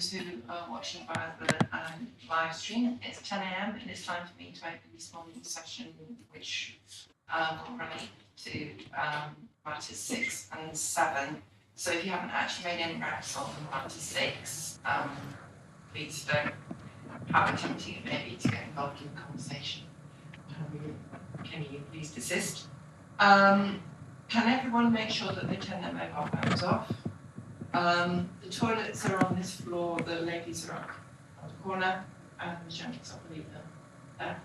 Who are watching via the live stream. It's 10 a.m. and it's time for me to open this morning's session, which will relate to matters 6 and 7. So if you haven't actually made any progress on matter 6, please don't have a tendency maybe to get involved in the conversation. Can you please desist? Can everyone make sure that they turn their mobile phones off? The toilets are on this floor, the ladies are up on the corner, and the gents, I believe, there.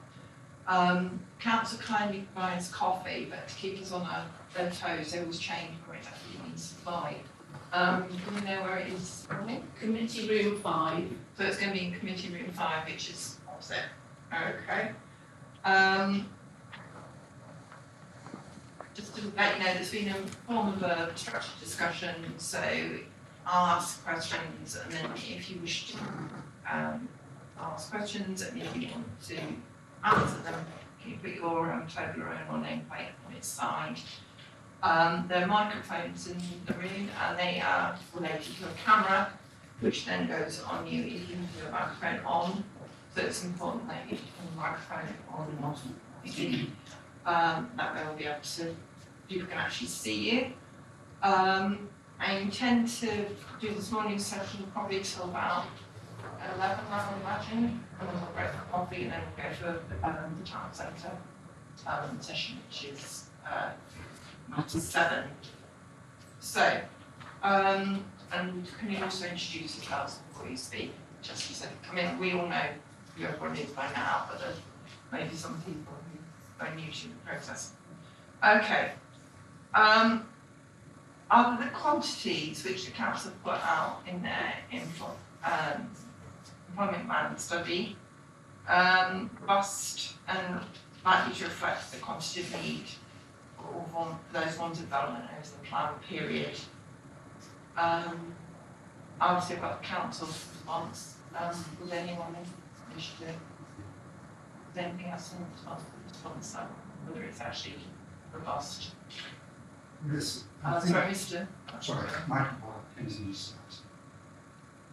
Council kindly provides coffee, but to keep us on their toes, they always change where it's actually being supplied. Do we know where it is this morning? Committee room 5. So it's going to be in committee room 5, which is opposite. Okay. Just to let you know, there's been a form of a structured discussion, so I'll ask questions, and then if you wish to ask questions, and if you want to answer them, can you put your Toblerone or nameplate on its side? There are microphones in the room, and they are related to a camera, which then goes on you if you have your microphone on. So it's important that you turn the microphone on and off. That way we'll be able to, people can actually see you. I intend to do this morning's session probably till about 11, I would imagine, and then we'll break for coffee, and then we'll go for the town centre session, which is matter 7. So, and can you also introduce yourselves before you speak? Just as I mean, we all know who everyone is by now, but there's maybe some people who are new to the process. Okay. Are the quantities which the council put out in their employment plan study robust and likely to reflect the quantity of need for those ones development over the plan period? Obviously I've got the council's response. Would anyone wish to, is there anything else in response, whether it's actually robust? Yes, Sorry, Mr. Sorry, Michael continues.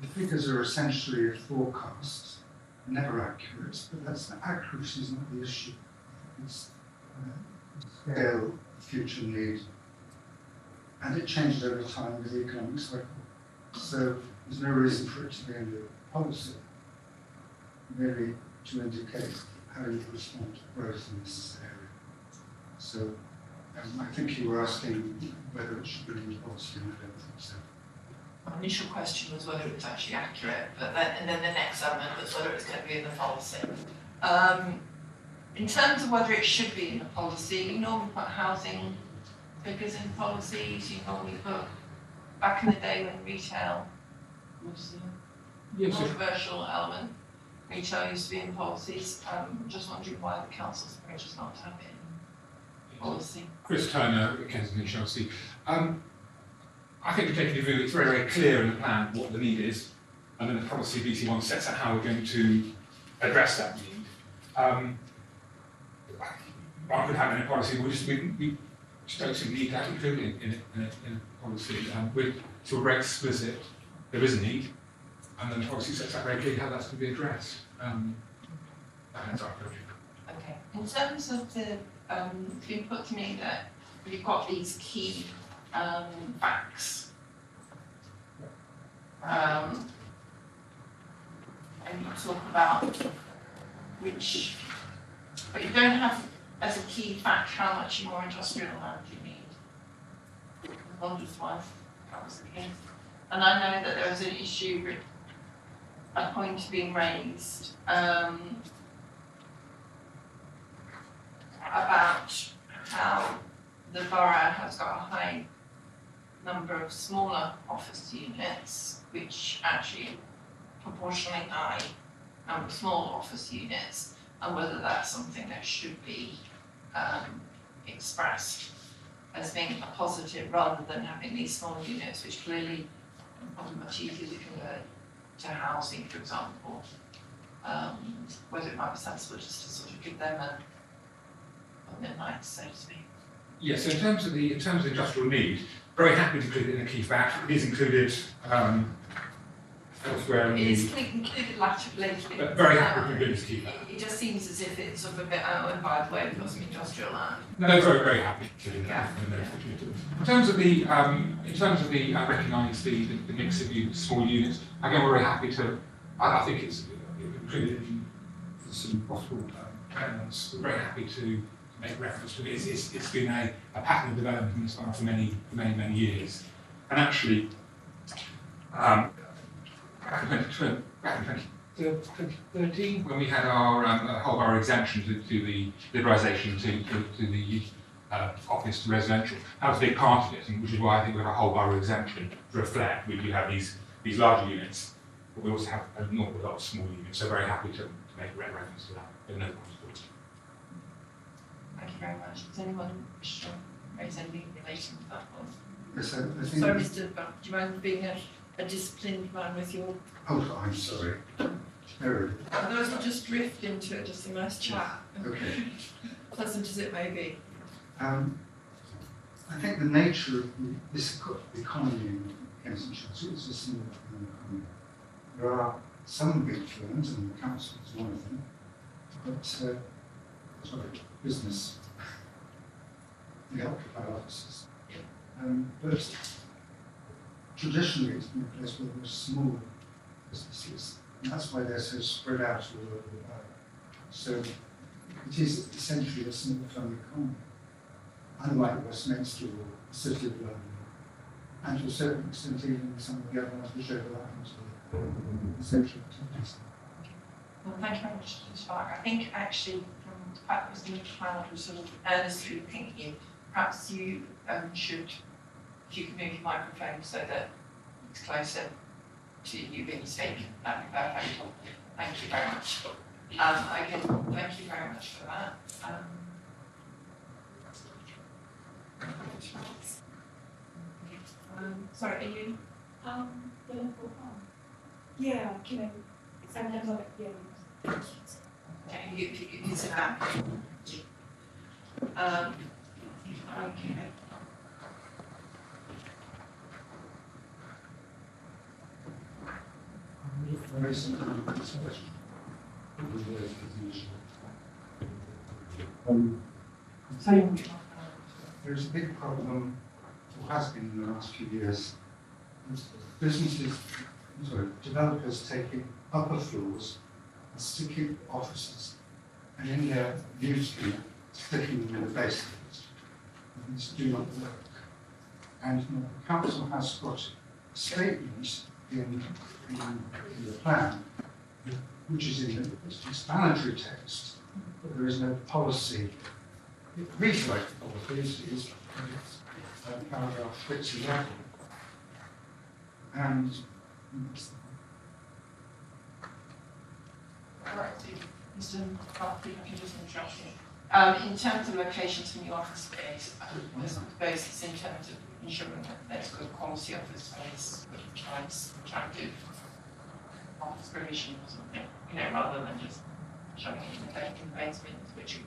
The figures are essentially a forecast, never accurate, but that's accuracy is not the issue. It's scale of future need, and it changes over time with the economic cycle. So there's no reason for it to be in the policy, merely to indicate how you respond to growth in this area. So I think you were asking whether it should be in the policy, and I don't think so. My initial question was whether it was actually accurate, but then, and then the next element was whether it's going to be in the policy. In terms of whether it should be in the policy, you normally put housing figures in policies, you normally put, back in the day when retail was the controversial element, retail used to be in policies. Just wondering why the council's approach is not to have it in policy. Chris Turner, Kensington Chelsea. I think we're taking a view, it's very, very clear in the plan what the need is, and then the policy BC1 sets out how we're going to address that need. Rather than having a policy, we just don't see the need to have include it in a policy. We're sort of very explicit, there is a need, and then the policy sets out very clearly how that's going to be addressed. That's our approach. Okay. In terms of the, you put to me that you've got these key facts. And you talk about which, but you don't have as a key fact how much more industrial land you need. I wondered why that was the case. And I know that there was an issue, a point being raised about how the borough has got a high number of smaller office units, which actually proportionally high number of small office units, and whether that's something that should be expressed as being a positive rather than having these small units, which clearly are probably much easier to convert to housing, for example. Whether it might be sensible just to sort of give them a midnight, so to speak. Yes, so in terms of the industrial need, very happy to include it in a key fact. It is included elsewhere in It is the, included lately. very happy to keep that. It just seems as if it's sort of a bit, oh, and by the way, we've got some industrial land. No, very happy to do that. In terms of the recognising the mix of small units, again, we're very happy to. I think it's included in some possible elements. We're very happy to make reference to it. It's been a pattern of development in this bar for many years, and actually, back in 2013, when we had our whole bar exemption to the liberalisation to the office to residential, that was a big part of it, and which is why I think we have a whole borough exemption to reflect. We do have these larger units, but we also have an awful lot of small units, so very happy to make reference to that. There's no problem at all. Thank you very much. Does anyone wish to raise anything in relation to that one? Yes, I think. Sorry, Mr. Buck, do you mind being a disciplined man with your... Oh, I'm sorry. No. Otherwise we'll just drift into it, just a nice chat. Okay. Pleasant as it may be. I think the nature of this economy in Kensington is a similar economy. There are some big firms, and the council is one of them, but business, the occupied offices. But traditionally it's been a place where there are small businesses, and that's why they're so spread out all over the borough. So it is essentially a single family economy, unlike Westminster or the City of London, and to a certain extent even some of the other ones which overlap into the social activities. Well, thank you very much, Mr. Parker. I think actually, from the fact that Mr. Cloud was sort of earnestly thinking you, perhaps you should, if you can move your microphone so that it's closer to you when you speak, that'd be perfect. Thank you very much. Again, thank you very much for that. Sorry, are you? The local farm. Yeah, you know, it's like, yeah. Okay, you sit back. Okay. I think there's a big problem, or has been in the last few years, developers taking upper floors and sticking offices, and in their view scheme, sticking them in the basement. And these do not work. And the council has got a statement in the plan, which is in the explanatory text, but there is no policy. It reads like a policy, is paragraph 611. And Right, Mr. Clark, if I can just interrupt you. In terms of locations for new office space, I suppose it's in terms of ensuring that there's good quality office space, which finds attractive office provision or something, rather than just showing it in the basement, which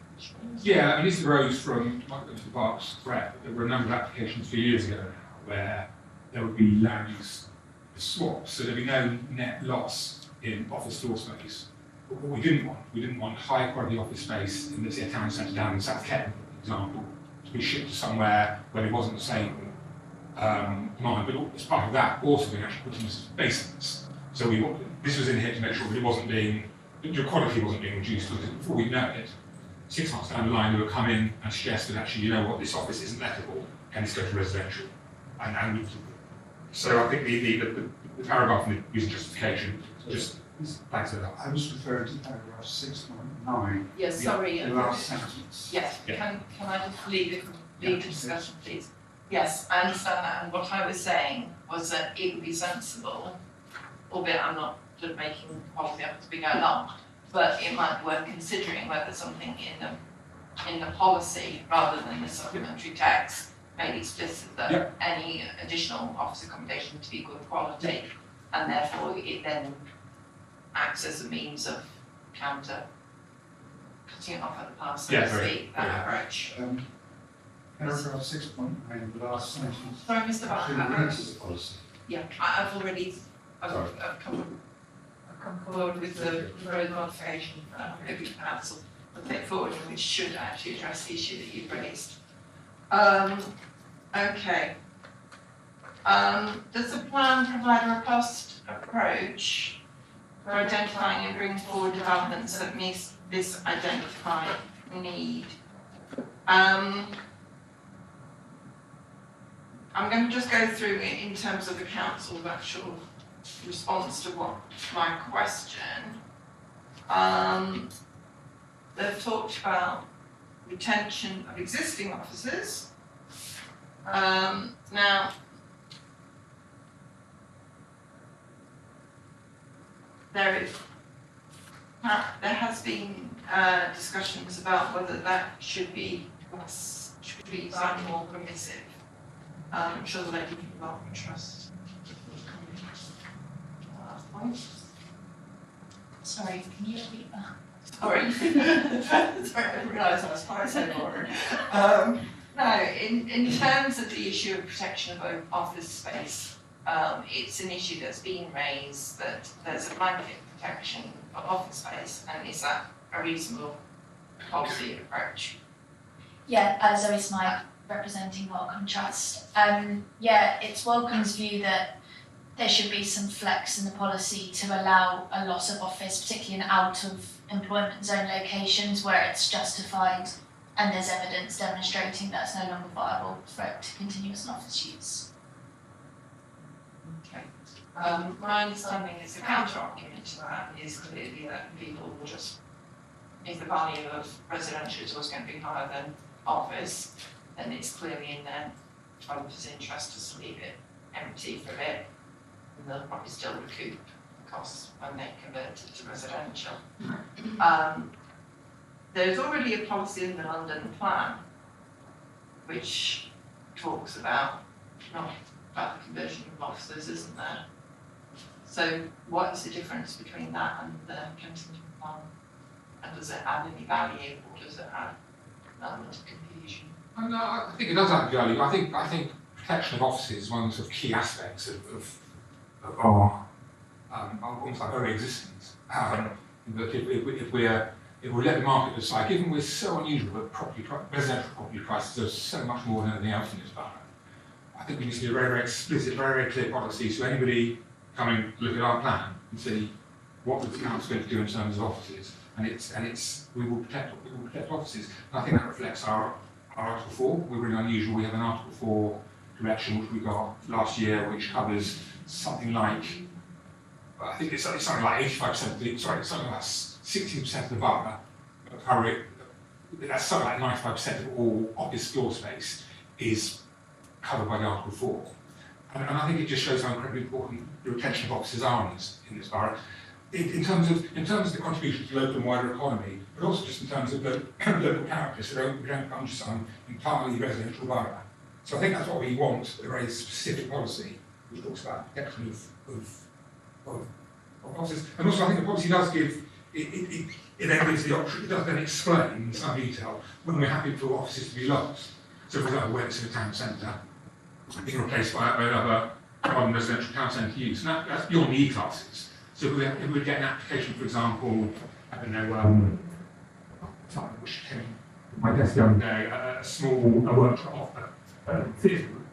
Yeah, I mean, this arose from Mr. Park's threat. There were a number of applications a few years ago now where there would be land use swaps, so there'd be no net loss in office floor space. But what we didn't want high quality office space in, let's say, a town centre down in South Kent, for example, to be shipped to somewhere where there wasn't the same demand. But as part of that, also we actually put in basements. So this was in here to make sure that it wasn't being, the quality wasn't being reduced, because before we know it, 6 months down the line, they would come in and suggest that actually, this office isn't lettable, and it's go to residential. So I think the paragraph in the user justification just backs it up. I was referring to paragraph 6.9. Yes, sorry. The last sentence. Yes, Yeah. can I just lead the discussion, please? Yes, I understand that, and what I was saying was that it would be sensible, albeit I'm not sort of making policy up as we go along, but it might be worth considering whether something in the policy, rather than the supplementary text, made explicit that any additional office accommodation to be good quality, and therefore it then acts as a means of cutting it off at the pass, so to speak, that approach. Paragraph 6.9, the last sentence. Sorry, Mr. actually Barker. reads as a policy. Yeah, I've I've come forward with the road modification, maybe council will take forward, which should actually address the issue that you've raised. Okay. Does the plan provide a robust approach for identifying and bringing forward developments that meet this identified need? I'm going to just go through it in terms of the council's actual response to what my question. They've talked about retention of existing officers. Now, there has been discussions about whether that should be slightly more permissive. I'm sure the lady from Development Trust. Sorry, can you repeat that? Sorry. Sorry, I realised I was quite so boring. No, in terms of the issue of protection of office space, it's an issue that's been raised that there's a blanket protection of office space, and is that a reasonable policy approach? Yeah, Zoe Smythe, representing Wellcome Trust. Yeah, it's Wellcome's view that there should be some flex in the policy to allow a loss of office, particularly in out of employment zone locations where it's justified and there's evidence demonstrating that it's no longer viable for it to continue as an office use. Okay. My understanding is the counter argument to that is clearly that people will just, if the value of residential is always going to be higher than office, then it's clearly in their developers' interest to leave it empty for a bit, and they'll probably still recoup the costs when they convert it to residential. There's already a policy in the London plan which talks about the conversion of offices, isn't there? So what is the difference between that and the Kensington plan? And does it add any value, or does it add an element of confusion? No, I think it does add value. I think protection of offices is one of the sort of key aspects of our almost our very existence. That if we let the market decide, given we're so unusual that residential property prices are so much more than anything else in this borough, I think we need to be a very, very explicit, very, very clear policy so anybody coming look at our plan and see what the council's going to do in terms of offices. We will protect offices. And I think that reflects our Article 4. We're really unusual. We have an Article 4 direction which we got last year, which covers something like, I think it's something like 85%, something like 60% of the borough, that's something like 95% of all office floor space is covered by the Article 4. And I think it just shows how incredibly important the retention of offices are in this borough. In terms of the contribution to the local and wider economy, but also just in terms of the local character, so we don't come to some entirely residential borough. So I think that's what we want, a very specific policy which talks about protection of offices. And also I think the policy does give, it then gives the option, it does then explain in some detail when we're happy for offices to be lost. So for example, when it's in a town centre, being replaced by another modern residential town centre use. And that's beyond the E-classes. So if we get an application, for example, I don't know, something which came to my desk the other day, a small workshop theatre room.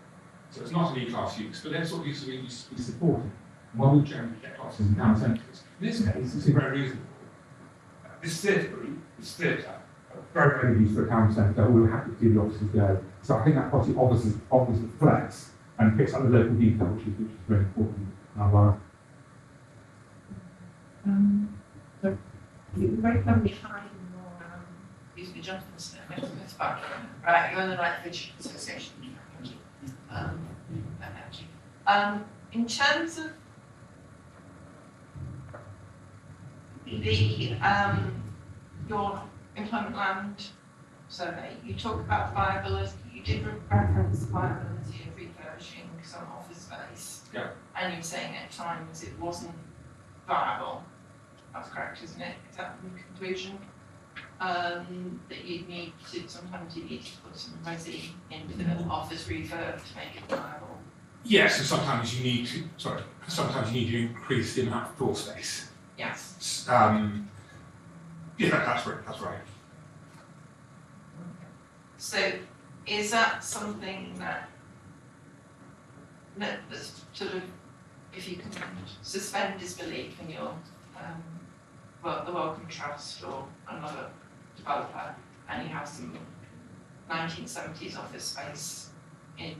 So it's not an E-class use, but they're sort of used to be supported. While we generally get offices in town centres. In this case, it's very reasonable. This theatre room, this theatre, very, very used for a town centre, we were happy to see the offices go. So I think that policy offers the flex and picks up the local detail, which is very important. So you're very clever behind your excuse me, Jonathan Smith, it's back. Right, you're on the right Village Association. In terms of the your employment land survey, you talk about viability. You did reference the viability of refurbishing some office space. Yeah. And you were saying at times it wasn't viable. That's correct, isn't it? Is that the conclusion? That you'd need to, sometimes you need to put some resi into the office refurb to make it viable. Yes, and sometimes you need to increase the amount of floor space. Yes. Yeah, that's right. So is that something that's sort of, if you can suspend disbelief in your, the Wellcome Trust or another developer, and you have some 1970s office space in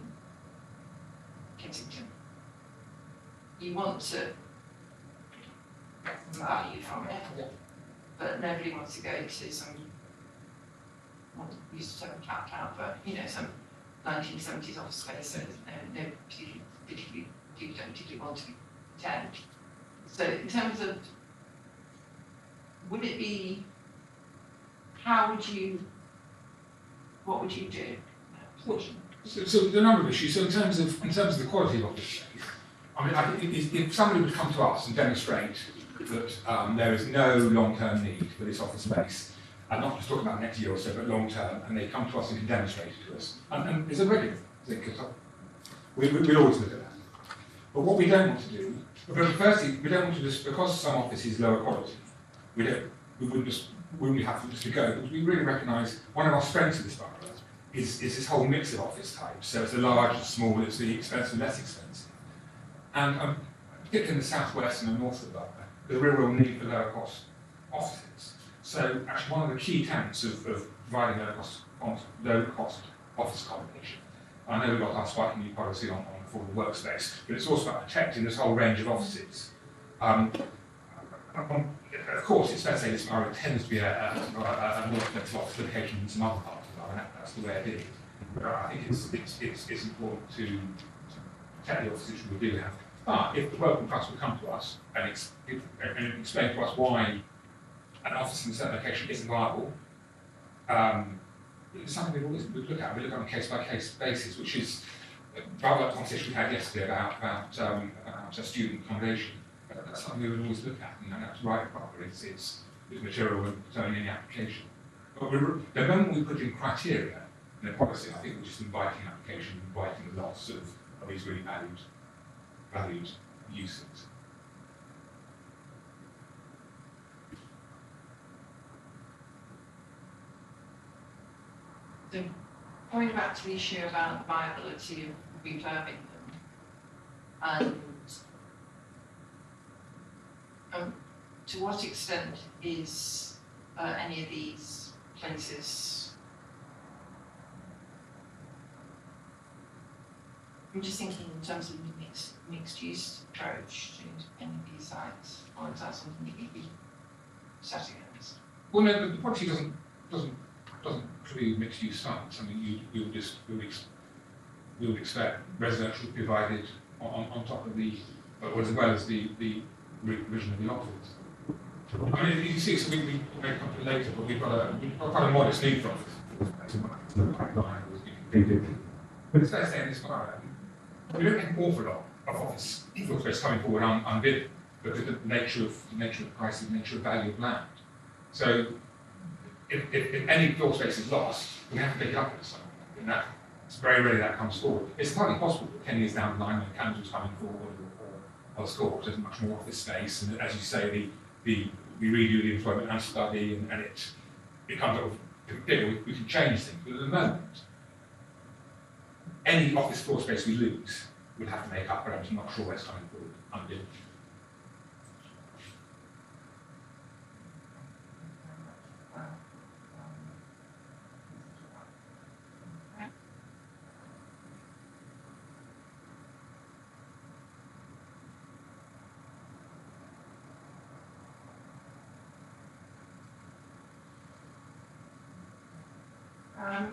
Kensington, you want to get some value from it, but nobody wants to go to some, well, we used to have a cat out, but some 1970s office space that no particularly people don't particularly want to attend. So in terms of, would it be, what would you do in that position? So there are a number of issues. So in terms of the quality of office space, I mean, if somebody would come to us and demonstrate that there is no long-term need for this office space, and not just talking about next year or so, but long-term, and they come to us and can demonstrate it to us, and it's a regular thing, because we always look at that. But what we don't want to do, firstly, we don't want to just, because some office is lower quality, we wouldn't be happy just to go, because we really recognise one of our strengths of this borough is this whole mix of office types. So it's the large, the small, it's the expensive, less expensive. And particularly in the southwest and the north of the borough, there's a real need for lower cost offices. So actually one of the key tenets of providing low cost office accommodation, I know we've got our spiking new policy on affordable workspace, but it's also about protecting this whole range of offices. Of course, it's fair to say this borough tends to be a more expensive office location than some other parts of the borough, and that's the way it is. But I think it's important to protect the offices we do have. But if the Wellcome Trust would come to us and explain to us why an office in a certain location isn't viable, it's something we always look at. We look on a case-by-case basis, which is rather like the conversation we had yesterday about student accommodation. That's something we would always look at, and that's right, proper. It's material and determining any application. But the moment we put in criteria in the policy, I think we're just inviting application, inviting the loss of these really valued uses. So going back to the issue about the viability of refurbing them, and to what extent is any of these places, I'm just thinking in terms of mixed use approach to any of these sites, or is that something that you'd be set against? Well, no, the policy doesn't include mixed use sites. I mean, we would expect residential provided on top of the, as well as the provision of the office. I mean, you can see, so we may come to it later, but we've got quite a modest need for office. But it's fair to say in this borough, we don't get an awful lot of office floor space coming forward unbid, because of the nature of the price, the nature of value of land. So if any floor space is lost, we have to pick it up at some point. And it's very rarely that comes forward. It's entirely possible that 10 years down the line when Canada's coming forward or Scotland, there's much more office space, and as you say, we redo the employment and study, and it comes up with we can change things. But at the moment, any office floor space we lose would have to make up, but I'm not sure where it's coming forward unbid.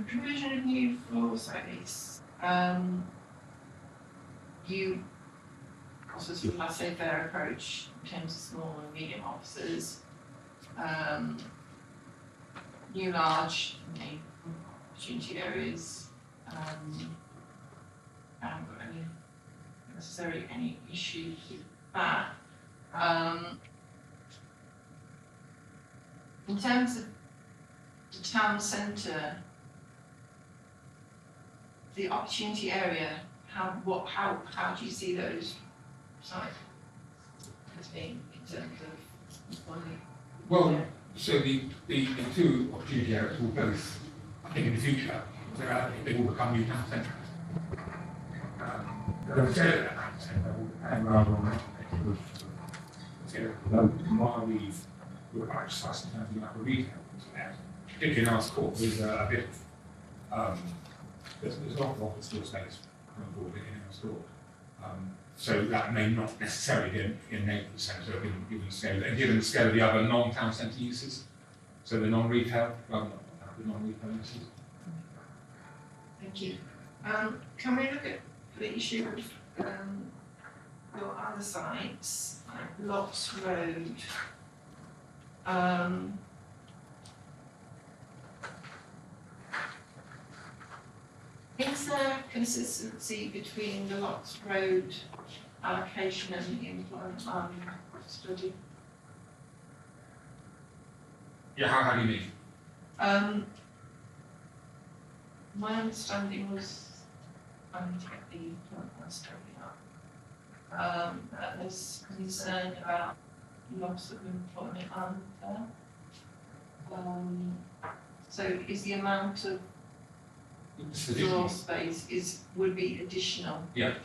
Provision of new floor space. You also sort of laissez-faire approach in terms of small and medium offices. New large opportunity areas. Haven't got any issues with that. In terms of the town centre, the opportunity area how do you see those sites as being in terms of money? Well, so the two opportunity areas will both, I think in the future, they will become new town centres. The scale of that town centre will depend rather on the scale of what we've discussed in terms of the amount of retail there. Particularly in our school, there's a bit of, there's a lot of office store space coming forward in our school. So that may not necessarily be in Naples Centre, given the scale of the other non-town centre uses. So the non-retail, well, not the non-retail uses. Thank you. Can we look at the issue of your other sites, like Locks Road? Is there consistency between the Locks Road allocation and the employment study? Yeah, how do you mean? My understanding was, I need to get the employment study up, that there's concern about loss of employment there. So is the amount of floor space would be additional? Yeah.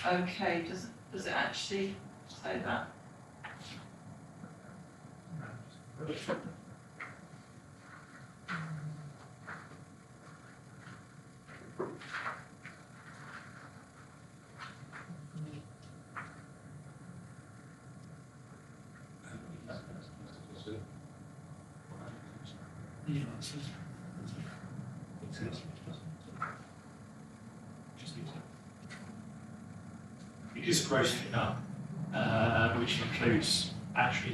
Okay, does it actually say that? It is grossing it up, which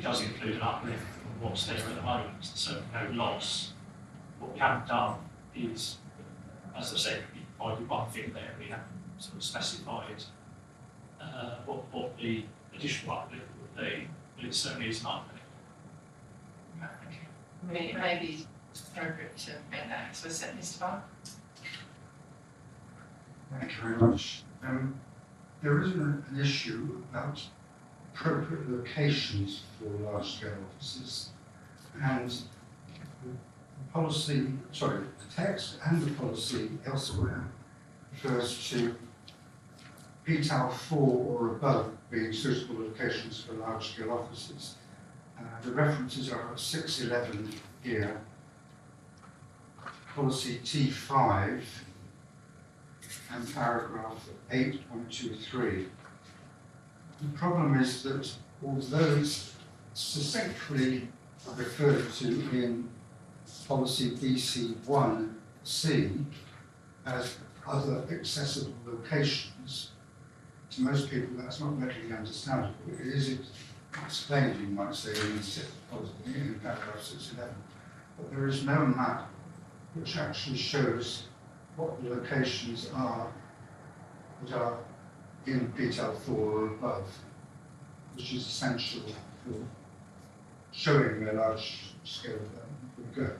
does include an uplift from what's there at the moment, so no loss. What we haven't done is, as I said, by the one thing there, we haven't sort of specified what the additional uplift would be, but it certainly is an uplift. I mean, it may be appropriate to make that explicit, Mr. Barr. Thank you very much. There is an issue about appropriate locations for large-scale offices, and the text and the policy elsewhere refers to PTAL 4 or above being suitable locations for large-scale offices. The references are at 611 here, policy T5, and paragraph 8.23. The problem is that although it's succinctly referred to in policy BC1C as other accessible locations, to most people that's not readily understandable. It is explained, you might say, in paragraph 611, but there is no map which actually shows what the locations are that are in PTAL 4 or above, which is essential for showing where large scale would go.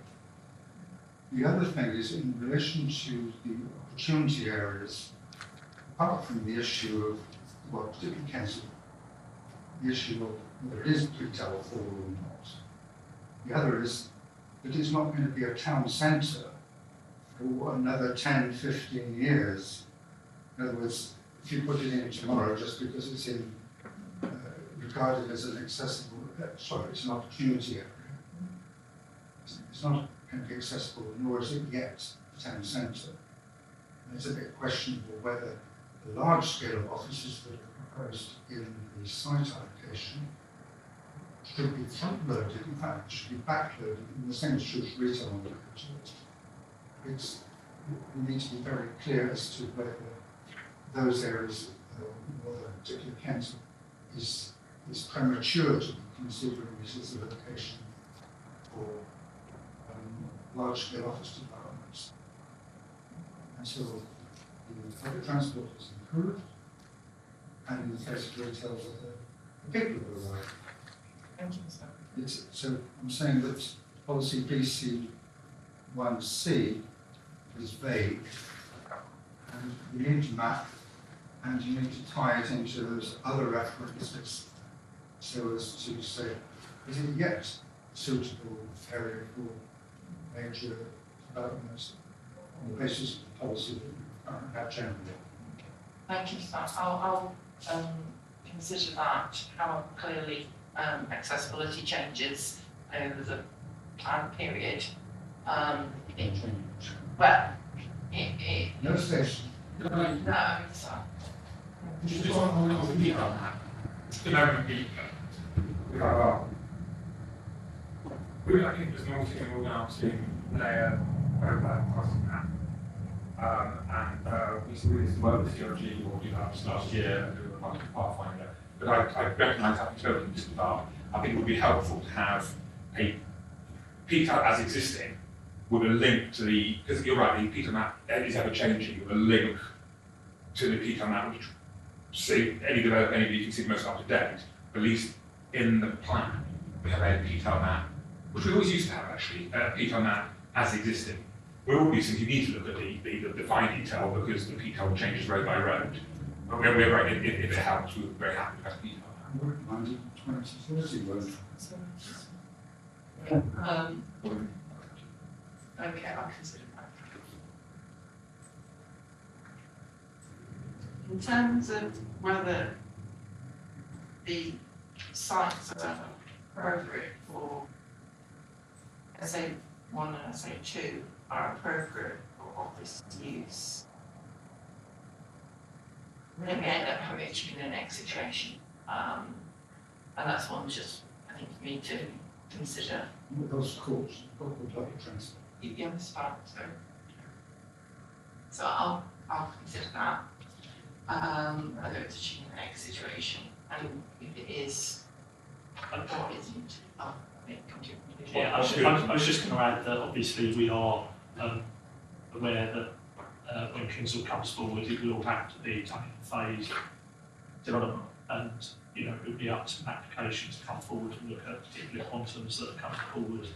The other thing is in relation to the opportunity areas, apart from the issue of, well, particularly Kensington, the issue of whether it is PTAL 4 or not. The other is that it's not going to be a town centre for another 10, 15 years. In other words, if you put it in tomorrow just because it's in regarded as an accessible, it's an opportunity area. It's not going to be accessible, nor is it yet a town centre. It's a bit questionable whether the large-scale offices that are proposed in the site allocation should be front-loaded, in fact, should be back-loaded, in the same as true as retail on the we need to be very clear as to whether those areas, whether particular Kent is premature to be considering this as a location for large-scale office developments until the public transport is improved and in the case of retail, the people will arrive. So I'm saying that policy BC1C is vague and you need to map, and you need to tie it into those other references so as to say, is it yet a suitable area for major developments on the basis of the policy that we currently have generally? Thank you for that. I'll consider that, how clearly accessibility changes over the plan period. No station. No, so. Just on the detail map, the moment I think there's no thing we're now to layer over crossing map. We see this work with CRG or did that last year and do a Pathfinder. But I recognise having spoken to this about, I think it would be helpful to have a PTAL as existing with a link to the, because you're right, the PTAL map is ever changing, with a link to the PTAL map, which see any developer, anybody can see the most up to date, at least in the plan, we have a PTAL map, which we always used to have actually, a PTAL map as existing. We're always thinking you need to look at the fine detail because the PTAL changes road by road. But we're very, if it helps, we're very happy to have PTAL map. I wouldn't mind it 2030 word. Okay, I'll consider that. In terms of whether the sites are appropriate for SA1 and SA2 are appropriate for office use, then we end up having to be in the next situation. And that's one just, I think, for me to consider. What those courts, what would public transport? You understand, so I'll consider that. Whether it's achieving the next situation, and if it is, what isn't, I'll come to a conclusion. Yeah, I was just going to add that obviously we are aware that when council comes forward, it will have to be taken phased development, and you know it will be up to applications to come forward and look at particular quantums that are coming forward,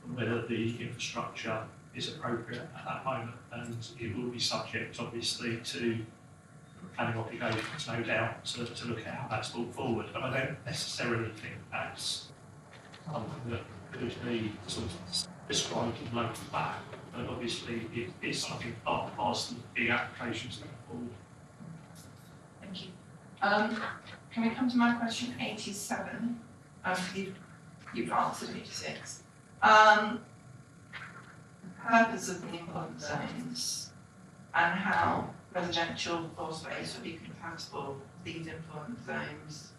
and whether the infrastructure is appropriate at that moment, and it will be subject obviously to planning obligations, no doubt, to look at how that's brought forward. But I don't necessarily think that's something that could be sort of described in local plan, but obviously it is something part and parcel of big applications going forward. Thank you. Can we come to my question 87? You've answered 86. The purpose of the employment zones and how residential floor space would be compatible with these employment zones.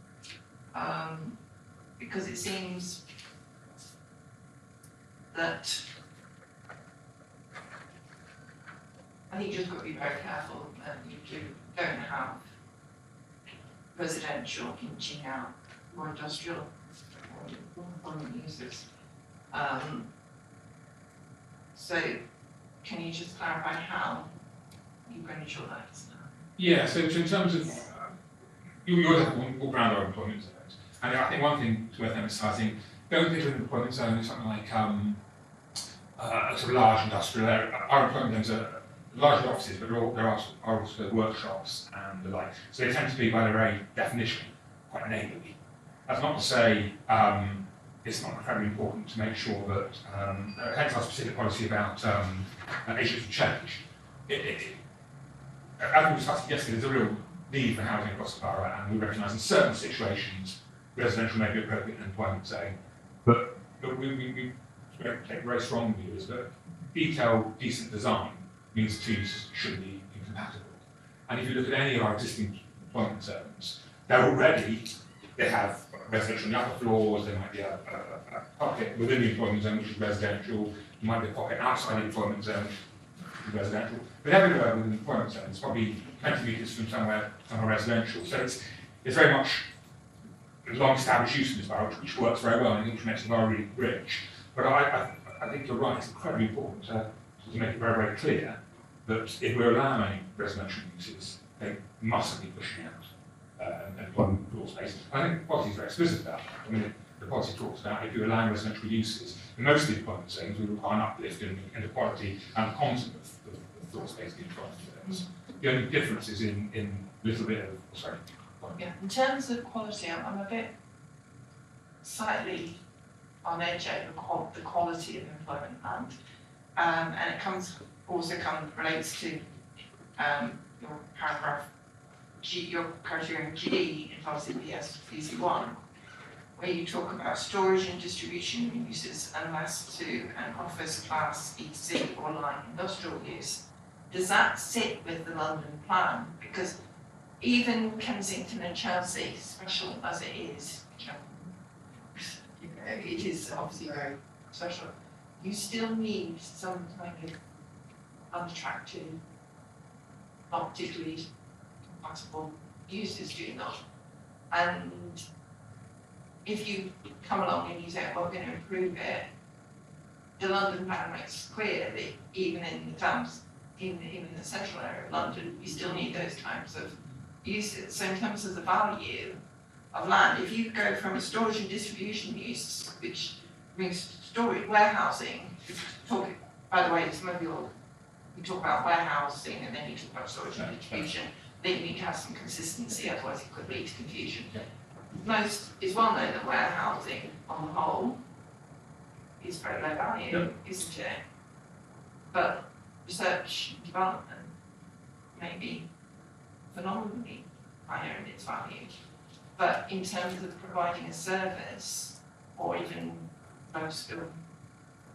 Because it seems that I think you've just got to be very careful that you don't have residential inching out more industrial or employment uses. So can you just clarify how you're going to ensure that it's not? Yeah, so in terms of, you always have to walk around our employment zones. And I think one thing it's worth emphasising, don't think of an employment zone as something like a sort of large industrial area. Our employment zones are large offices, but there are also workshops and the like. So they tend to be, by their very definition, quite neighbourly. That's not to say it's not incredibly important to make sure that, hence our specific policy about agents of change. As we discussed yesterday, there's a real need for housing across the borough, and we recognise in certain situations residential may be appropriate in an employment zone, but we take a very strong view is that detailed, decent design means the two uses shouldn't be incompatible. And if you look at any of our existing employment zones, they have residential on the upper floors, there might be a pocket within the employment zone which is residential, there might be a pocket outside the employment zone which is residential, but everywhere within the employment zone it's probably 20 metres from somewhere residential. So it's very much a long-established use in this borough, which works very well and implements the borough really rich. But I think you're right, it's incredibly important to make it very, very clear that if we're allowing residential uses, they mustn't be pushing out employment floor space. I think the policy is very explicit about that. I mean, the policy talks about if you're allowing residential uses, in most of the employment zones, we require an uplift in the quality and content of floor space being transferred. The only difference is in a little bit of, sorry. Yeah, in terms of quality, I'm a bit slightly on edge over the quality of employment and it relates to your paragraph G, your criterion G in policy BC1, where you talk about storage and distribution uses unless to an office class EC or light industrial use. Does that sit with the London plan? Because even Kensington and Chelsea, special as it is, it is obviously very special, you still need some kind of unattractive, not particularly compatible uses, do you not? And if you come along and you say, well, we're going to improve it, the London plan makes clear that even in the towns, in the central area of London, you still need those types of uses. So in terms of the value of land, if you go from a storage and distribution use, which means storage, warehousing, by the way, some of you talk about warehousing and then you talk about storage and distribution, then you need to have some consistency, otherwise it could lead to confusion. Yeah. Most is well known that warehousing on the whole is very low value, isn't it? But research and development may be phenomenally higher in its value. But in terms of providing a service or even low skill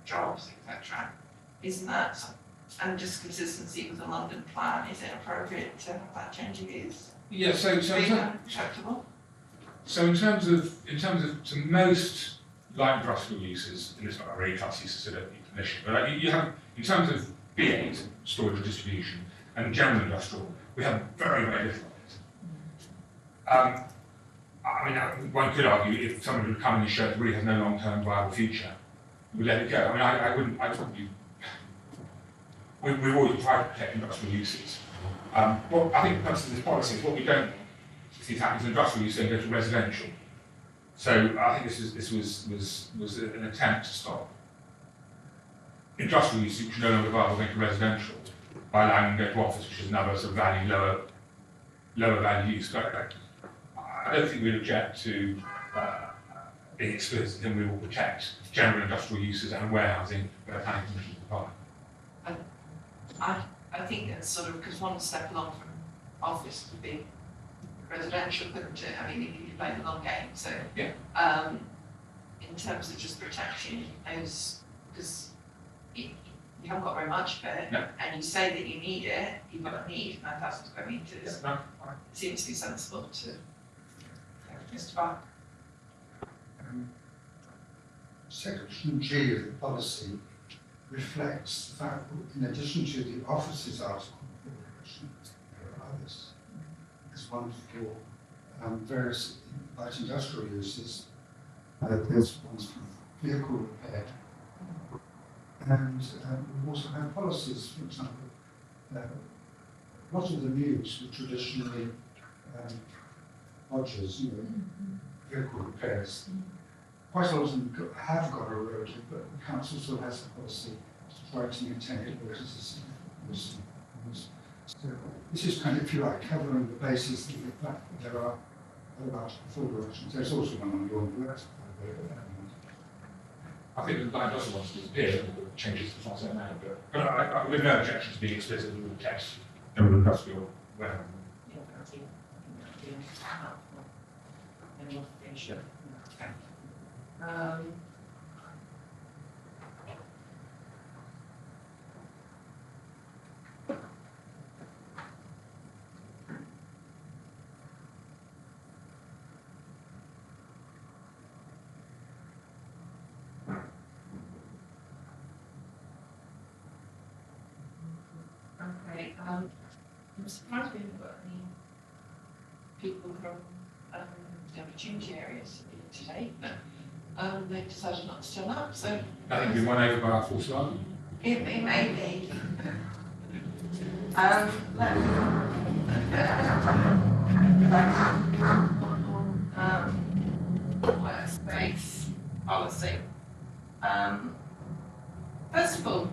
jobs, etc., isn't that, and just consistency with the London plan, is it appropriate to have that change of use? Yeah, so Acceptable? So in terms of to most light industrial uses, and it's not really class uses, so don't need permission, but like you have, in terms of B8, storage and distribution, and general industrial, we have very, very little of it. I mean, one could argue if someone would come in and show it really has no long-term viable future, we let it go. I mean, I wouldn't be. We've always tried to protect industrial uses. Well, I think the purpose of this policy is what we don't see happening to industrial use and go to residential. So I think this was an attempt to stop industrial use, which are no longer viable, going to residential by allowing them to go to office, which is another sort of lower value use. But I don't think we'd object to being explicit, and we will protect general industrial uses and warehousing where planning permission is required. I think that's sort of, because one step along from office would be residential, couldn't it? I mean, you play the long game, so. Yeah. In terms of just protecting those, because you haven't got very much of it, no. And you say that you need it, you've got a need 9,000 square metres. Yeah, no. It seems to be sensible to justify. Section G of the policy reflects the fact that in addition to the offices article of regulation, there are others. There's one for various light industrial uses. There's ones for vehicle repair. And we also have policies, for example, a lot of the news were traditionally lodgers, vehicle repairs. Quite a lot of them have got eroded, but the council still has a policy to try to maintain it where it is a So this is kind of, if you like, covering the basis of the fact that there are other full directions. There's also one on your work. I think the line doesn't want to disappear, but changes to the now, but I with no objection to being explicit with the text, general industrial warehousing. Okay, I'm surprised we haven't got any people from the opportunity areas here today, but they decided not to turn up, so I think we won over by our full start. it may be. Workspace policy. First of all,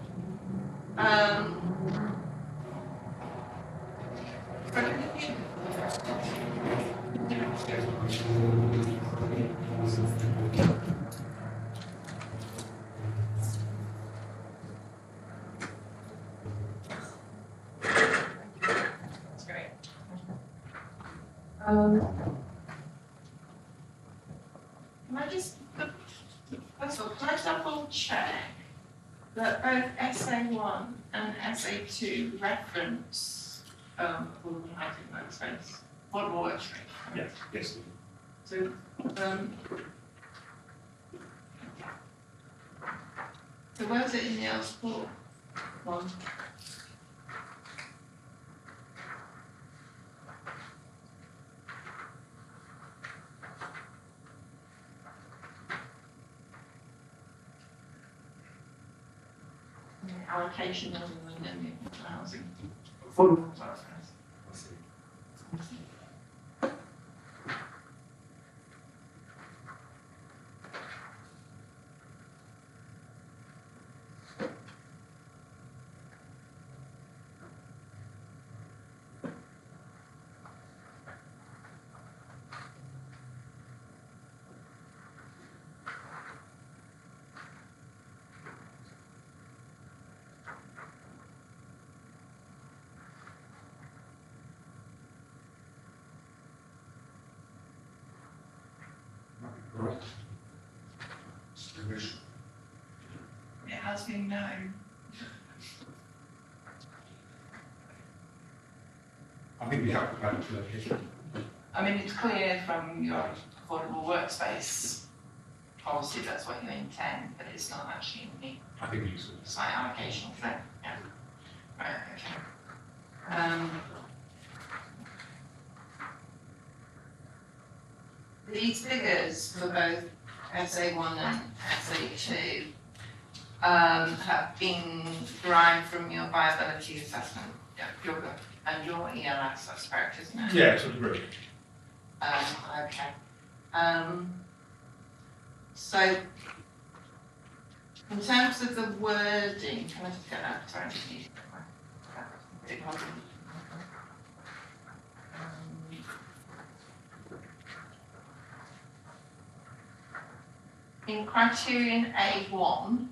That's great. Can I just, first of all, can I double check that both SA1 and SA2 reference affordable housing workspace, affordable workspace? Yes, yes. So, so where's it in the L4 one? Allocation of the housing. Affordable. I see. Right. Revision. It has been known. I think we have to plan for location. I mean, it's clear from your affordable workspace policy, that's what you intend, but it's not actually in I think we should. the site allocation thing, yeah. Right, okay. These figures for both SA1 and SA2 have been derived from your viability assessment, yeah, and your ELS, that's correct, isn't it? Yeah, to a degree. Okay. So, in terms of the wording, can I just get that? Sorry, I just need to get my big one. In criterion A1,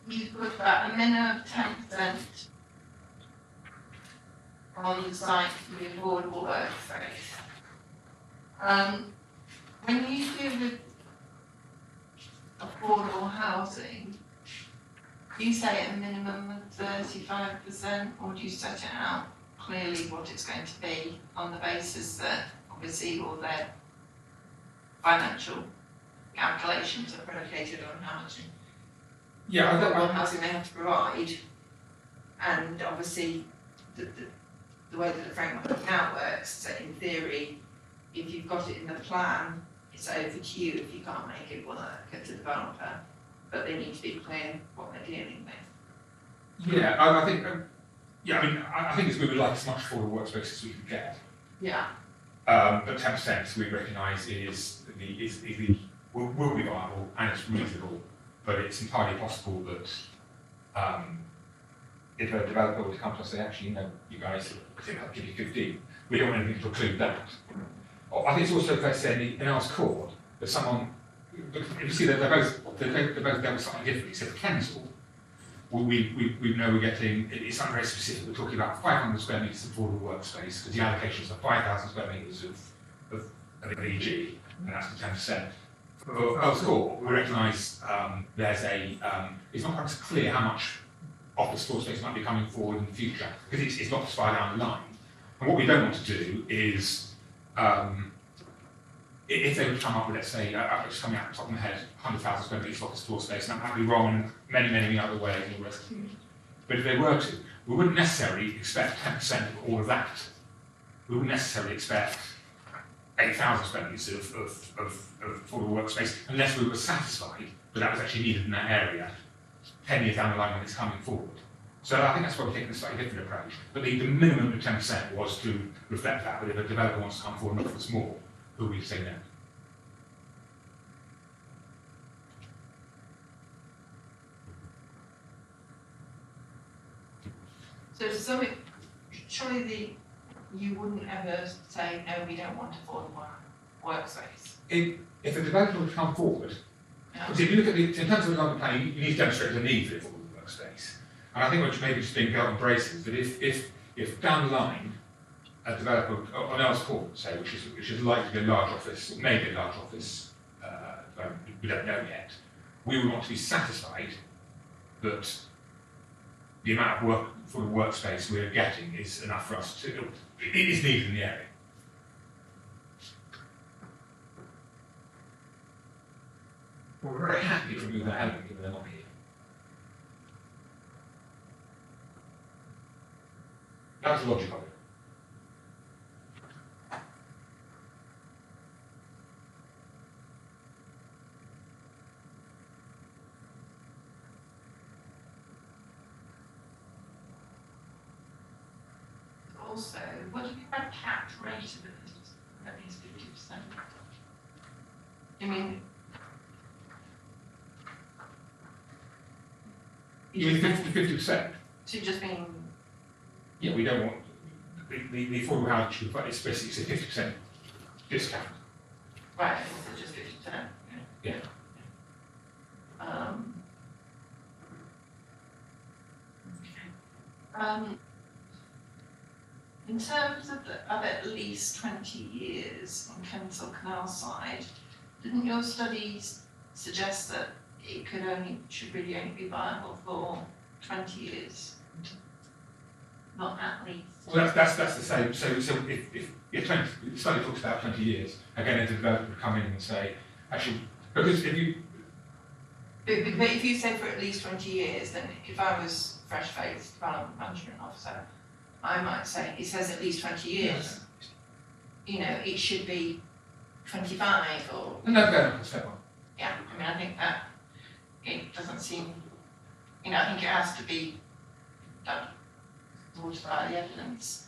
you put that a minimum of 10% on the site for the affordable workspace. When you do with affordable housing, do you say a minimum of 35%, or do you set it out clearly what it's going to be on the basis that obviously all their financial calculations are predicated on how much Yeah, affordable housing they have to provide, and obviously the way that the framework account works, so in theory, if you've got it in the plan, it's overdue if you can't make it work as a developer, but they need to be clear what they're dealing with. yeah, I think, yeah, I mean, I think it's we would like as much affordable workspace as we can get. Yeah. But 10% we recognise will be viable and it's reasonable, but it's entirely possible that if a developer were to come to us and say, actually, you know, you guys, I think I'll give you 15, we don't want anything to preclude that. I think it's also fair to say in Earls Court that someone, you see that they're both dealt with something differently. So for Kensal, we know we're getting, it's not very specific, we're talking about 500 square metres of affordable workspace, because the allocations are 5,000 square metres of EG, and that's the 10%. For Earls Court, we recognise there's it's not quite clear how much office floor space might be coming forward in the future, because it's not as far down the line. And what we don't want to do is, if they would come up with, let's say, just coming out the top of my head, 100,000 square metres of office floor space, and that might be wrong in many, many other ways and all the rest of it. But if they were to, we wouldn't necessarily expect 10% of all of that. We wouldn't necessarily expect 8,000 square metres of affordable workspace unless we were satisfied that that was actually needed in that area 10 years down the line when it's coming forward. So I think that's why we're taking a slightly different approach. But the minimum of 10% was to reflect that, but if a developer wants to come forward and offer us more, who we say no. So something, surely you wouldn't ever say, no, we don't want affordable workspace. If a developer would come forward, Yeah. because if you look at in terms of development planning, you need to demonstrate the need for affordable workspace. And I think what maybe just being belt and braces, that if down the line, a developer, on Earls Court, say, which is likely to be a large office, or maybe a large office, we don't know yet, we would want to be satisfied that the amount of work for the workspace we're getting is enough for us to, it is needed in the area. We're very happy to remove that element given they're not here. That's the logic of it. Also, what have you had capped rate of it? That means 50%. I mean, You mean 50%? so you just mean, Yeah, we don't want, the affordable housing should, but it's basically a 50% discount. right, so just 50%? Yeah. Okay. In terms of at least 20 years on Kensal Canal side, didn't your studies suggest that it should really only be viable for 20 years? Not at least. Well, that's the same. So if 20, the study talks about 20 years, again, a developer would come in and say, actually, because if you, But if you say for at least 20 years, then if I was fresh-faced development management officer, I might say, it says at least 20 years. You know, it should be 25 or, no, go on, step on. yeah, I mean, I think that it doesn't seem, you know, I think it has to be done towards by the evidence.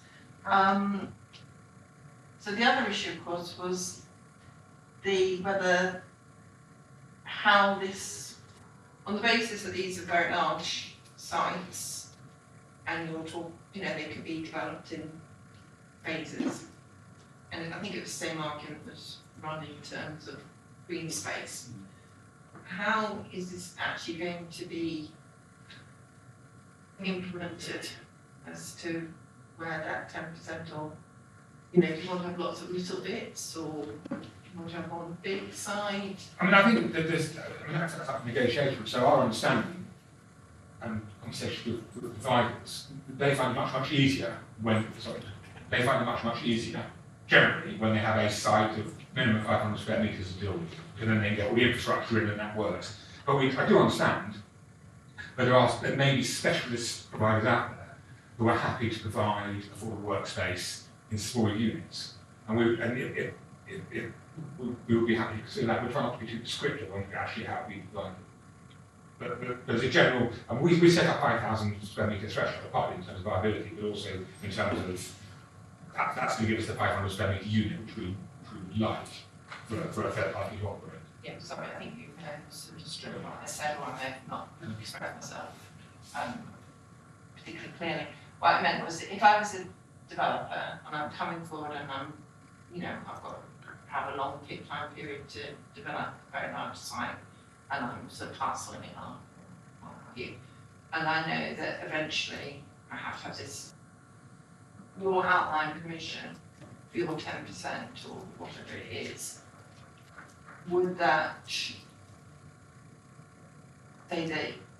So the other issue, of course, was how this, on the basis that these are very large sites, and they could be developed in phases. And I think it was the same argument was run in terms of green space. How is this actually going to be implemented as to where that 10% or, do you want to have lots of little bits, or do you want to have one big side? I mean, I think that that's up for negotiation. So our understanding and conversation with providers, they find it much easier generally when they have a site of minimum 500 square metres to deal with, because then they get all the infrastructure in and that works. But I do understand that there may be specialist providers out there who are happy to provide affordable workspace in smaller units. And we would be happy to consider that. We're trying not to be too prescriptive on actually how we design it. But as a general, and we set up 5,000 square metre threshold, partly in terms of viability, but also in terms of that's going to give us the 500 square metre unit, which we would like for a third party to operate. Yeah, sorry, I think you sort of stripped what I said, or I may have not expressed myself particularly clearly. What I meant was that if I was a developer and I'm coming forward and I've got to have a long time period to develop a very large site, and I'm sort of parceling it on you, and I know that eventually I have to have this, your outline permission for your 10% or whatever it is, would that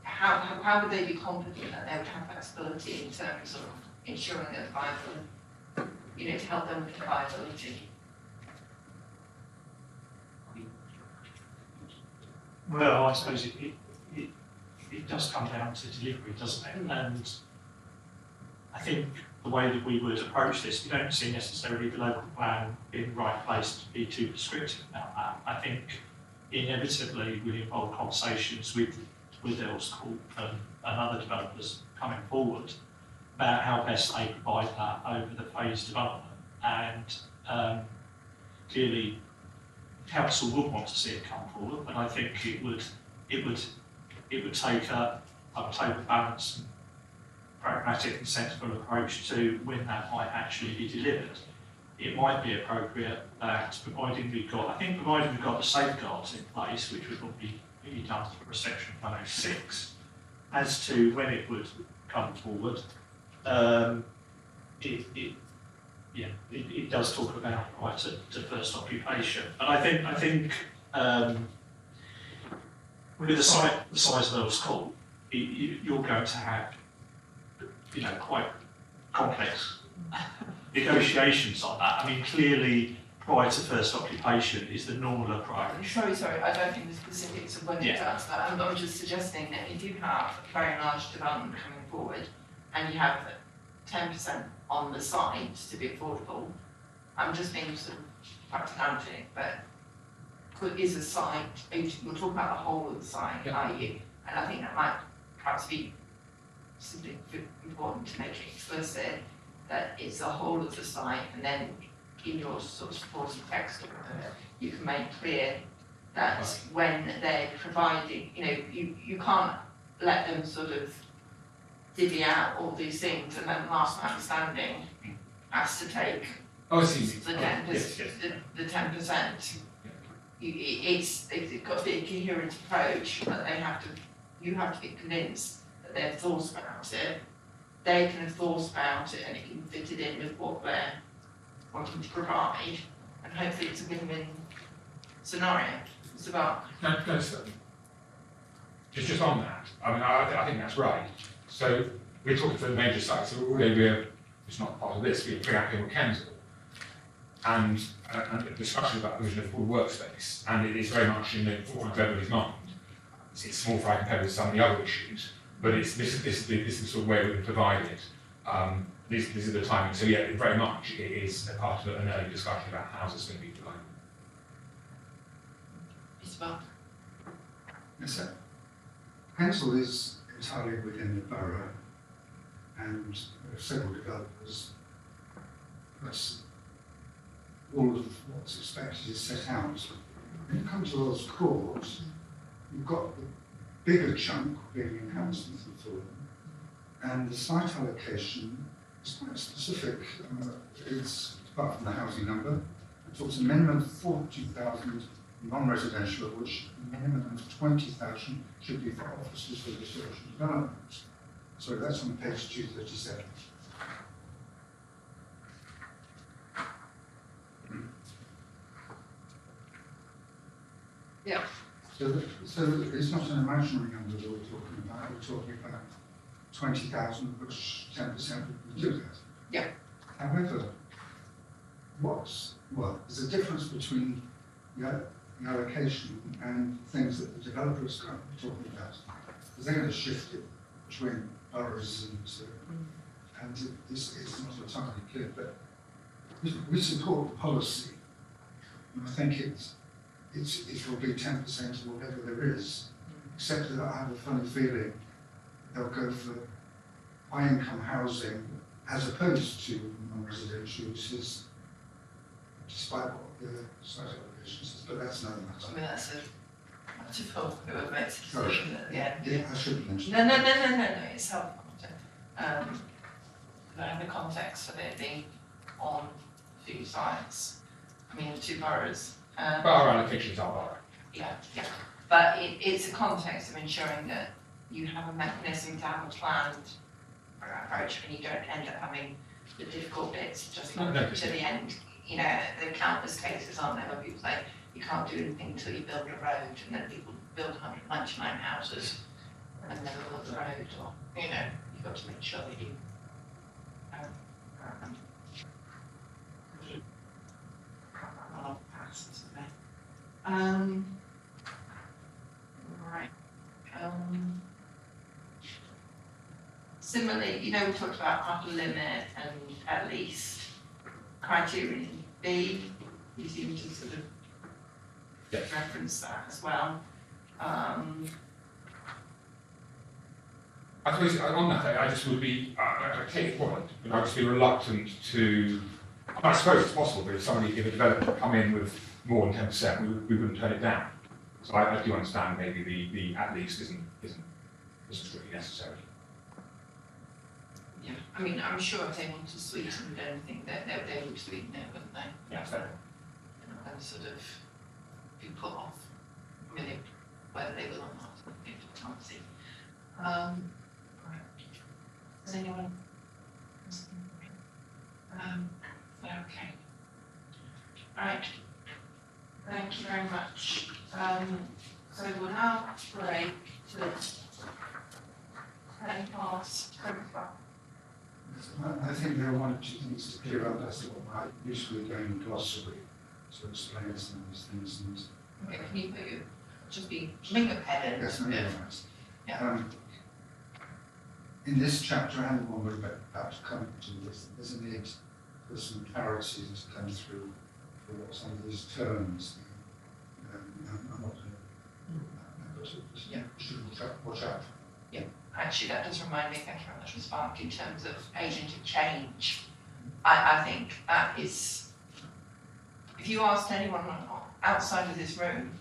how would they be confident that they would have flexibility in terms of ensuring that viable, to help them with the viability? Well, I suppose it does come down to delivery, doesn't it? And I think the way that we would approach this, we don't see necessarily the local plan being the right place to be too prescriptive about that. I think inevitably would involve conversations with Earls Court and other developers coming forward about how best they provide that over the phased development. And clearly, council would want to see it come forward, but I think it would take a balanced pragmatic and sensible approach to when that might actually be delivered. It might be appropriate that providing we've got the safeguards in place, which would probably be done for section 106, as to when it would come forward, it does talk about right to first occupation. And I think with the size of Earl's Court, you're going to have, quite complex negotiations on that. I mean, clearly, prior to first occupation is the normal approach. Sorry, I don't think the specifics of when it does that. I'm just suggesting that if you have a very large development coming forward and you have 10% on the site to be affordable, I'm just being sort of pragmatic, but is a site, you're talking about the whole of the site, are you? And I think that might perhaps be something important to make it explicit that it's the whole of the site, and then in your sort of supporting text, you can make clear that when they're providing, you can't let them sort of divvy out all these things and then last man standing has to take the 10%. It's got to be a coherent approach, but you have to be convinced that they've thought about it, they can have thought about it, and it can fit it in with what they're wanting to provide, and hopefully it's a win-win scenario. It's about... No, certainly. Just on that, I mean, I think that's right. So we're talking for the major sites, so it's not part of this, we're pre-Apping with Kensal, and the discussion about the provision of full workspace, and it is very much in the forefront of everybody's mind. It's small fry compared with some of the other issues, but this is the sort of way we can provide it. This is the timing. So yeah, very much it is a part of an early discussion about how this is going to be provided. Isabel? Yes, sir. Kensal is entirely within the borough, and there are several developers, plus all of what's expected is set out. When you come to Earl's Court, you've got the bigger chunk being in Hammersmith and Fulham, and the site allocation is quite specific. It's apart from the housing number, it talks a minimum of 40,000 non-residential, of which a minimum of 20,000 should be for offices for research and development. Sorry, that's on page 237. Yeah. So it's not an imaginary number that we're talking about. We're talking about 20,000, which 10% would do that. Yeah. However, there's a difference between the allocation and things that the developer is currently talking about. Because they're going to shift it between boroughs and it's not entirely clear, but we support the policy. And I think it will be 10% of whatever there is, except that I have a funny feeling they'll go for high income housing as opposed to non-residential uses, despite what the site allocation says, but that's another matter. I mean, that's a difficult whoever makes a decision at the end. Yeah, I shouldn't mention No, it's helpful. The context of it being on 2 sites, I mean, 2 boroughs. Borough allocations are borough. Yeah. But it's a context of ensuring that you have a mechanism to have a planned approach, and you don't end up having the difficult bits just to the end. There are countless cases, aren't there, where people say you can't do anything until you build a road, and then people build 199 houses and never build the road, or you've got to make sure that you right. Similarly, we talked about upper limit and at least criterion B. You seem to sort of reference that as well. I suppose on that, I just would be, I take your point, but I would just be reluctant to, I suppose it's possible that if a developer come in with more than 10%, we wouldn't turn it down. So I do understand maybe the at least isn't strictly necessary. Yeah, I mean, I'm sure if they want to sweeten anything, they would sweeten it, wouldn't they? Yeah, fair. And sort of be put off, I mean, whether they will or not, I can't see. Right. Does anyone? Okay. Right. Thank you very much. So we'll now break to 25. I think there are one or two things to clear up as to what might usefully go in glossary to explain some of these things. And Okay, can you put your, just be, make a pen and. yes, Yeah. yeah. In this chapter and the one we're about to come to, there's a need for some clarity to come through for what some of these terms. I'm not going to should watch out. Actually, that does remind me, thank you very much, Ms. Bark, in terms of agent of change. I think that is, if you asked anyone outside of this room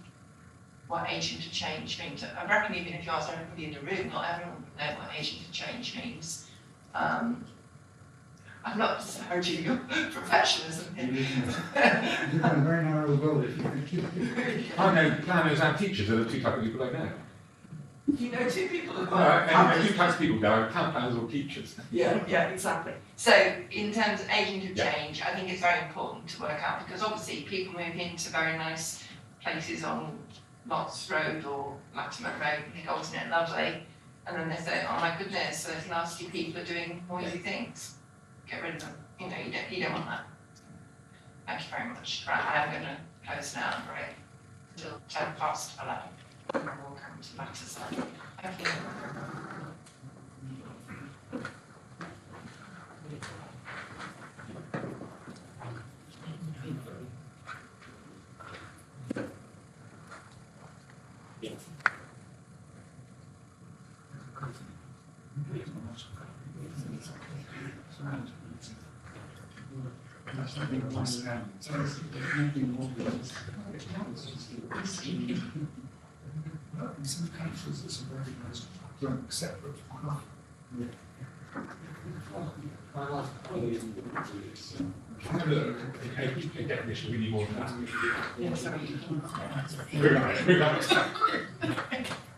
what agent of change means, I reckon even if you asked everybody in the room, not everyone would know what agent of change means. I'm not disparaging your professionalism here. You've got a very narrow world if you think. I know planners and teachers are the two types of people I know. You know two people as Well, well. and two types of people go, town planners or teachers. Yeah, exactly. So in terms of agent of Yeah. change, I think it's very important to work out because obviously people move into very nice places on Lots Road or Latimer Road and think, oh, isn't it lovely? And then they say, oh my goodness, those nasty people are doing noisy things. Get rid of them. You know, you don't want that. Thank you very much. Right, I am going to close now and break until 11:10. And then we'll come to matters then. Thank you. In some countries, it's a very nice drink separate from coffee. A definition, we need more than that. Yeah, sorry.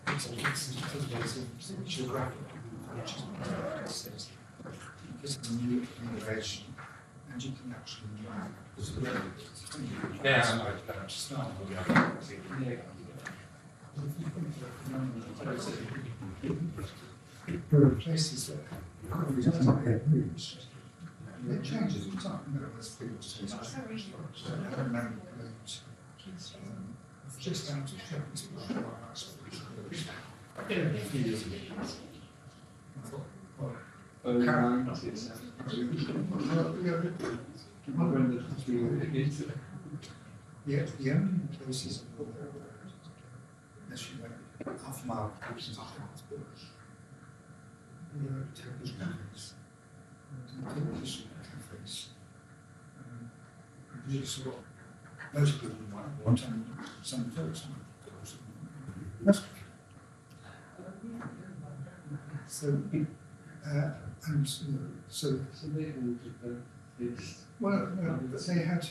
It's geographic, which is a new innovation, and you can actually Yeah, there are places that coffee doesn't get used. It changes all the time, you know, as people say. I don't remember just out of Shepherds, the only places unless you went half a mile closer to Hartsbush, Turkish cafes, Turkish cafes, produce what most people might want and some folks might. That's so, and so they all well, no, but they had,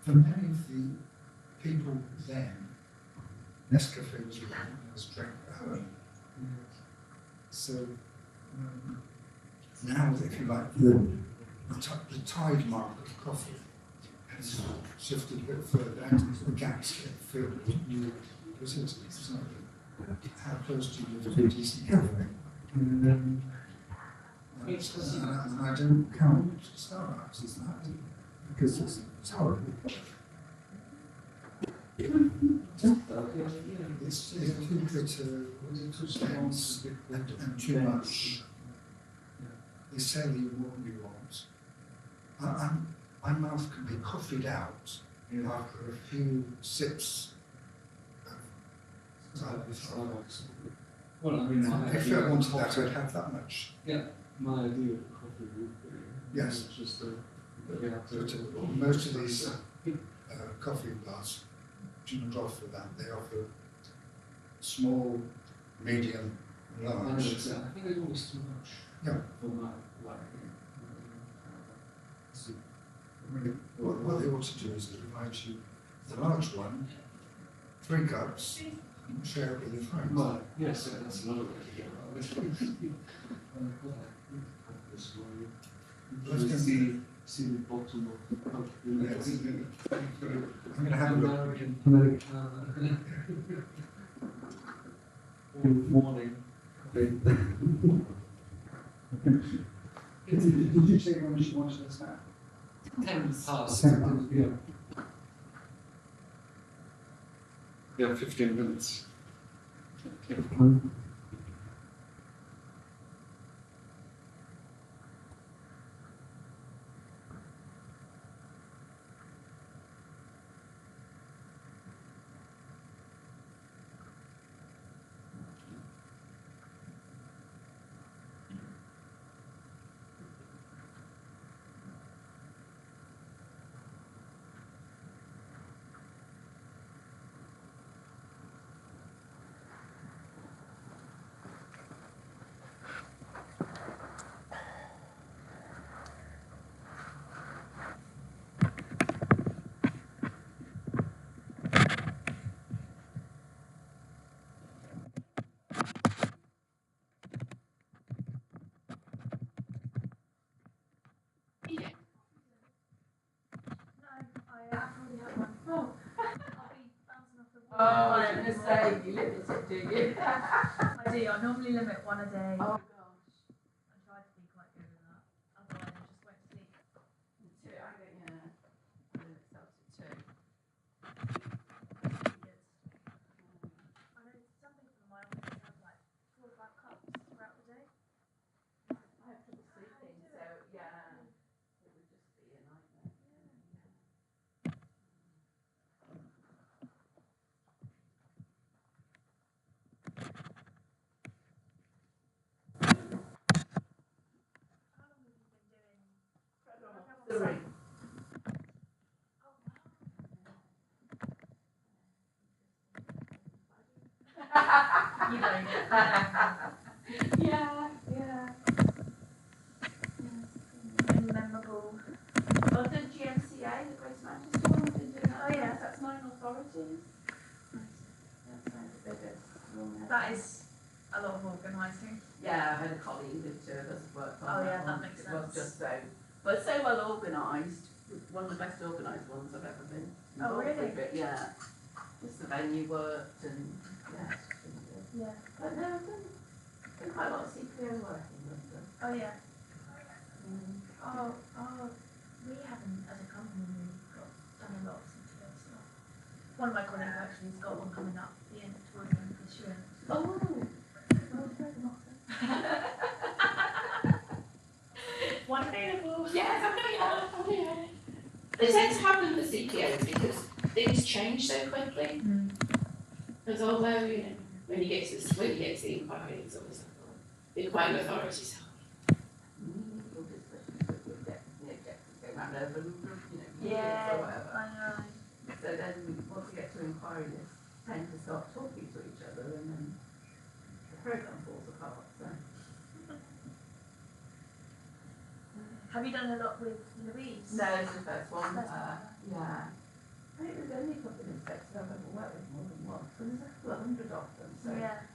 for many of the people then, Nescafe was drank at home. So now, if you like, the tide mark of coffee has shifted a bit further and the gaps get filled. Because it's like, how close do you live to a decent cafe? And I don't count Starbucks as that, because it's horrible. It's too bitter, too dense, and too much. They sell you what you want. My mouth can be coffeeed out after a few sips. Well, I mean, If I wanted that, I'd have that much. yeah, my idea of coffee would be Yes. just that we have to. But most of these coffee bars do not offer that. They offer small, medium, large. I think it's almost too much. Yeah. For my liking. So, I mean, what they ought to do is to provide you the large one, 3 cups, and share it with your friends. well, yes, that's another way to go about it. This way, Let's you go. see the bottom of the cup. Yes. I'm going to have a look. American. Warning. Did you say when she wanted us now? 10 past. 10 past. Yeah. Yeah, 15 minutes. Oh, I was going to say, you limit it, do you? I do. I normally limit one a day. Oh, gosh. I try to be quite good at that. Otherwise, I just won't sleep. Two, I don't, yeah. Limit self to 2. I know something from my office has like 4 or 5 cups throughout the day. I have trouble sleeping, so, yeah. It would just be a nightmare. How long have you been doing? Three. Oh wow. You don't. Yeah, yeah. Any memorable. Well, I've done GMCA, the Grace Manchester one, I've been doing that. Oh, yeah. That's 9 authorities. That's like the biggest one. That is a lot of organising. Yeah, I had a colleague, the 2 of us worked on Oh, that yeah, that one. makes It was sense. just so, but so well organised, one of the best organised ones I've ever been Oh, involved really? with it, yeah. Just the venue worked and, yeah, it's just really good. Yeah. But no, I've done quite a lot of CPO work in London. Oh yeah. Mm. Oh, we haven't, as a company, really done a lot of CTO stuff. One of my colleagues actually has got one coming up towards the end of this year. Oh, well, very much. One available. Yeah. They tend to happen for CPOs because things change so quickly. Because although, you know, when you get to the inquiry, it's always like, oh, the inquiry authorities help. Legal discussions that would get, go round over, years or whatever. I know. So then, once you get to inquiry lists, tend to start talking to each other and then the programme falls apart, so. Have you done a lot with Louise? No, it's the first one, First yeah. I think there's only a couple of inspectors I've ever worked with more than once, so there's a couple of 100 of them, so. Yeah.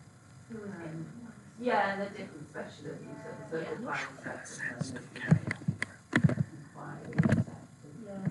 Yeah, and they're different specialisms, so the Yeah. planning sector, inquiry, Yeah.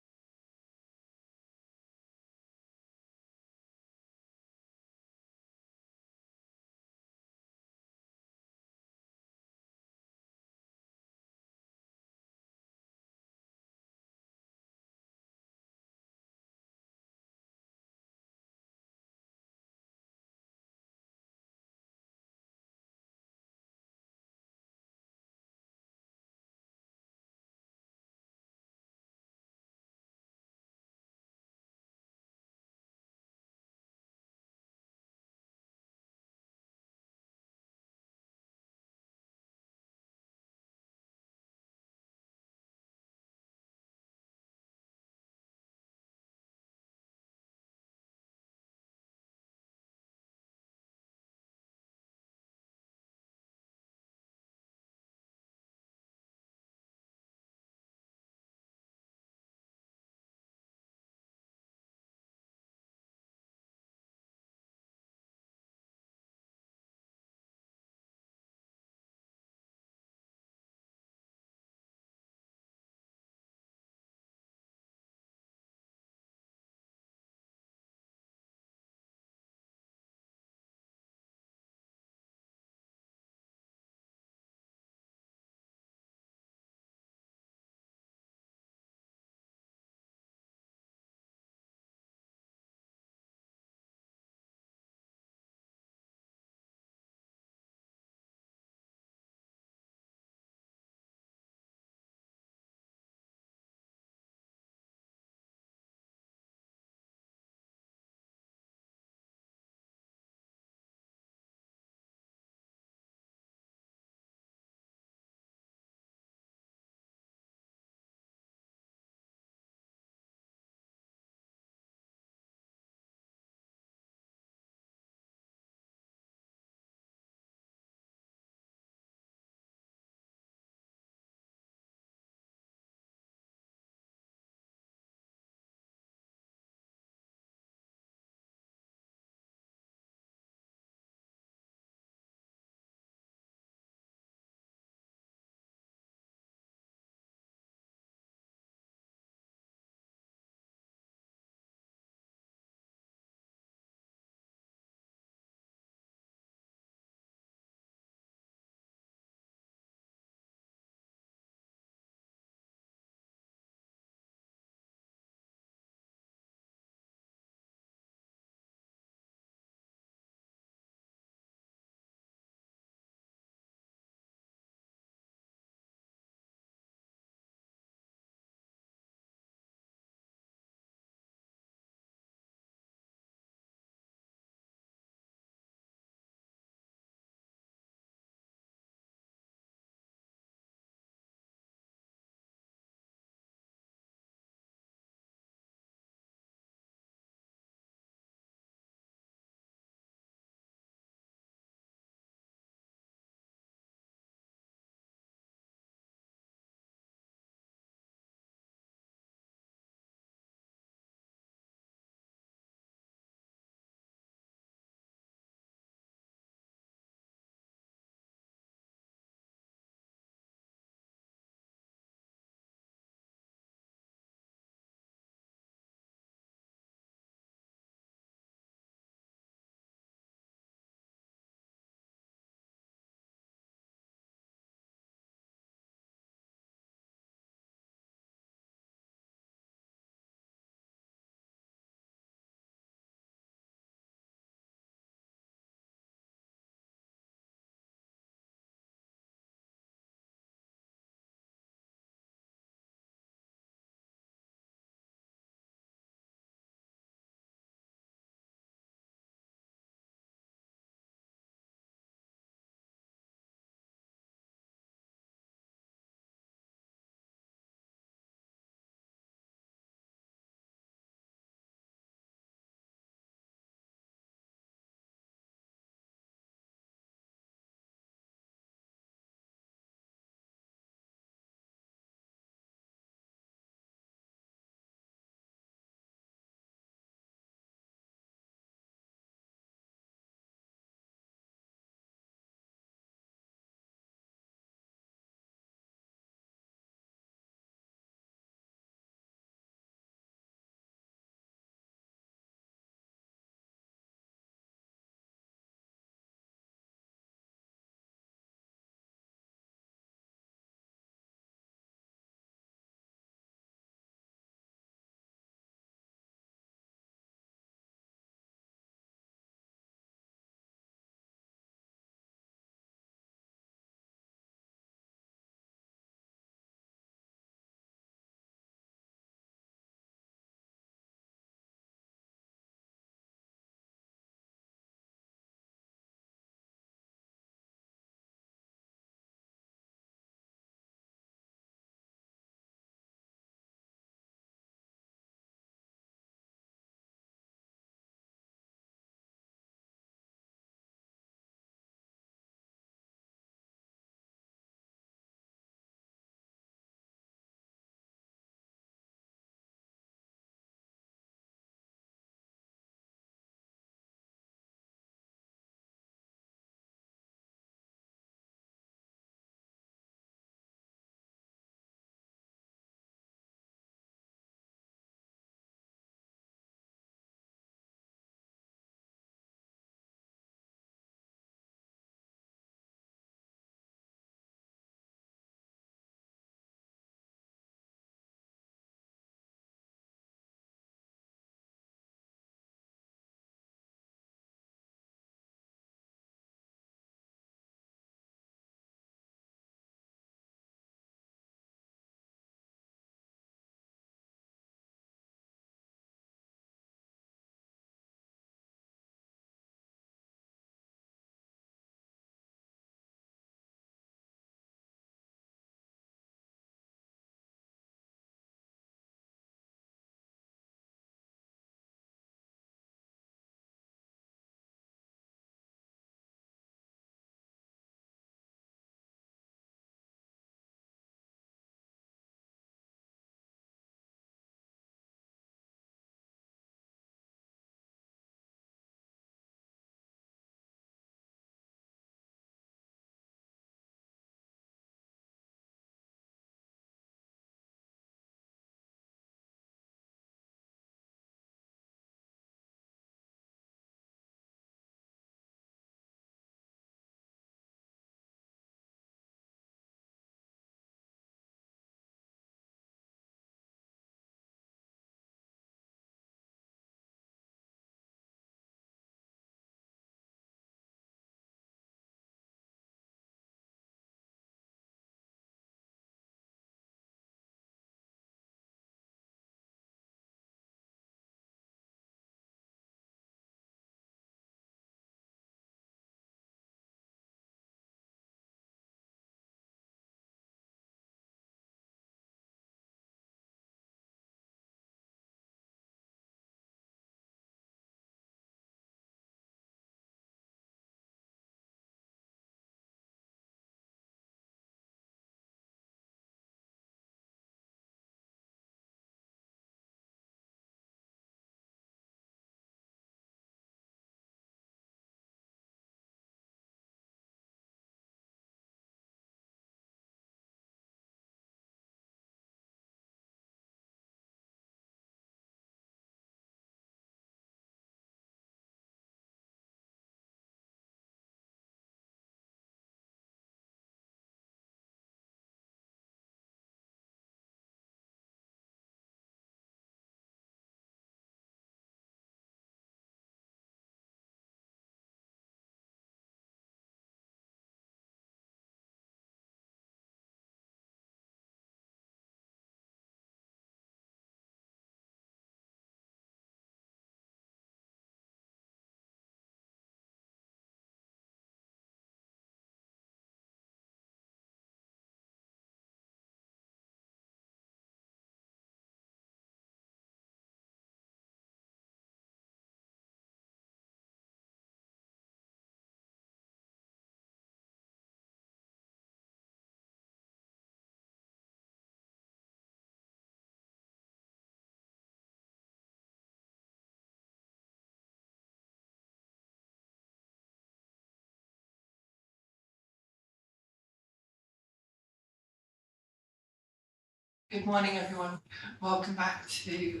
Good morning, everyone. Welcome back to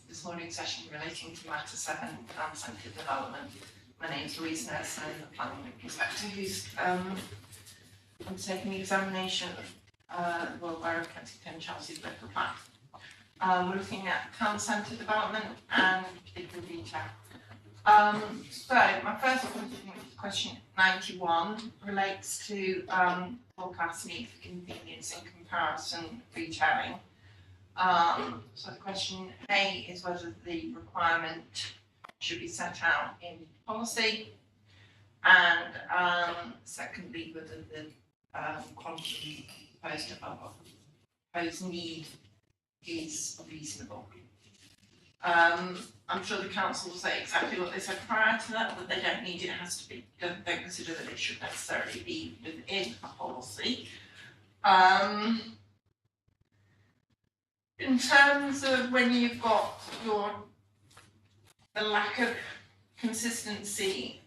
this morning's session relating to Matter 7, Town Centre Development. My name is Louise Nurse, I'm the planning inspector who's undertaking the examination of the Royal Borough of Kensington, Chelsea's local plan. We're looking at Town Centre Development and particular retail. So my first question 91 relates to forecast need for convenience in comparison retailing. So the question A is whether the requirement should be set out in policy, and secondly whether the quantity proposed need is reasonable. I'm sure the council will say exactly what they said prior to that they don't need it, has to be, don't consider that it should necessarily be within a policy. In terms of when you've got the lack of consistency,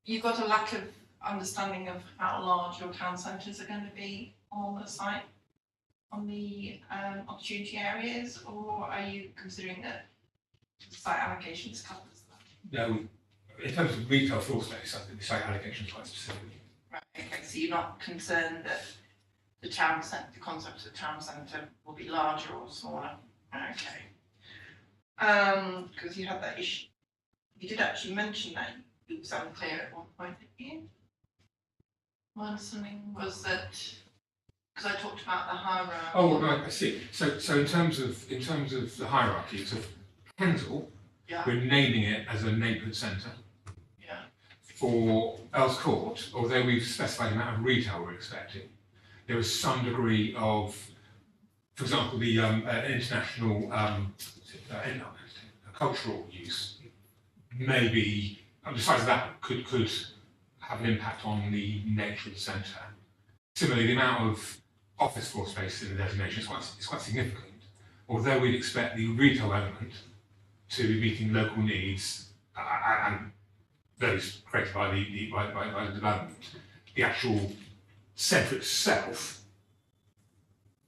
you've got a lack of understanding of how large your town centres are going to be on the site, on the opportunity areas, or are you considering that site allocations covers that? No, in terms of retail floor space, I think the site allocation is quite specific. Right, okay, so you're not concerned that the town centre, the concept of the town centre will be larger or smaller? Okay. Because you had that issue, you did actually mention that it was unclear at one point, didn't you? My understanding was that, because I talked about the hierarchy. Oh, right, I see. So in terms of the hierarchy, so Kensal, Yeah, we're naming it as a neighbourhood centre. yeah, For Earls Court, although we've specified the amount of retail we're expecting, there is some degree of, for example, the international cultural use maybe, the size of that could have an impact on the nature of the centre. Similarly, the amount of office floor space in the designation is quite significant. Although we'd expect the retail element to be meeting local needs and those created by the development, the actual centre itself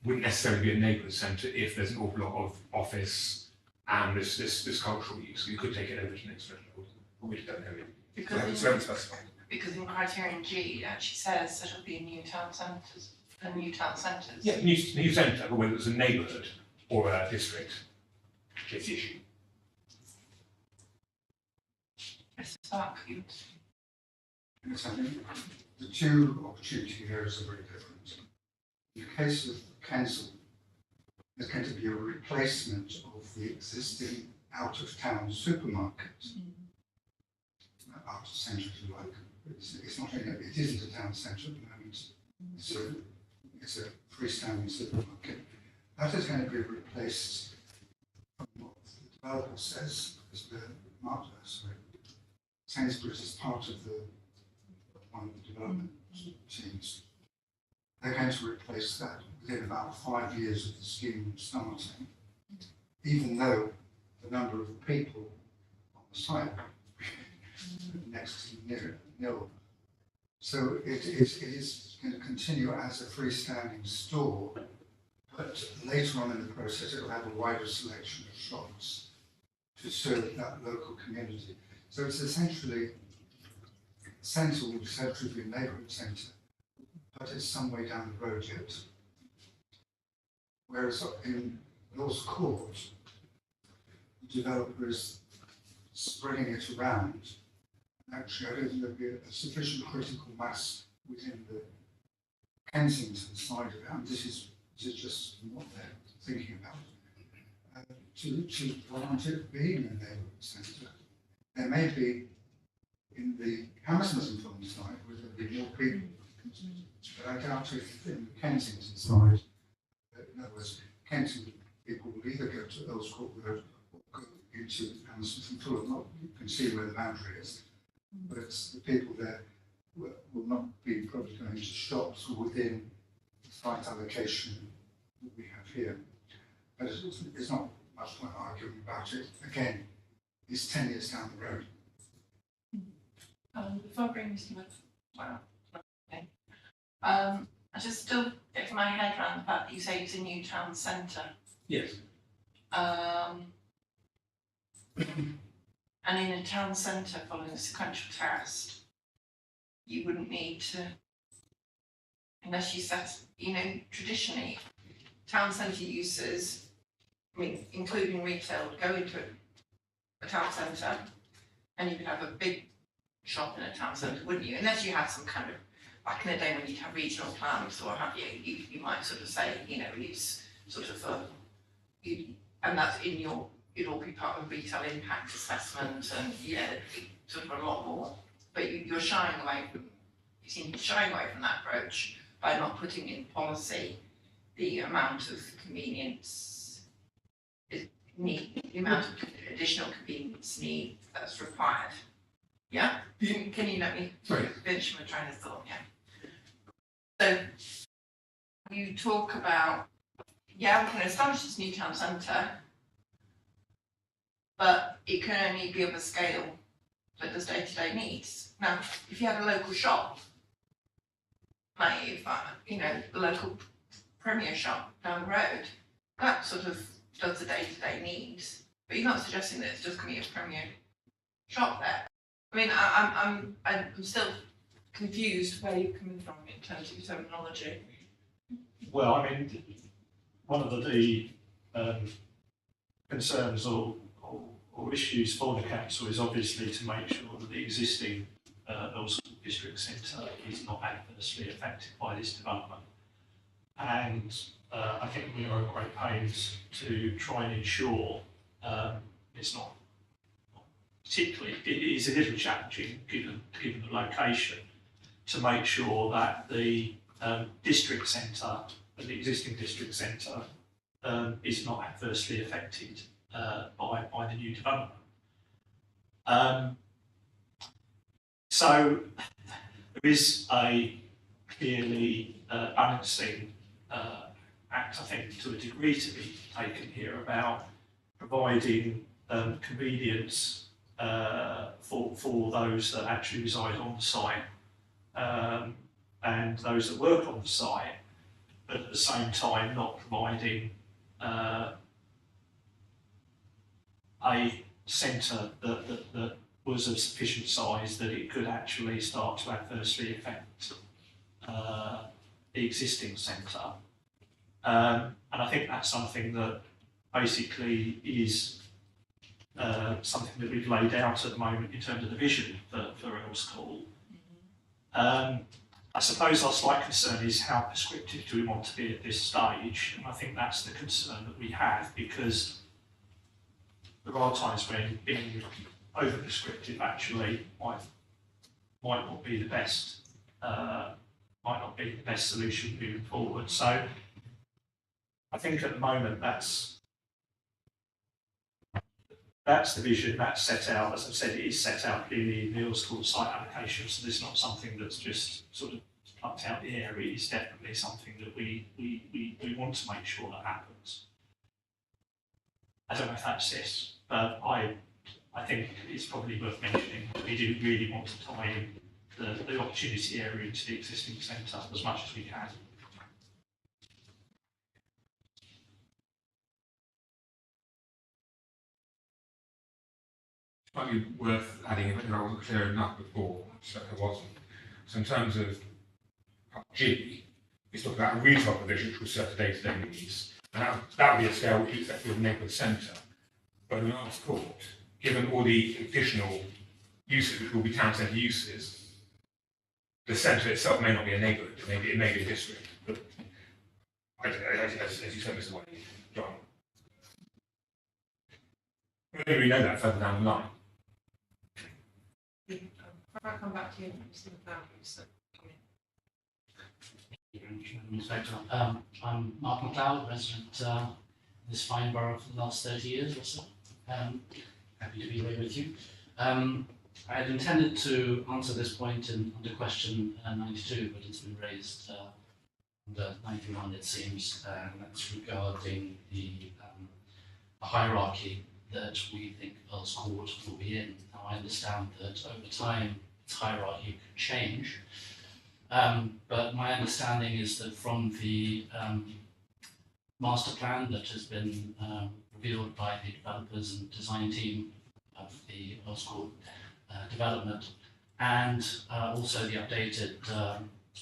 wouldn't necessarily be a neighbourhood centre if there's an awful lot of office and this cultural use. You could take it over to the next level, but we just don't know it. because So it's specified. because in criterion G, it actually says that it'll be new town centres, new town centres. Yeah, new centre, but whether it's a neighbourhood or a district, it's the issue. Mr. Stark, you. Yes, I think the two opportunity areas are very different. In the case of Kensal, there's going to be a replacement of the existing out-of-town supermarket. Out of centre, if you like. It's not it isn't a town centre at the moment. It's a freestanding supermarket. That is going to be replaced from what the developer says, as the market, sorry. Sainsbury's is part of one of the development teams. They're going to replace that within about 5 years of the scheme starting, even though the number of people on the site next to nil. So it is going to continue as a freestanding store, but later on in the process it will have a wider selection of shops to serve that local community. So it's essentially centre will essentially be a neighbourhood centre, but it's some way down the road yet. Whereas in Earls Court, the developer is spreading it around. Actually, I don't think there'll be a sufficient critical mass within the Kensington side of it, and this is just what they're thinking about, to warrant it being a neighbourhood centre. There may be in the Hammersmith and Fulham side where there'll be more people, but I doubt if in the Kensington side, in other words, Kensington people will either go to Earls Court Road or go into Hammersmith and Fulham. You can see where the boundary is. But it's the people there will not be probably going to shops within the site allocation that we have here. But it's not much point arguing about it. Again, it's 10 years down the road. Before I bring Mr. Wood, wow, okay. I just still get my head around the fact that you say it's a new town centre. Yes. And in a town centre following a sequential test, you wouldn't need to, unless you set, traditionally, town centre uses, including retail, would go into a town centre, and you could have a big shop in a town centre, wouldn't you? Unless you had some kind of, back in the day when you'd have regional plans or have you might sort of say, it's sort of and that's in your, it'd all be part of retail impact assessment and sort of a lot more. But you're shying away from, you seem to be shying away from that approach by not putting in policy the amount of convenience need, the amount of additional convenience need that's required. Yeah? Can you let me finish my train of thought? Yeah. So you talk about, we can establish this new town centre, but it can only be of a scale that does day-to-day needs. Now, if you had a local shop, like the local Premier shop down the road, that sort of does the day-to-day needs. But you're not suggesting that it's just going to be a Premier shop there. I'm still confused where you're coming from in terms of your terminology. Well, one of the concerns or issues for the council is obviously to make sure that the existing Earls School District Centre is not adversely affected by this development. And I think we are at great pains to try and ensure it's not particularly, it is a little challenging given the location, to make sure that the district centre, the existing district centre, is not adversely affected by the new development. So there is a clearly balancing act, I think, to a degree to be taken here about providing convenience for those that actually reside on the site and those that work on the site, but at the same time not providing a centre that was of sufficient size that it could actually start to adversely affect the existing centre. And I think that's something that basically is something that we've laid out at the moment in terms of the vision for Earls School. I suppose our slight concern is how prescriptive do we want to be at this stage, and I think that's the concern that we have, because there are times when being over prescriptive actually might not be the best solution moving forward. So I think at the moment that's the vision that's set out. As I've said, it is set out clearly in the Earls School site application, so this is not something that's just sort of plucked out the air. It is definitely something that we want to make sure that happens. I don't know if that's it, but I think it's probably worth mentioning that we do really want to tie in the opportunity area into the existing centre as much as we can. Might be worth adding, if I wasn't clear enough before, so I wasn't. So in terms of G, it's talking about a retail provision which will serve the day-to-day needs, and that would be a scale which is expected with a neighbourhood centre. But in Earls Court, given all the additional uses which will be town centre uses, the centre itself may not be a neighbourhood, it may be a district. But as you said, Mr. White, John, maybe we know that further down the line. If I come back to you, Mr. McLeod, I'm Mark McLeod, resident in this fine borough for the last 30 years or so. Happy to be here with you. I had intended to answer this point under question 92, but it's been raised under 91, it seems, and that's regarding the hierarchy that we think Earls Court will be in. Now, I understand that over time its hierarchy could change, But my understanding is that from the master plan that has been revealed by the developers and design team of the Earls Court development, and also the updated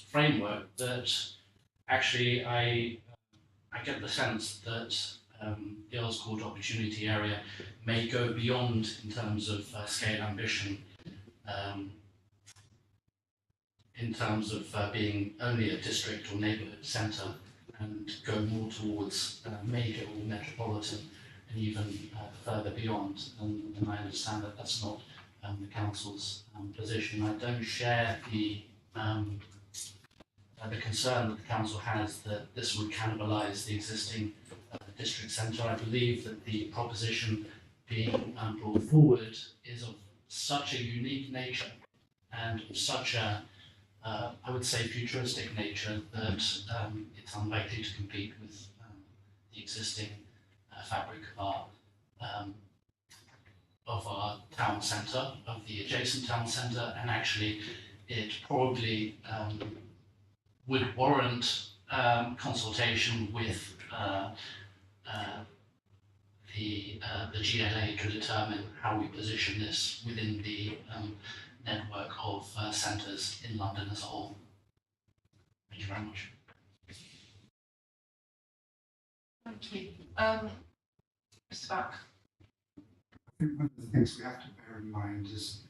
framework, that actually I get the sense that the Earls Court opportunity area may go beyond in terms of scale ambition, in terms of being only a district or neighbourhood centre, and go more towards major or metropolitan, and even further beyond. And I understand that that's not the council's position. I don't share the concern that the council has that this would cannibalise the existing district centre. I believe that the proposition being brought forward is of such a unique nature and of such a, I would say, futuristic nature that it's unlikely to compete with the existing fabric of our town centre, of the adjacent town centre, and actually it probably would warrant consultation with the GLA to determine how we position this within the network of centres in London as a whole. Thank you very much. Thank you. Mr. Buck. I think one of the things we have to bear in mind is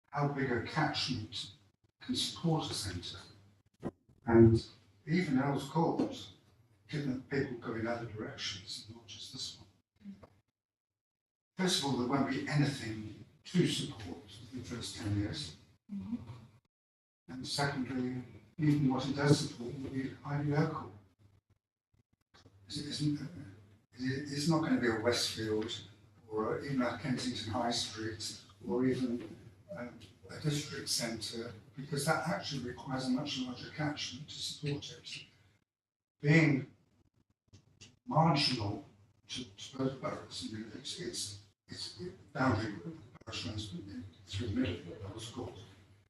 how big a catchment can support a centre. And even Earls Court, given that people go in other directions, not just this one. First of all, there won't be anything to support in the first 10 years. Mm-hmm. And secondly, even what it does support will be highly local. It's not going to be a Westfield or even a Kensington High Street or even a district centre, because that actually requires a much larger catchment to support it. Being marginal to both boroughs, you know, it's boundary parish runs through the middle of Earls Court.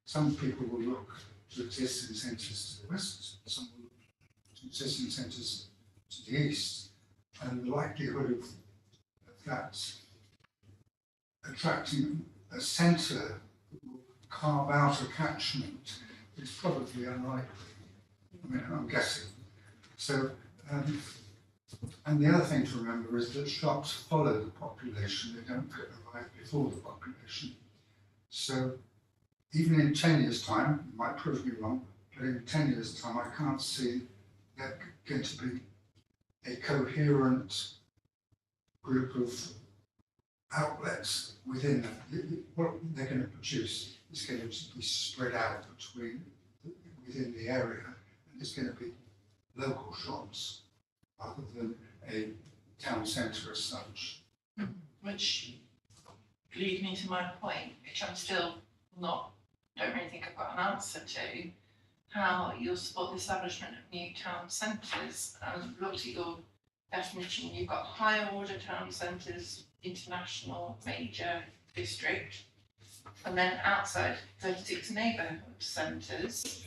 Some people will look to existing centres to the west, some will look to existing centres to the east, and the likelihood of that attracting a centre that will carve out a catchment is probably unlikely. I mean, I'm guessing. So, and the other thing to remember is that shops follow the population, they don't arrive before the population. So, even in 10 years' time, it might prove me wrong, but in 10 years' time, I can't see there going to be a coherent group of outlets within what they're going to produce is going to be spread out within the area, and it's going to be local shops rather than a town centre as such. Which leads me to my point, which I'm still don't really think I've got an answer to, how you'll support the establishment of new town centres. Looked at your definition, you've got higher order town centres, international, major, district, and then outside 36 neighbourhood centres,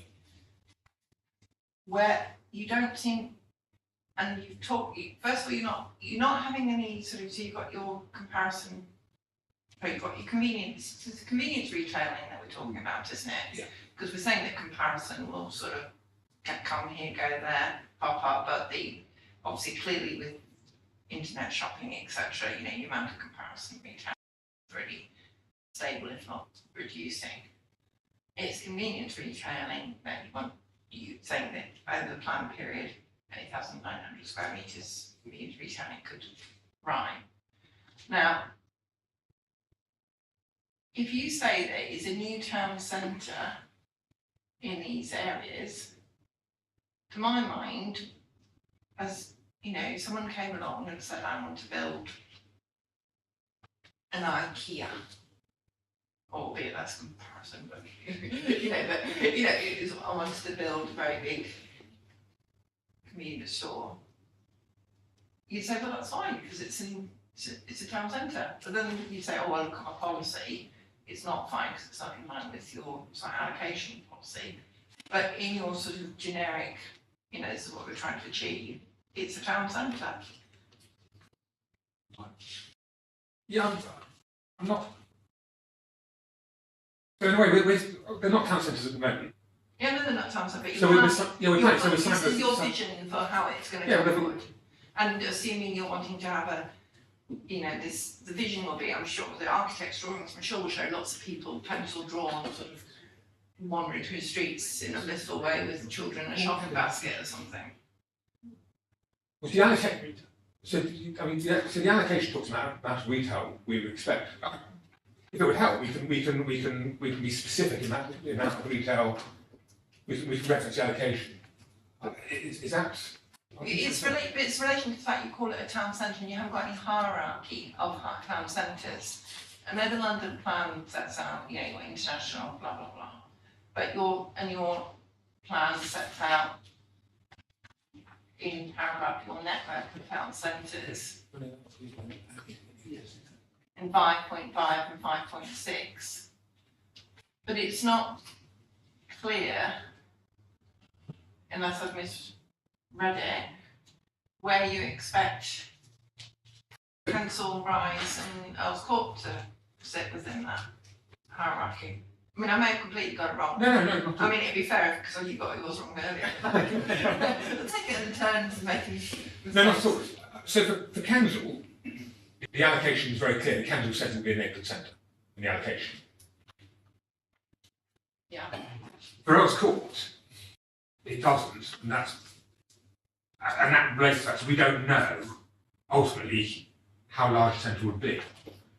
where you don't seem, and you've talked, first of all, you're not having any sort of, so you've got your comparison, you've got your convenience, it's convenience retailing that we're talking about, isn't it? Yeah. Because we're saying that comparison will sort of come here, go there, pop up, but obviously clearly with internet shopping, etc., you know, the amount of comparison retail is really stable, if not reducing. It's convenience retailing that you saying that over the plan period, 8,900 square metres convenience retailing could rhyme. Now, if you say that it's a new town centre in these areas, to my mind, as you know, someone came along and said, I want to build an IKEA, albeit that's comparison, but I wanted to build a very big convenience store. You'd say, well, that's fine because it's a town centre. But then you say, oh, well, look at my policy. It's not fine because it's not in line with your site allocation policy. But in your sort of generic, this is what we're trying to achieve, it's a town centre. Yeah, I'm not. So in a way, they're not town centres at the moment. Yeah, no, they're not town centre, but So we're planning. So we're this is your signing. vision for how it's going to Yeah, go but- forward. And assuming you're wanting to have the vision will be, I'm sure, the architect's drawings, I'm sure will show lots of people pencil drawn, sort of wandering through the streets in a blissful way with children in a shopping basket or something. Well, the allocation. So the allocation talks about amount of retail we would expect. If it would help, we can be specific in that the amount of retail. We can reference the allocation. Is that? It's relation to the fact you call it a town centre and you haven't got any hierarchy of town centres. I know the London plan sets out, you've got international, blah, blah, blah. But your plan sets out in paragraph your network of town centres in 5.5 and 5.6. But it's not clear, unless I've misread it, where you expect Kensal, Rise and Earls Court to sit within that hierarchy. I mean, I may have completely got it wrong. No, not at all. I mean, it'd be fair because you got yours wrong earlier. We'll take it in turns making. No, not at all. So for Kensal, the allocation is very clear. Kensal says it will be a neighbourhood centre in the allocation. Yeah. For Earls Court, it doesn't, and that relates to that. So we don't know ultimately how large a centre would be.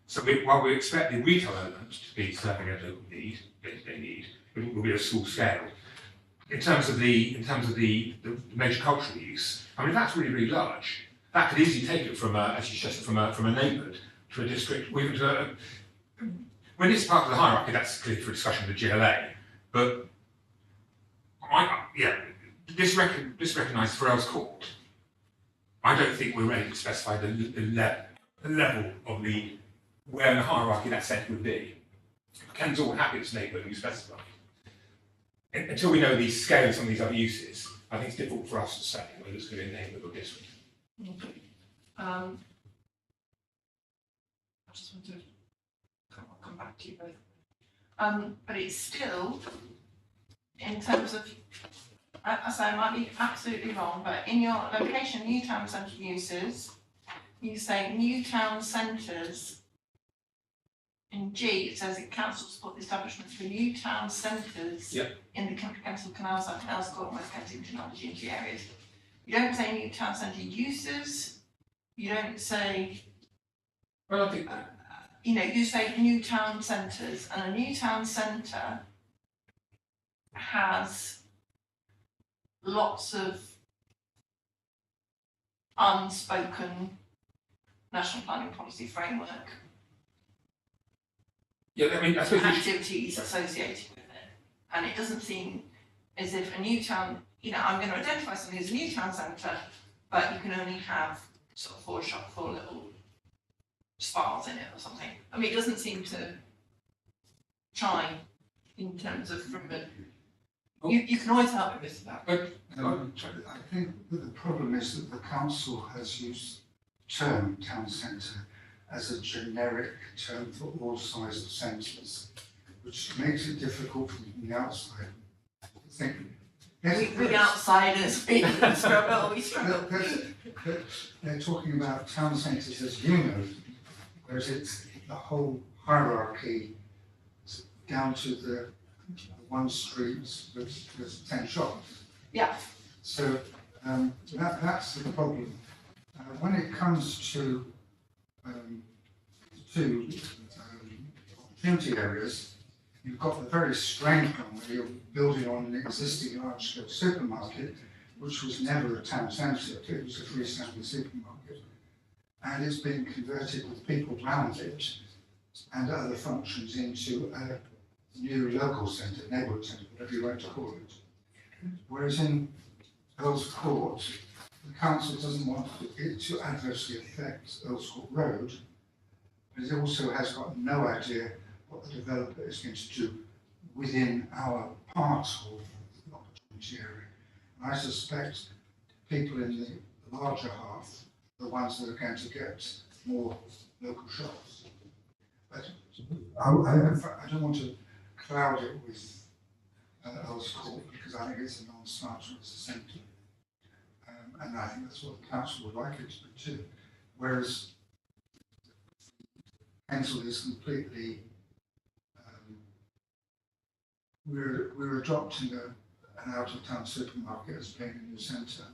So while we expect the retail element to be serving a local need, it will be a small scale. In terms of the major cultural use, I mean, if that's really, really large, that could easily take it from as you suggested, from a neighbourhood to a district, or even to when it's part of the hierarchy, that's clearly for discussion with the GLA. But this recognises for Earls Court. I don't think we're ready to specify the level of where in the hierarchy that centre would be. Kensal would happy it's neighbourhood and we specify. Until we know the scale of some of these other uses, I think it's difficult for us to say whether it's going to be a neighbourhood or district. I just want to come back to you both. But it's still, in terms of, I say I might be absolutely wrong, but in your location, new town centre uses, you say new town centres. In G, it says it council support the establishment of new town centres in the Kensal Canals and Earls Court and West Kensington opportunity areas. You don't say new town centre uses. You don't say. Well, I think. You say new town centres, and a new town centre has lots of unspoken national planning policy framework. Yeah, I mean, I suppose activities associated with it. And it doesn't seem as if a new town, I'm going to identify something as a new town centre, but you can only have sort of four little spas in it or something. I mean, it doesn't seem to try in terms of you can always help with that. But I think that the problem is that the council has used the term town centre as a generic term for all sizes of centres, which makes it difficult from the outside to think. We outsiders, we struggle. They're talking about town centres as unit, whereas it's the whole hierarchy down to the one street with 10 shops. Yeah. So that's the problem. When it comes to opportunity areas, you've got the very strange one where you're building on an existing large-scale supermarket, which was never a town centre, it was a freestanding supermarket. And it's been converted with people around it and other functions into a new local centre, neighbourhood centre, whatever you like to call it. Whereas in Earls Court, the council doesn't want it to adversely affect Earls Court Road, but it also has got no idea what the developer is going to do within our part area. And I suspect people in the larger half, the ones that are going to get more local shops. But I don't want to cloud it with Earls Court because I think it's a non-starter as a centre. And I think that's what the council would like it to be too. Whereas Kensal is completely, we're adopting an out-of-town supermarket as being a new centre.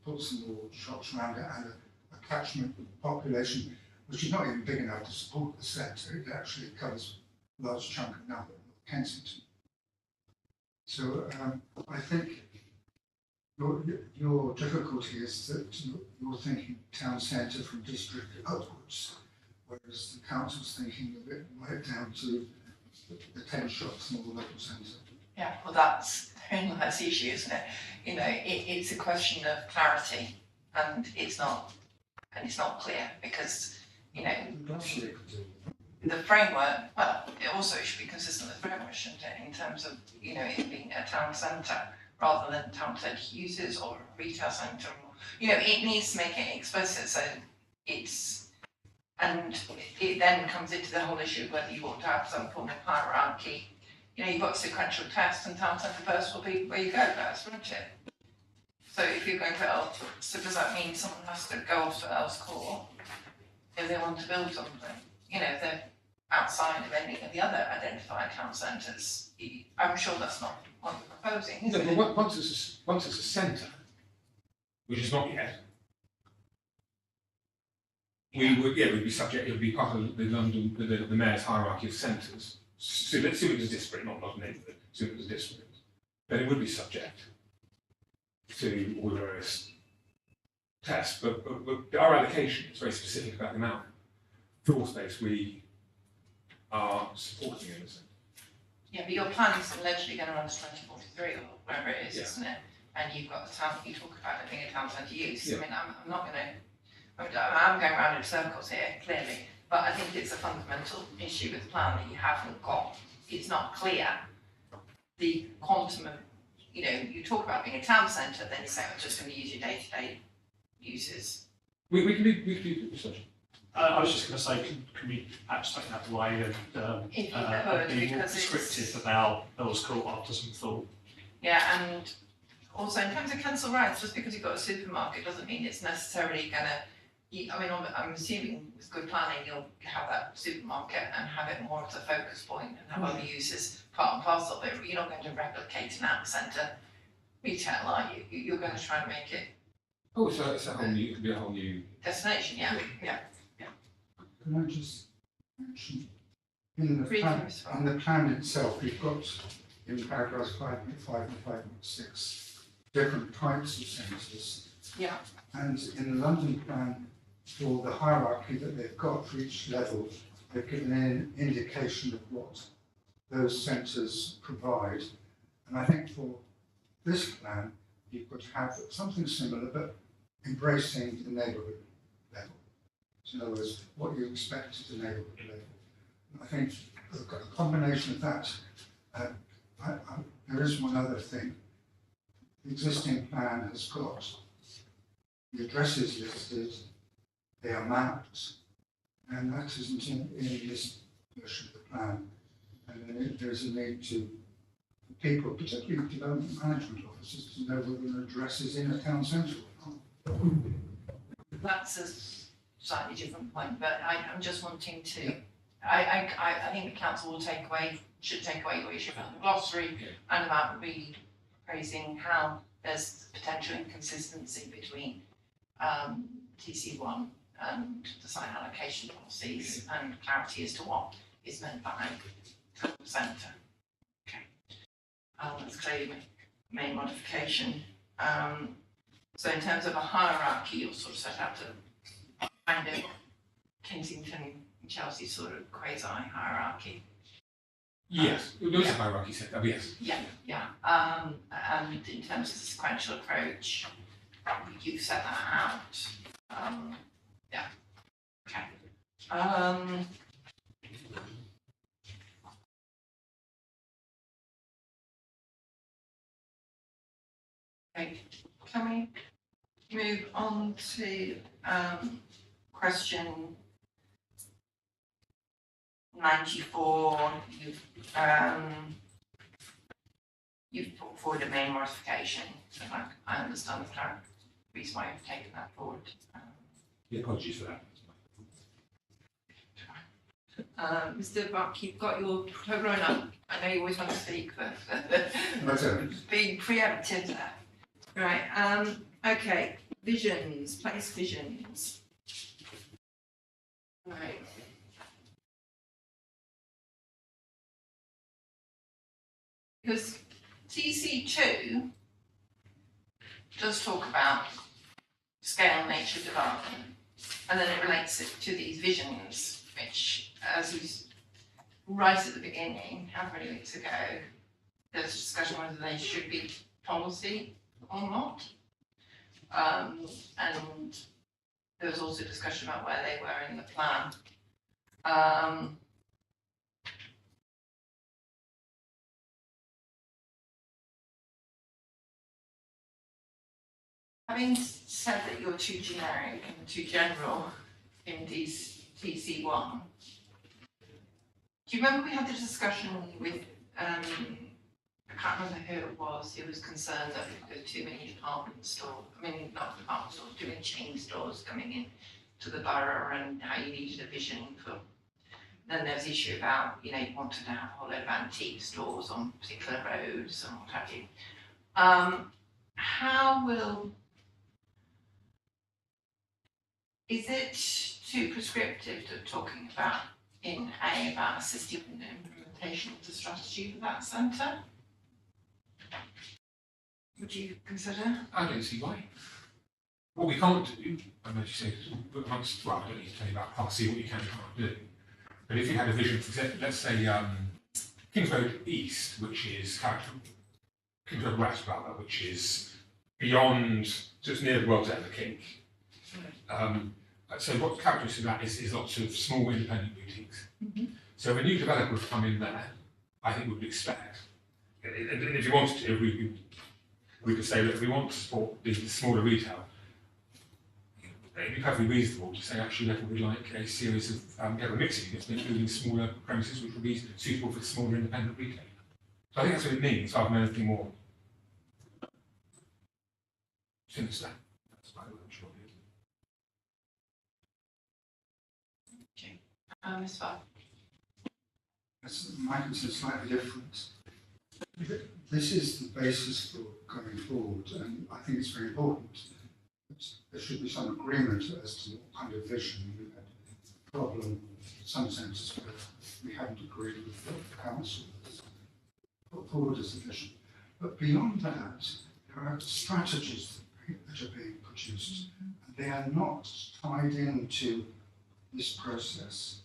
Put some more shops around it and a catchment population which is not even big enough to support the centre. It actually covers a large chunk of North Kensington. So I think your difficulty is that you're thinking town centre from district upwards, whereas the council's thinking of it right down to the 10 shops in the local centre. Yeah, well, that's the issue, isn't it? You know, it's a question of clarity, and it's not clear because, you know, the framework, well, it also should be consistent with the framework, shouldn't it, in terms of, you know, it being a town centre rather than town centre uses or a retail centre. You know, it needs to make it explicit, so it's, and it then comes into the whole issue of whether you want to have some form of hierarchy. You know, you've got sequential tests, and town centre first will be where you go first, won't it? So if you're going to Earls, so does that mean someone has to go off to Earls Court if they want to build something? You know, if they're outside of any of the other identified town centres, I'm sure that's not what you're proposing, is No, it? but once it's a centre, which is not yet, we'd be subject, it would be part of the London, the mayor's hierarchy of centres. So let's assume it was district, not a neighbourhood, assume it was district, then it would be subject to all the various tests, but our allocation is very specific about the amount of floor space we are supporting in the centre. Yeah, but your plan is allegedly going to run to 2043 or wherever it is, Yeah. isn't it? And you've got a town, you talk about it being a town centre use. Yeah. I mean, I'm not going to, I'm going around in circles here, clearly, but I think it's a fundamental issue with the plan that you haven't got, it's not clear the quantum of, you know, you talk about being a town centre, then you say, I'm just going to use your day-to-day uses. We can do research. I was just going to say, can we perhaps take that away and If you could, be more because it's- prescriptive about Earls Court after some thought? Yeah, and also in terms of Kensal Rise, just because you've got a supermarket doesn't mean it's necessarily going to, I mean, I'm assuming with good planning, you'll have that supermarket and have it more as a focus point and have other uses part and parcel of it. You're not going to replicate an out-centre retail, are you? You're going to try and make it Oh, so it's a whole new, it could be a whole new. destination, yeah. Can I just mention, in the Read plan, them as well. on the plan itself, we've got in paragraphs 5.5 and 5.6 different types of centres. Yeah. And in the London plan, for the hierarchy that they've got for each level, they've given an indication of what those centres provide. And I think for this plan, you could have something similar, but embracing the neighbourhood level. So in other words, what you expect at the neighbourhood level. And I think a combination of that, there is one other thing. The existing plan has got the addresses listed, they are mapped, and that isn't in this version of the plan. And then there is a need to, for people, particularly development management officers, to know whether an address is in a town centre or not. That's a slightly different point, but I'm just wanting to, I think the council will should take away your issue about the glossary and about praising how there's potential inconsistency between TC1 and the site allocation policies and clarity as to what is meant by town centre. Okay. That's clearly the main modification. So in terms of a hierarchy, you're sort of set out to kind of Kensington and Chelsea sort of quasi hierarchy. Yes, there is a hierarchy set up, yes. Yeah. And in terms of the sequential approach, you've set that out. Yeah. Okay. move on to question 94. You've put forward a main modification, so I understand the reason why you've taken that forward. Yeah, apologies for that. Mr. Buck, you've got your grown up. I know you always want to speak, but being preemptive there. Right, okay, visions, place visions. Right. Because TC2 does talk about scale and nature of development, and then it relates it to these visions, which, as we right at the beginning, how many weeks ago, there's a discussion whether they should be policy or not. And there was also discussion about where they were in the plan. Having said that you're too generic and too general in TC1, do you remember we had the discussion with, I can't remember who it was concerned that there were too many department stores, not department stores, too many chain stores coming in to the borough and how you needed a vision for. Then there was the issue about, you wanted to have a whole load of antique stores on particular roads and what have you. Is it too prescriptive to talking about about assisting in the implementation of the strategy for that centre? Would you consider? I don't see why. What we can't do, and as you say, amongst, well, I don't need to tell you about Part C what you can and can't do. But if you had a vision, for example, let's say Kings Road East, which is Kings Road West, rather, which is beyond, just near the World's End of the Kink. So what's characteristic of that is lots of small independent boutiques. Mm-hmm. So if a new developer would come in there, I think we would expect, and if you wanted to, we could say, look, we want to support the smaller retail. It'd be perfectly reasonable to say, actually, look, we'd like a series of mixing units, including smaller premises, which would be suitable for the smaller independent retail. So I think that's what it means, rather than anything more sinister. That's what I'm sure it is. Ms. Farr. My concern is slightly different. This is the basis for going forward, and I think it's very important. There should be some agreement as to what kind of vision. We had a problem in some senses where we hadn't agreed with the council put forward as a vision. But beyond that, there are strategies that are being produced, and they are not tied into this process.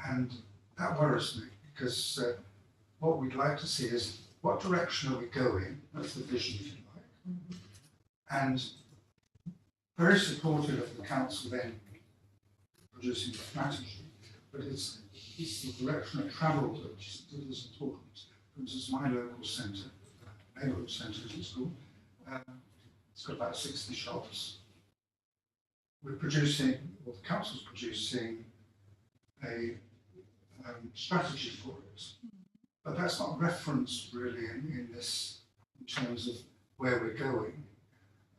And that worries me, because what we'd like to see is what direction are we going? That's the vision, if you like. And very supportive of the council then producing a strategy, but it's the direction of travel that is important. For instance, my local centre, neighbourhood centre as it's called, it's got about 60 shops. We're producing, or the council's producing, a strategy for it. But that's not referenced really in this, in terms of where we're going.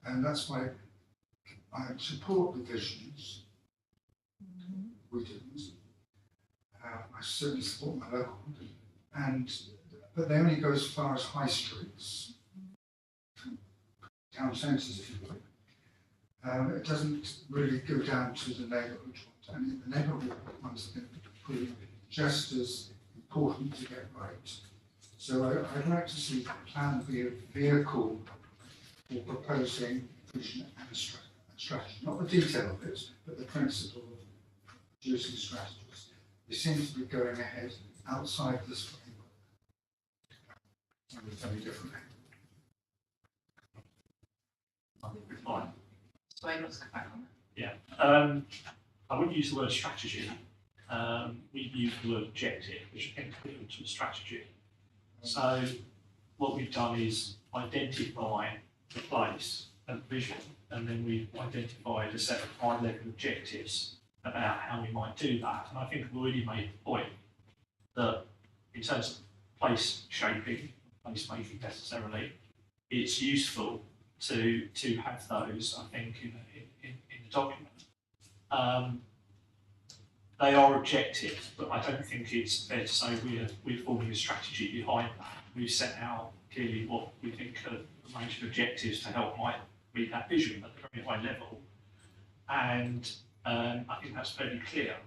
And that's why I support the visions. We didn't. I certainly support my local one. But they only go as far as high streets, town centres if you like. It doesn't really go down to the neighbourhood ones. And the neighbourhood ones have been proved just as important to get right. So I'd like to see the plan be a vehicle for proposing vision and strategy. Not the detail of it, but the principle of producing strategies. They seem to be going ahead outside this framework. It's very different. Fine. So let's go back on that. Yeah. I wouldn't use the word strategy. We've used the word objective, which is equivalent to a strategy. So what we've done is identify the place and vision, and then we identified a set of high-level objectives about how we might do that. And I think I've already made the point that in terms of place shaping, place making necessarily, it's useful to have those, I think, in the document. They are objectives, but I don't think it's fair to say we're forming a strategy behind that. We've set out clearly what we think are a range of objectives to help might meet that vision at a very high level. And I think that's fairly clear,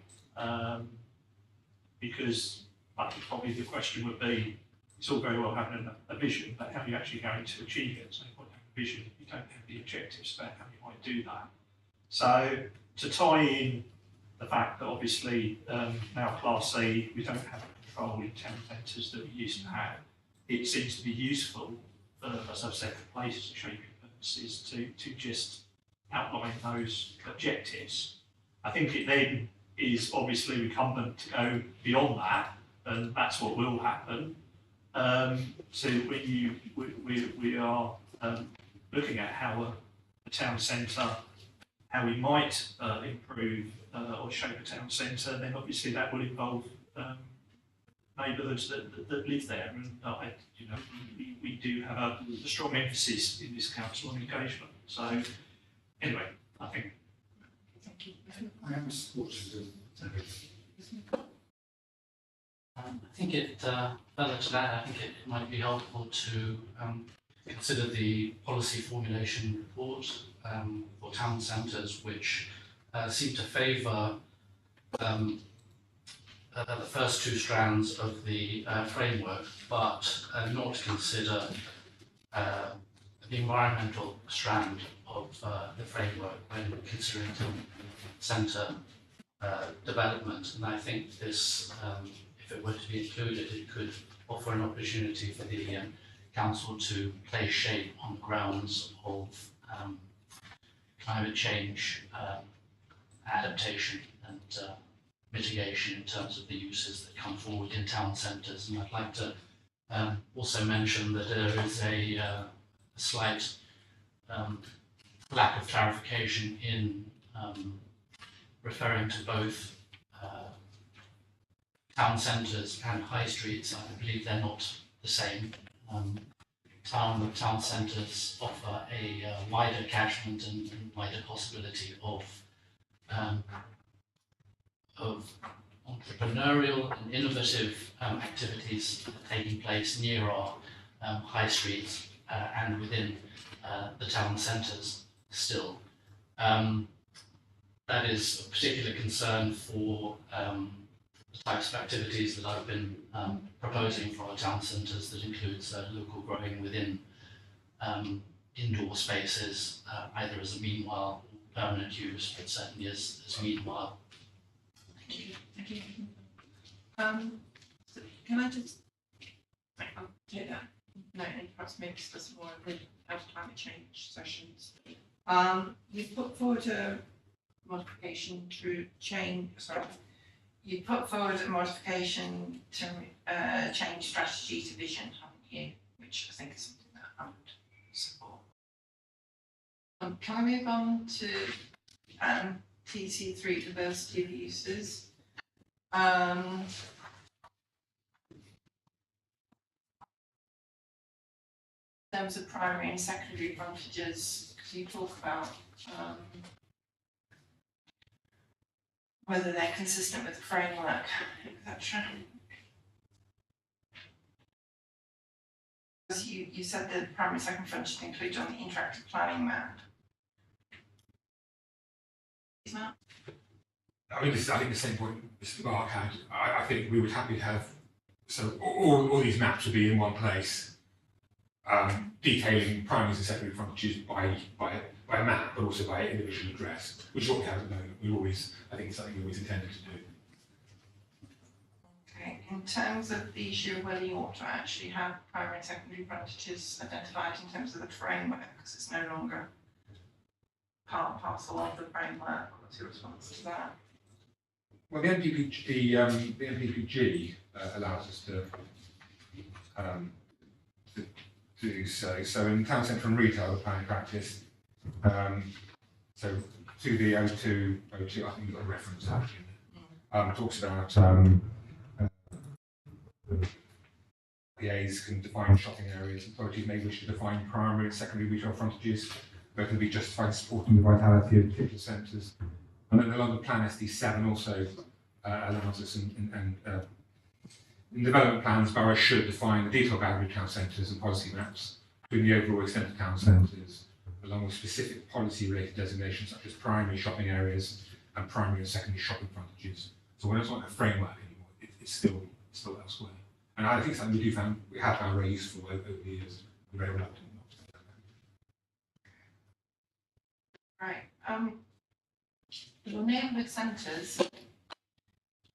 because I think probably the question would be, it's all very well having a vision, but how are you actually going to achieve it? So you want to have a vision if you don't have the objectives about how you might do that. So to tie in the fact that obviously now Class C, we don't have the control in town centres that we used to have, it seems to be useful, as I've said, for places and shaping purposes, to just outline those objectives. I think it then is obviously incumbent to go beyond that, and that's what will happen. So when we are looking at how a town centre, how we might improve or shape a town centre, then obviously that will involve neighbourhoods that live there. And we do have a strong emphasis in this council on engagement. So anyway, I think. Thank you. I am supportive of I think further to that, I think it might be helpful to consider the policy formulation report for town centres, which seem to favour the first two strands of the framework, but not consider the environmental strand of the framework when considering town centre development. And I think this, if it were to be included, it could offer an opportunity for the council to play shape on the grounds of climate change adaptation and mitigation in terms of the uses that come forward in town centres. And I'd like to also mention that there is a slight lack of clarification in referring to both town centres and high streets. I believe they're not the same. Town centres offer a wider catchment and wider possibility of entrepreneurial and innovative activities taking place near our high streets and within the town centres still. That is a particular concern for the types of activities that I've been proposing for our town centres, that includes local growing within indoor spaces, either as a meanwhile or permanent use, but certainly as meanwhile. Thank you. Thank you. So can I just I'll take that note and perhaps maybe discuss more of the climate change sessions. You put forward a modification to change. Sorry. You put forward a modification to change strategy to vision, haven't you? Which I think is something that I would support. Can I move on to TC3, diversity of uses? In terms of primary and secondary frontages, because you talk about whether they're consistent with the framework, etc. You said the primary and secondary frontage included on the interactive planning map. Is that? I mean, I think the same point Mr. Bark had. I think we would happily have, so all these maps would be in one place, detailing primaries and secondary frontages by a map, but also by individual address, which is what we have at the moment. I think it's something we always intended to do. Okay, in terms of the issue of whether you ought to actually have primary and secondary frontages identified in terms of the framework, because it's no longer part and parcel of the framework, what's your response to that? Well, the NPPG allows us to do so. So in town centre and retail, the planning practice So 2D02, I think you've got a reference actually. Talks about PAs can define shopping areas, authorities may wish to define primary and secondary retail frontages, both can be justified supporting the vitality of particular centres. And then along the Plan SD7 also allows us, in development plans, boroughs should define the detailed boundary of town centres and policy maps between the overall extent of town centres, along with specific policy-related designations such as primary shopping areas and primary and secondary shopping frontages. So when it's not a framework anymore, it's still elsewhere. And I think something we have found very useful over the years. We're very reluctant not to do that. Right. Your neighbourhood centres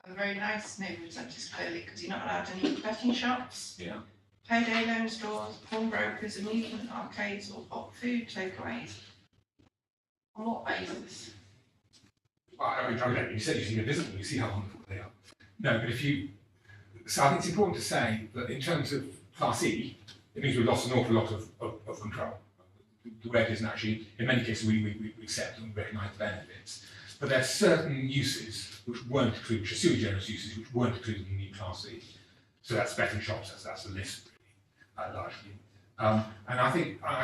are very nice neighbourhood centres, clearly, because you're not allowed any betting shops, Yeah. payday loan stores, pawnbrokers, amusement arcades, or hot food takeaways. On what basis? I mean, you said you've seen a visible, you see how wonderful they are. No, but so I think it's important to say that in terms of Class E, it means we've lost an awful lot of control. The red isn't actually, in many cases, we accept and recognise the benefits. But there are certain uses which weren't included, which are sui generis uses, which weren't included in the new Class E. So that's betting shops, that's the list, really, largely. And I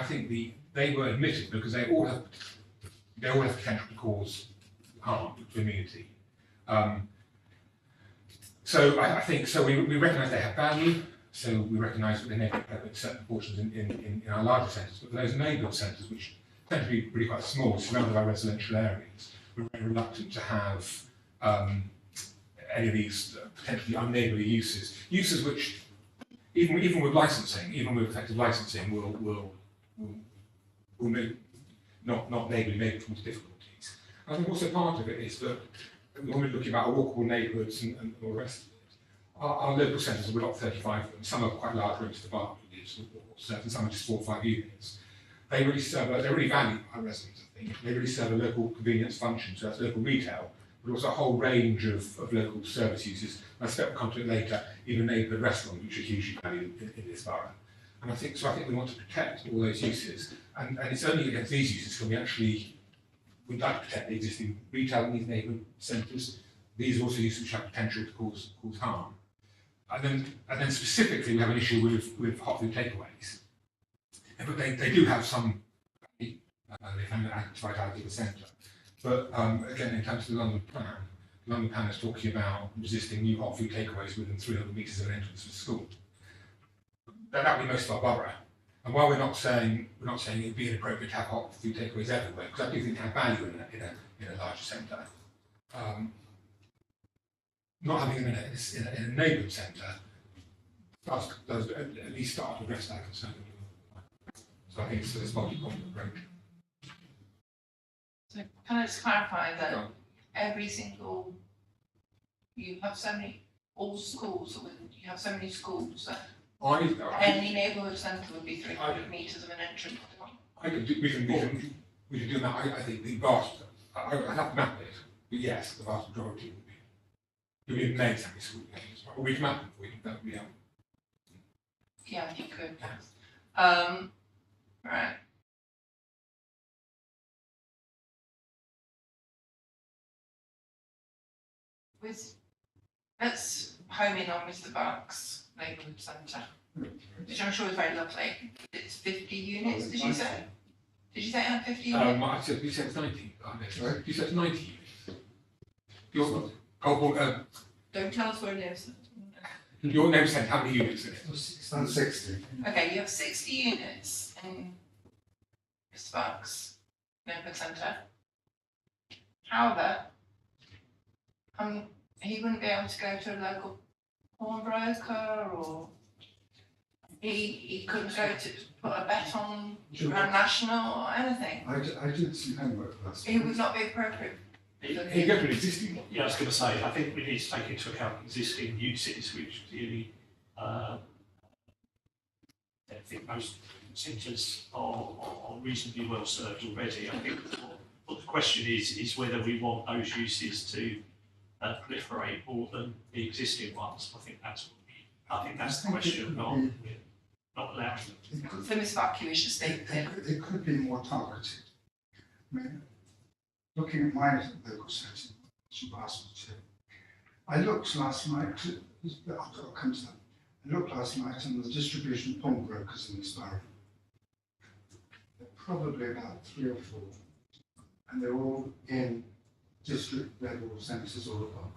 think they were admitted because they all have potential to cause harm to the community. So I think we recognise they have value. So we recognise that they may have certain portions in our larger centres, but for those neighbourhood centres, which tend to be really quite small, surrounded by residential areas, we're very reluctant to have any of these potentially unneighbourly uses which, even with licensing, even with effective licensing, will make not neighbourly make towards difficulties. I think also part of it is that when we're looking about our walkable neighbourhoods and all the rest of it, our local centres, we've got 35 of them, some are quite large rooms to bar, and some are just 4 or 5 units. They really value our residents, I think. They really serve a local convenience function, so that's local retail, but also a whole range of local service uses. And I expect we'll come to it later, even neighbourhood restaurants, which are hugely valued in this borough. And I think we want to protect all those uses, and it's only against these uses can we'd like to protect the existing retail in these neighbourhood centres. These are also uses which have potential to cause harm. And then specifically we have an issue with hot food takeaways. But they do have some value, they can add to vitality of the centre. But again, in terms of the London plan is talking about resisting new hot food takeaways within 300 metres of an entrance to school. That would be most of our borough. And while we're not saying it'd be inappropriate to have hot food takeaways everywhere, because I do think they have value in a larger centre. Not having them in a neighbourhood centre does at least start to address that concern. So I think it's this multi-pronged approach. So can I just clarify that you have so many, all schools, or you have so many schools that any neighbourhood centre would be 300 metres of an entrance? We can do that. I think the vast, I have to map it, but yes, the vast majority would be. We didn't name secondary school names, but we can map them for you, that would be helpful. Yeah, you could. Right. Let's home in on Mr. Buck's neighbourhood centre, which I'm sure is very lovely. It's 50 units, did you say? Did you say it had 50 units? You said it's 90. Sorry? You said it's 90 units. Don't tell us where it lives. Your neighbourhood centre, how many units in it? It's on 60. Okay, you have 60 units in Mr. Buck's neighbourhood centre. However, he wouldn't be able to go to a local pawnbroker, or he couldn't go to put a bet on Grand National or anything. I did some homework last It would not be appropriate. He go to an existing one. Yeah, I was going to say, I think we need to take into account existing uses, which clearly, I think most centres are reasonably well served already. I think what the question is whether we want those uses to proliferate more than the existing ones. I think that's the question, not allowing them. So Ms. Buck, you wish to speak? It could be more targeted. mean, looking at my local setting, which you asked me to, I looked last night, I'll come to that. I looked last night on the distribution of pawnbrokers in this borough. There are probably about 3 or 4, and they're all in district level centres or above.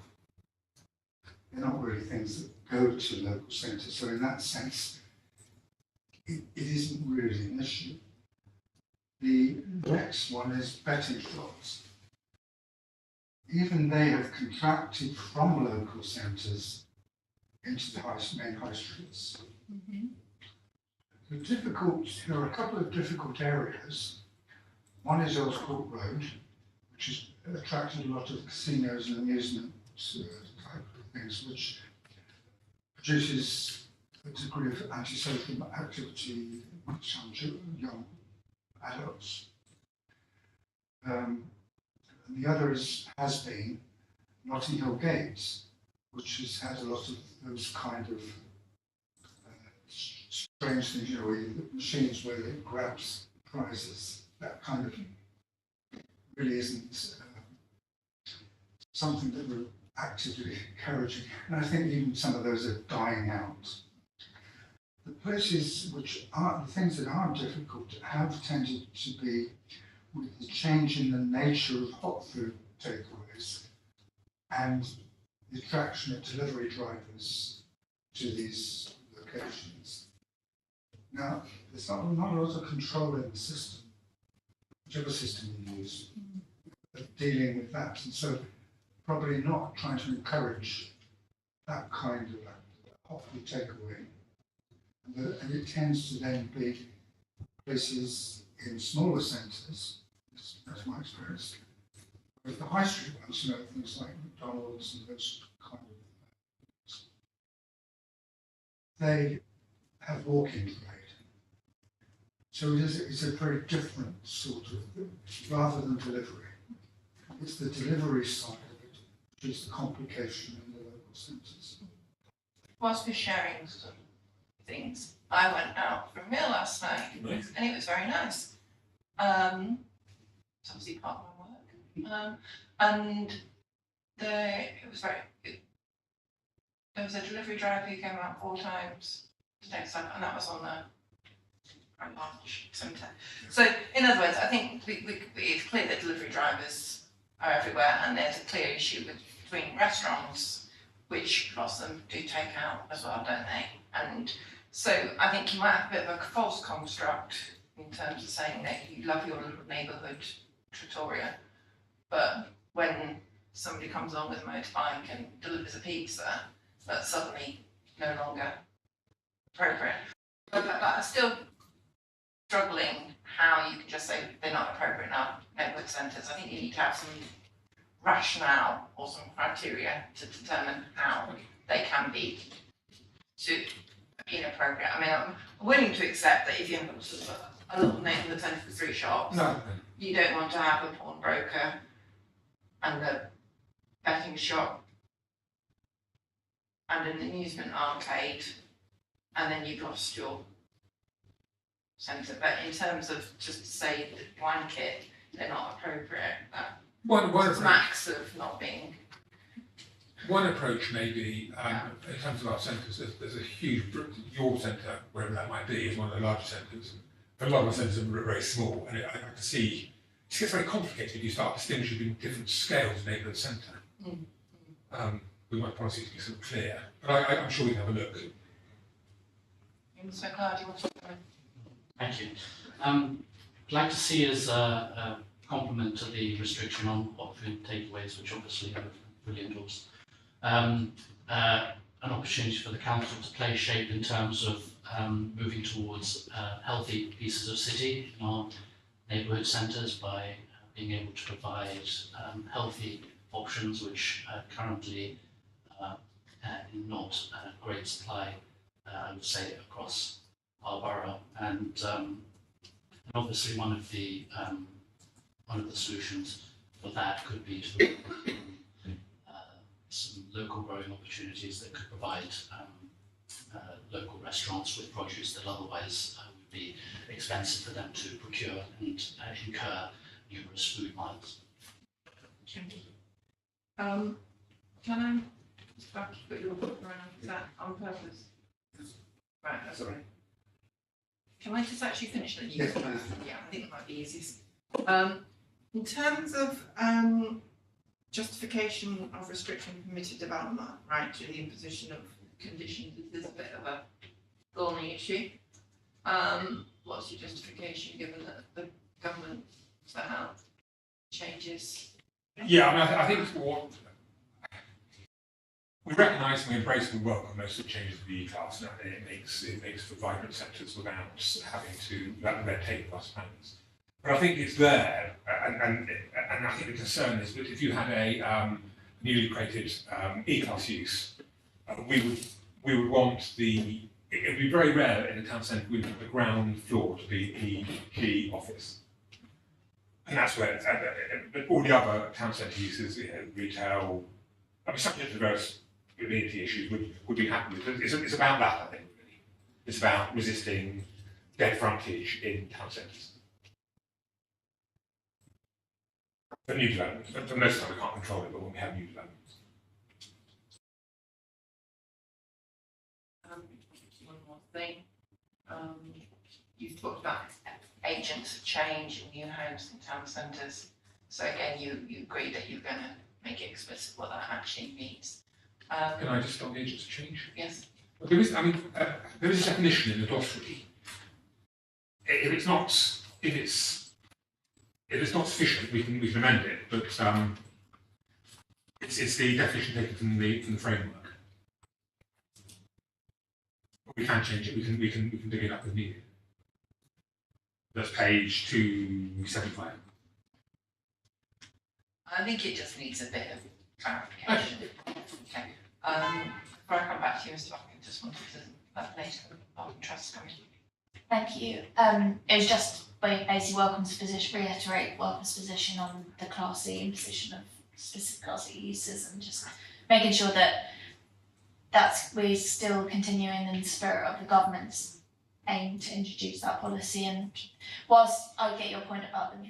They're not really things that go to local centres, so in that sense, it isn't really an issue. The next one is betting shops. Even they have contracted from local centres into the main high streets. There are a couple of difficult areas. One is Earls Court Road, which has attracted a lot of casinos and amusement type of things, which produces a degree of antisocial activity among young adults. And the other has been Notting Hill Gates, which has had a lot of those kind of strange things, you know, where the machines where it grabs prizes, that kind of really isn't something that we're actively encouraging. And I think even some of those are dying out. The places which are, the things that are difficult have tended to be with the change in the nature of hot food takeaways and the attraction of delivery drivers to these locations. Now, there's not a lot of control in the system, whichever system you use, of dealing with that. And so probably not trying to encourage that kind of hot food takeaway. And it tends to then be places in smaller centres, that's my experience. With the high street ones, you know, things like McDonald's and those kind of things, they have walk-in trade. So it's a very different sort of thing, rather than delivery. It's the delivery side of it, which is the complication in the local centres. Whilst we're sharing sort of things, I went out for a meal last night, and it was very nice. It's obviously part of my work. And it was very good. There was a delivery driver who came out 4 times the next time, and that was on the Grand March Centre. So, in other words, I think it's clear that delivery drivers are everywhere, and there's a clear issue between restaurants, which lots of them do take out as well, don't they? And so I think you might have a bit of a false construct in terms of saying that you love your little neighbourhood trattoria, but when somebody comes along with a motorbike and delivers a pizza, that's suddenly no longer appropriate. But I'm still struggling how you can just say they're not appropriate in our neighbourhood centres. I think you need to have some rationale or some criteria to determine how they can be inappropriate. I mean, I'm willing to accept that if you have sort of a little neighbourhood centre with 3 shops, you don't want to have a pawnbroker and a betting shop and an amusement arcade, and then you've lost your centre. But in terms of just to say that blanket, they're not appropriate, that max of not being. One approach may be, in terms of our centres, there's a huge, your centre, wherever that might be, is one of the larger centres. A lot of our centres are very small, and I can see it gets very complicated if you start distinguishing between different scales of neighbourhood centre. We want policy to be sort of clear, but I'm sure we can have a look. So, Claire, do you want to? Thank you. I'd like to see as a complement to the restriction on hot food takeaways, which obviously I fully endorse, an opportunity for the council to play shape in terms of moving towards healthy pieces of city in our neighbourhood centres by being able to provide healthy options which currently in not great supply, I would say, across our borough. And obviously one of the solutions for that could be to some local growing opportunities that could provide local restaurants with produce that otherwise would be expensive for them to procure and incur numerous food miles. Can I just back put your book around, is that on purpose? Right, that's all right. Can I just actually finish that? Yes, please. Yeah, I think that might be easiest. In terms of justification of restricting permitted development, right, to the imposition of conditions, this is a bit of a thorny issue. What's your justification given that the government set out changes? Yeah, I mean, I think what we recognise and we embrace and we welcome most of the changes to the E-class, and it makes for vibrant sectors without having to that red tape plus plans. But I think it's there, and I think the concern is that if you had a newly created E-class use, we would want it would be very rare in a town centre with the ground floor to be the key office. And that's where all the other town centre uses, retail, I mean, subject to various amenity issues would be happy with. It's about that, I think, really. It's about resisting dead frontage in town centres. For new developments, for most of the time we can't control it, but when we have new developments. One more thing. You've talked about agents of change in new homes and town centres. So again, you agree that you're going to make it explicit what that actually means. Can I just stop the agents of change? Yes. Well, there is a definition in the glossary. If it's not sufficient, we can amend it. But it's the definition taken from the framework. We can change it. We can dig it up if needed. That's page 275. I think it just needs a bit of clarification. Okay. Before I come back to you, Mr. Buckingham, just wanted to let later on trust coming. Thank you. It was just basically Welcome's position, reiterate Welcome's position on the Class C imposition of specific Class C uses, and just making sure that we're still continuing in the spirit of the government's aim to introduce that policy. And whilst I get your point about the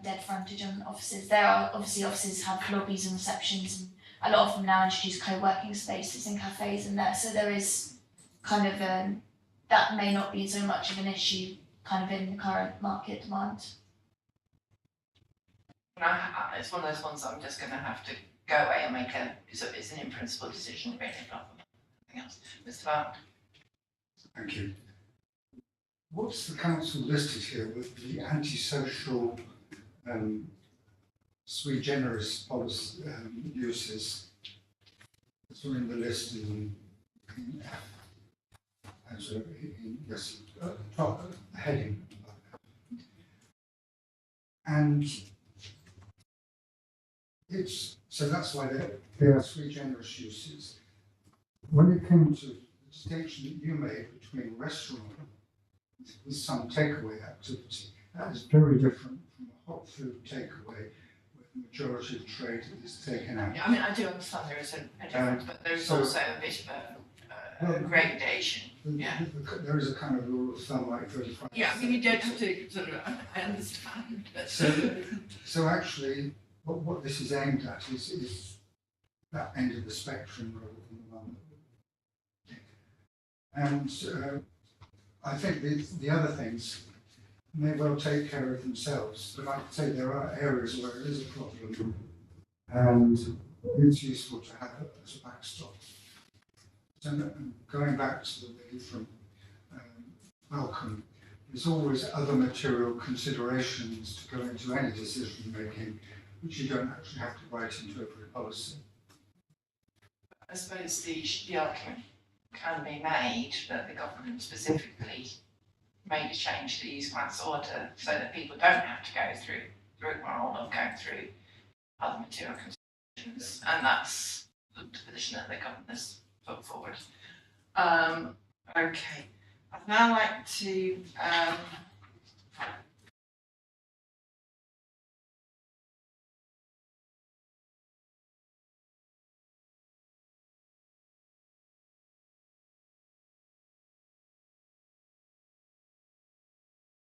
dead frontage on offices, there are obviously offices have lobbies and receptions, and a lot of them now introduce co-working spaces and cafes in there. So there is kind of that may not be so much of an issue kind of in the current market demand. It's one of those ones that I'm just going to have to go away and make it's an in-principle decision, really, rather than anything else. Mr. Bart. Thank you. What's the council listed here with the antisocial sui generis policy uses? It's all in the list in yes, top heading. And so that's why they are sui generis uses. When it came to the distinction that you made between restaurant with some takeaway activity, that is very different from a hot food takeaway where the majority of trade is taken out. Yeah, I mean, I do understand there is a difference, but there's also a bit of a gradation. Yeah. There is a kind of rule of thumb like 35%. Yeah, I mean, you don't have to sort of, I understand, but. So actually, what this is aimed at is that end of the spectrum rather than the one that. And I think the other things may well take care of themselves, but like I say, there are areas where it is a problem, and it's useful to have it as a backstop. So going back to the way from Welcome, there's always other material considerations to go into any decision making, which you don't actually have to write into every policy. I suppose the argument can be made that the government specifically made a change to the use class order so that people don't have to go through the rigmarole of going through other material considerations, and that's the position that the government has put forward. Okay, I'd now like to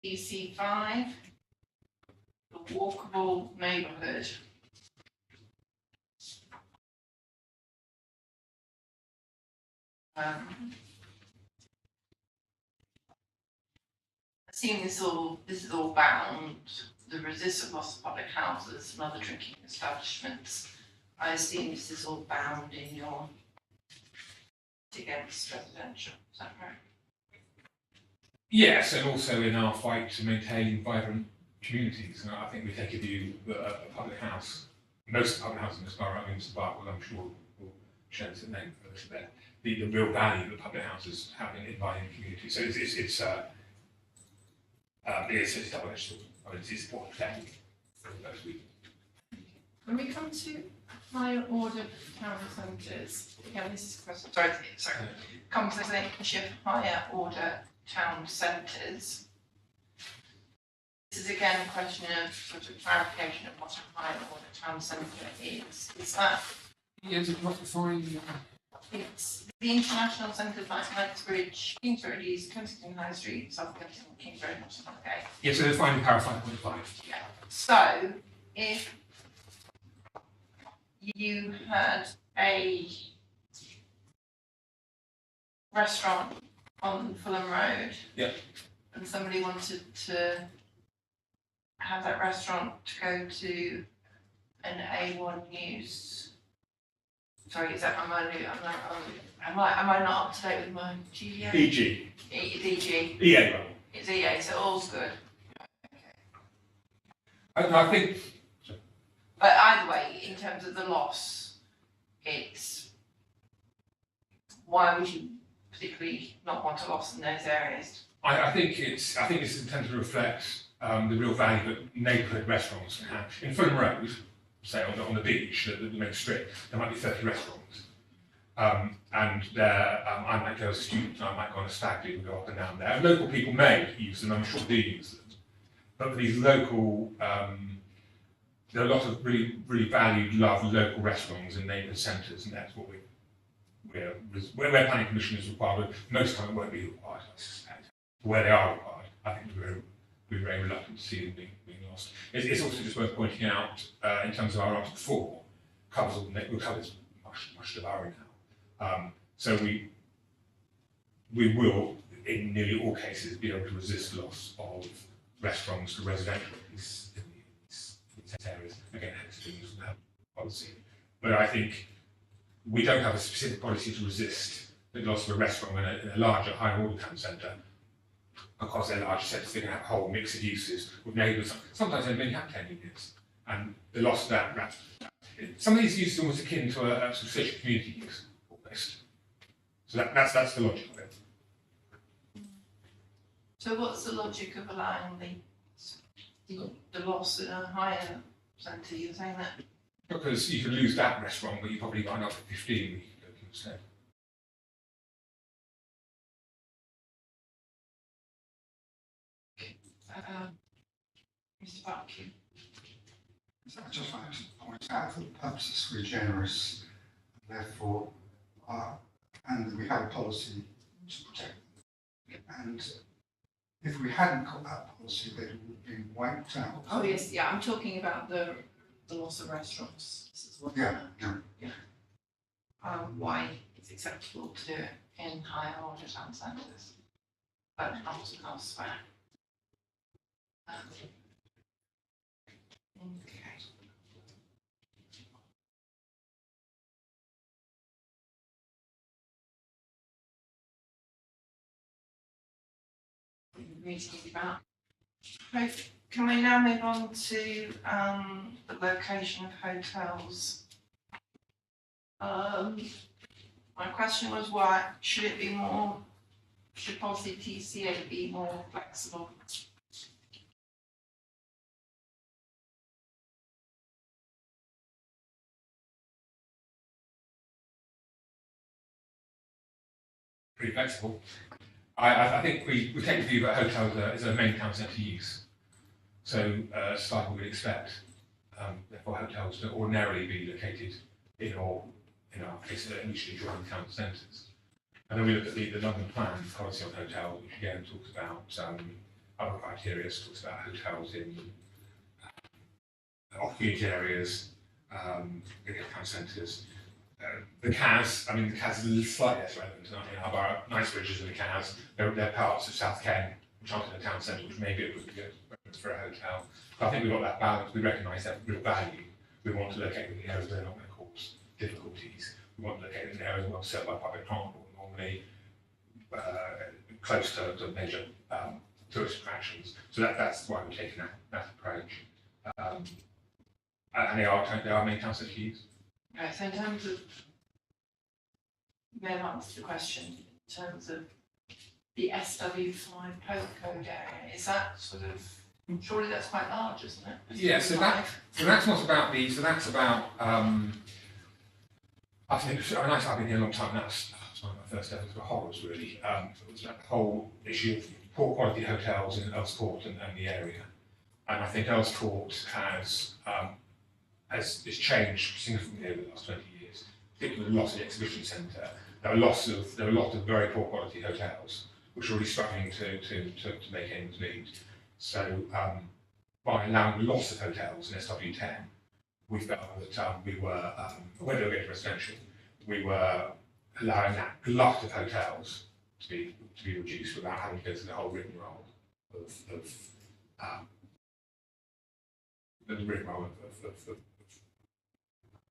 EC5, walkable neighbourhood. Assuming this is all bound, the resist of loss of public houses and other drinking establishments. I assume this is all bound in your against residential, is that right? Yes, and also in our fight to maintain vibrant communities. And I think we take a view that a public house, most public houses in this borough, I mean, Mr. Bart will, I'm sure, will share the name for this there, the real value that public houses have in inviting communities. So it's double-edged sword. I mean, it's important to protect those people. When we come to higher order town centres, again, this is a question, sorry, conversation of higher order town centres. This is again a question of sort of clarification of what a higher order town centre is. Is that? Yes, it's not defined. It's the international centres like Knightsbridge, Kingsbury East, Kensington High Street, Southampton, Kingsbury, Nottingham. Okay. Yes, so they're defined in paragraph 5.5. Yeah. So if you had a restaurant on Fulham Road, yeah, and somebody wanted to have that restaurant to go to an A1 news. Sorry, is that am I not up to date with my GDA? EG. DG. EA, rather. It's EA, so all's good. I think. But either way, in terms of the loss, it's why would you particularly not want a loss in those areas? I think this is intended to reflect the real value that neighbourhood restaurants can have. In Fulham Road, say on the beach, the main strip, there might be 30 restaurants. And there, I might go as a student, I might go on a stag do and go up and down there. And local people may use them, I'm sure do use them. But for these local, there are a lot of really valued, loved local restaurants in neighbourhood centres, and that's what where planning permission is required, but most of the time it won't be required, I suspect. Where they are required, I think we're very reluctant to see them being lost. It's also just worth pointing out, in terms of our Article 4, covers much of our now. So we will, in nearly all cases, be able to resist loss of restaurants to residential in these areas. Again, students will have policy. But I think we don't have a specific policy to resist the loss of a restaurant in a larger, higher order town centre, because they're larger centres, they can have a whole mix of uses with neighbours. Sometimes they may have 10 units, and the loss of that, some of these uses are almost akin to a sort of social community use, almost. So that's the logic of it. So what's the logic of allowing the loss in a higher centre? You're saying that? Because you could lose that restaurant, but you probably got another 15 we could go to instead. Mr. Barkey. So I just wanted to point out that the purpose is sui generis, and therefore, and we have a policy to protect them. And if we hadn't got that policy, they would have been wiped out. Oh yes, yeah, I'm talking about the loss of restaurants. This is what Yeah. why it's acceptable to do it in higher order town centres, but not elsewhere. Okay. Meeting about. Right, can we now move on to the location of hotels? My question was why should policy TCA be more flexible? Pretty flexible. I think we take the view that hotels is a main town centre use. So, like we would expect, therefore hotels to ordinarily be located in our case, initially joining town centres. And then we look at the London Plan policy on hotels, which again talks about other criteria, talks about hotels in off community areas, in the town centres. The CAS, I mean, the CAS is slightly less relevant in our borough. Knightsbridge and the CAS, they're parts of South Kent, which aren't in the town centre, which maybe it would be good for a hotel. But I think we've got that balance. We recognise that real value. We want to locate in the areas that are not going to cause difficulties. We want to locate in areas well served by public transport, normally close to major tourist attractions. So that's why we're taking that approach. And there are many town centre use. Okay, so in terms of, may I answer the question, in terms of the SW5 postcode area, is that sort of, surely that's quite large, isn't it? Yeah, so that's not about the, so that's about, I think, I mean, I've been here a long time, that's one of my first efforts were horrors really. It was that whole issue of poor quality hotels in Earl's and the area. And I think Earl's has changed significantly over the last 20 years, particularly the loss of the exhibition centre. There were a lot of very poor quality hotels, which were really struggling to make ends meet. So by allowing the loss of hotels in SW10, we felt that we were, when they were getting residential, we were allowing that glut of hotels to be reduced without having to go through the whole rigmarole of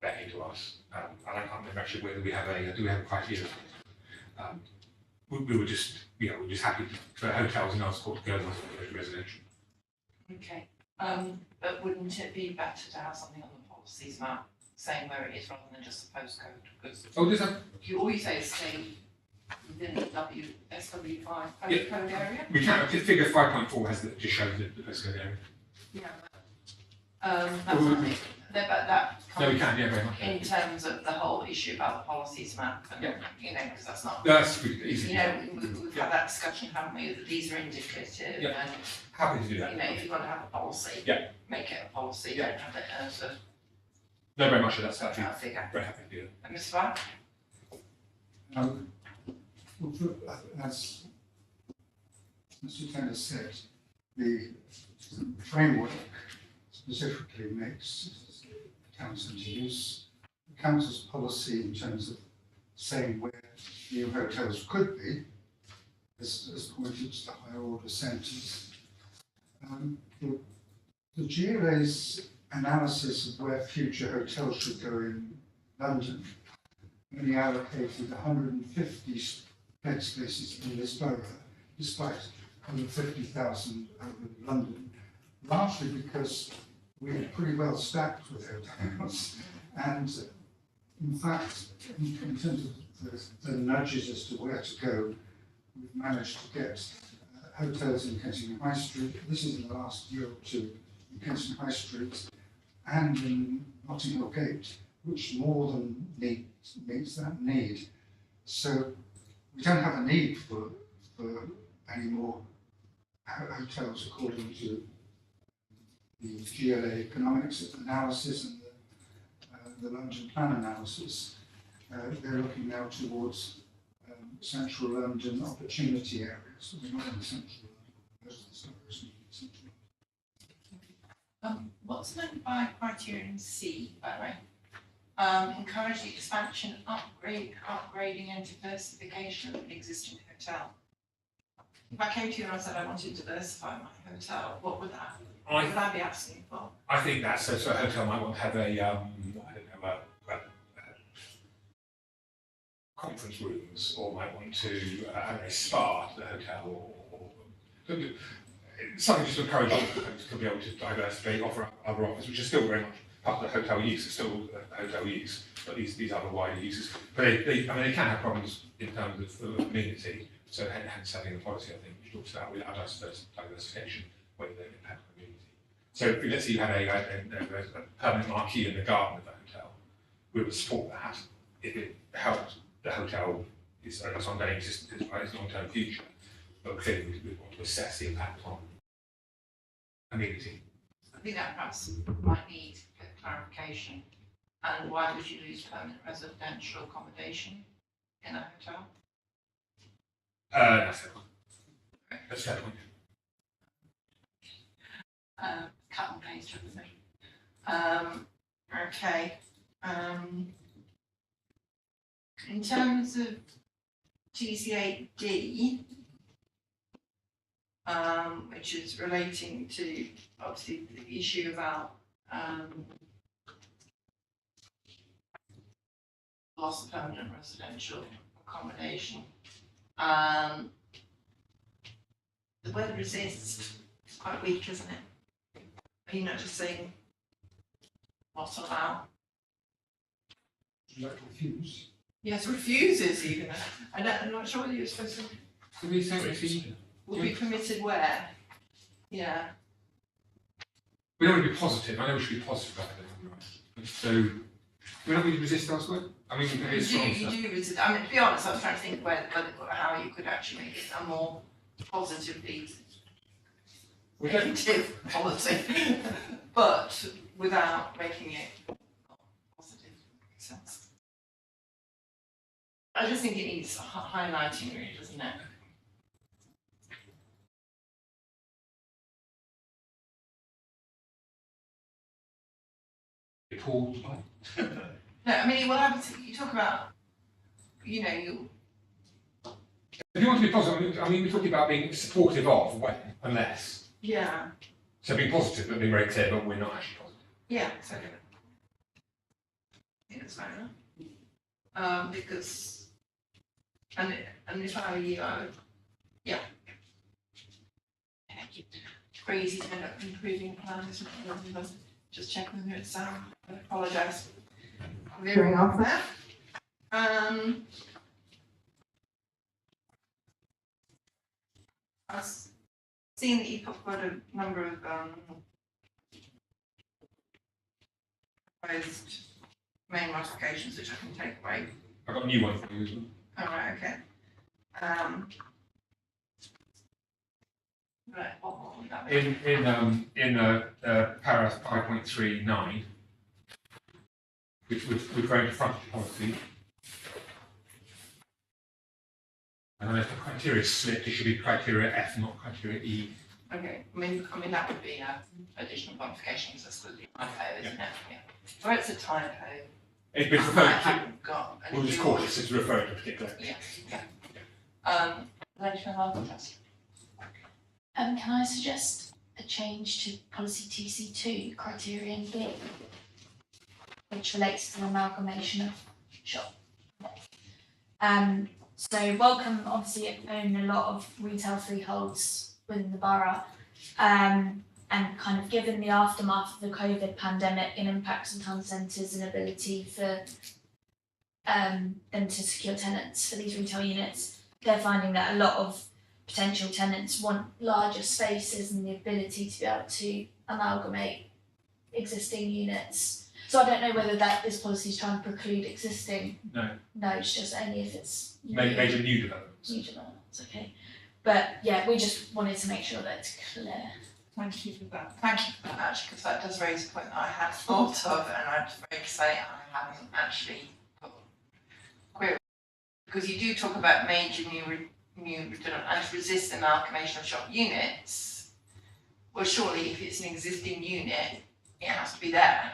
betting to us. And I can't remember actually whether we have a criteria. We were just happy for hotels in our sport to go with residential. Okay, but wouldn't it be better to have something on the policies map saying where it is rather than just the postcode? Because you always say stay within the SW5 postcode area. We can. Figure 5.4 has just shows the postcode area. Yeah. That's fine. But that No, we can. Yeah, very much. in terms of the whole issue about the policies map, and you know, because that's not. That's easy. You know, we've had that discussion, haven't we? That these are indicative, Yeah. and Happy to do that. you know, if you've got to have a policy, make it a policy. Yeah. Don't have it as a No, very much. That's happy. figure. Very happy to do that. And Mr. Barr? As Mr. Taylor said, the framework specifically makes town centre use. The council's policy in terms of saying where new hotels could be is pointed to the higher order centres. The GLA's analysis of where future hotels should go in London only allocated 150 bed spaces in this borough, despite over 50,000 over London, largely because we're pretty well stacked with hotels. And in fact, in terms of the nudges as to where to go, we've managed to get hotels in Kensington High Street. This is in the last year or two in Kensington High Street and in Notting Hill Gate, which more than meets that need. So we don't have a need for any more hotels according to the GLA economics analysis and the London plan analysis. They're looking now towards central London opportunity areas. So we're not in central London. Most of the stuff isn't in central London. What's meant by criterion C, by the way? Encourage the expansion, upgrading and diversification of an existing hotel. If I came to you and I said I wanted to diversify my hotel, what would I be asking for? I think that's so a hotel might want to have a conference rooms, or might want to have a spa at the hotel, or something just to encourage occupants to be able to diversify, offer other offers, which is still very much part of the hotel use. It's still hotel use, but these other wider uses. But they can have problems in terms of amenity. So hence having the policy, I think, which talks about without diversification, whether they impact on community. So let's say you had a permanent marquee in the garden of the hotel, we would support that if it helped the hotel its ongoing existence by its long-term future. But clearly we want to assess the impact on amenity. I think that perhaps might need clarification. And why would you lose permanent residential accommodation in a hotel? That's a fair point. That's a fair point. Cut and paste everything. Okay, in terms of TC8D, which is relating to obviously the issue about loss of permanent residential accommodation. The word resist is quite weak, isn't it? Are you not just saying not allow? Like refuse. Yes, refuses even. I'm not sure whether you're supposed to. Can we say refuse? Will be permitted where? Yeah. We don't want to be positive. I know we should be positive about it. So, we're not going to resist elsewhere? I mean, You it's do, strong you stuff. do resist. I mean, to be honest, I was trying to think how you could actually make it a more positively We don't, negative policy, but without making it positive sense. I just think it needs highlighting, really, doesn't it? Paul, No, I mean, what happens, you talk about, you know, if you want to be positive, I mean, we're talking about being supportive of when, unless. yeah, So being positive, but being very clear, but we're not actually positive. yeah, exactly. I think that's fair enough. Because, and if I were you, I would, yeah. Crazy to end up improving plans, just check whether it's I apologise for veering off there. I've seen that you've got a number of proposed main modifications which I can take away. I've got a new one for you as well. All right, okay. Right, what would that be? In paragraph 5.39, which we're referring to frontage policy. And then if the criteria is slipped, it should be criteria F, not criteria E. Okay, I mean that would be additional modifications, that's the typo, isn't it? Yeah. So it's a typo. It's been I referred to, haven't got. we'll just call it, it's referring to a particular. Yeah. Later on, Can I suggest a change to policy TC2 criterion B, which relates to the amalgamation of shop? So Welcome obviously own a lot of retail freeholds within the borough, and kind of given the aftermath of the COVID pandemic and impacts on town centres and ability for them to secure tenants for these retail units, they're finding that a lot of potential tenants want larger spaces and the ability to be able to amalgamate existing units. So I don't know whether this policy is trying to preclude existing. No. No, it's just only if it's Major new developments. new developments, okay. But yeah, we just wanted to make sure that it's clear. Thank you for that. Thank you for that, actually, because that does raise a point that I had thought of, and I'd very say I haven't actually put query. Because you do talk about major new redundant and to resist amalgamation of shop units. Well, surely if it's an existing unit, it has to be there.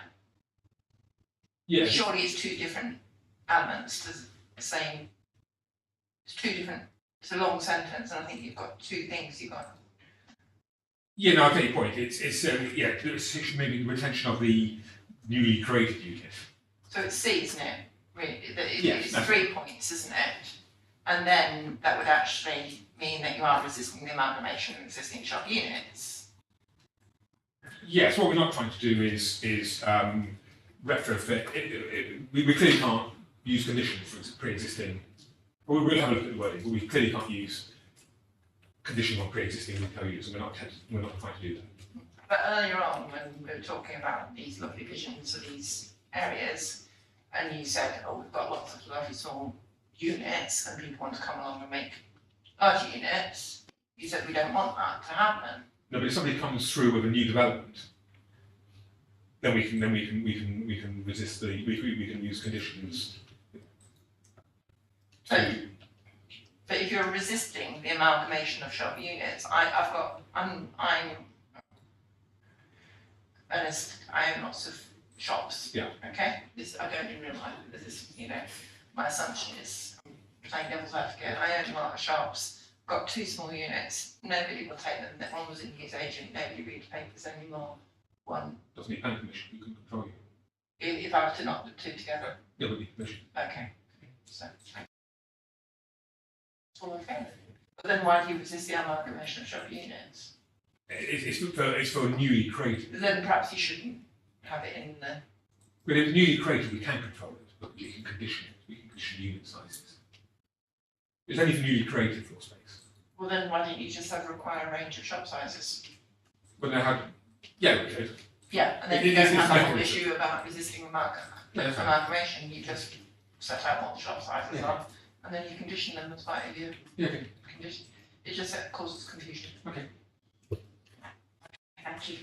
Yeah. Surely it's two different elements to the same. It's two different. It's a long sentence, and I think you've got two things. You've got. Yeah, no, I take your point. It's maybe the retention of the newly created unit. So it's C, isn't it? Really, it's Yes, 3 points, isn't it? And then that would actually mean that you are resisting the amalgamation of existing shop units. Yes, what we're not trying to do is retrofit. We clearly can't use conditions for pre-existing. Well, we'll have a look at the wording, but we clearly can't use conditions on pre-existing retail units, and we're not trying to do that. But earlier on, when we were talking about these lovely visions of these areas, and you said, oh, we've got lots of lovely small units, and people want to come along and make larger units, you said we don't want that to happen. No, but if somebody comes through with a new development, then we can resist we can use conditions. But if you're resisting the amalgamation of shop units, I'm honest, I own lots of shops. Yeah. Okay, this, I don't in real life, this is, you know, my assumption is, I'm playing devil's advocate, I own a lot of shops, got 2 small units, nobody will take them, that one was in his agent, nobody reads papers anymore. One, Doesn't need planning permission, you can control you. if I were to knock the 2 together, Yeah, but need permission. okay, so. All okay. But then why do you resist the amalgamation of shop units? It's for newly created. Then perhaps you shouldn't have it in the, But if it's newly created, we can control it, but we can condition it. We can condition unit sizes. It's only for newly created floor space. well then why don't you just have require a range of shop sizes? But now, yeah, we could. Yeah, and then It- you don't it's have the whole mechanism. issue about resisting Yeah, that's fine. amalgamation, you just set out what the shop sizes Yeah. are, and then you condition them as part of your Yeah, okay. condition. It just causes confusion. Okay. Thank you.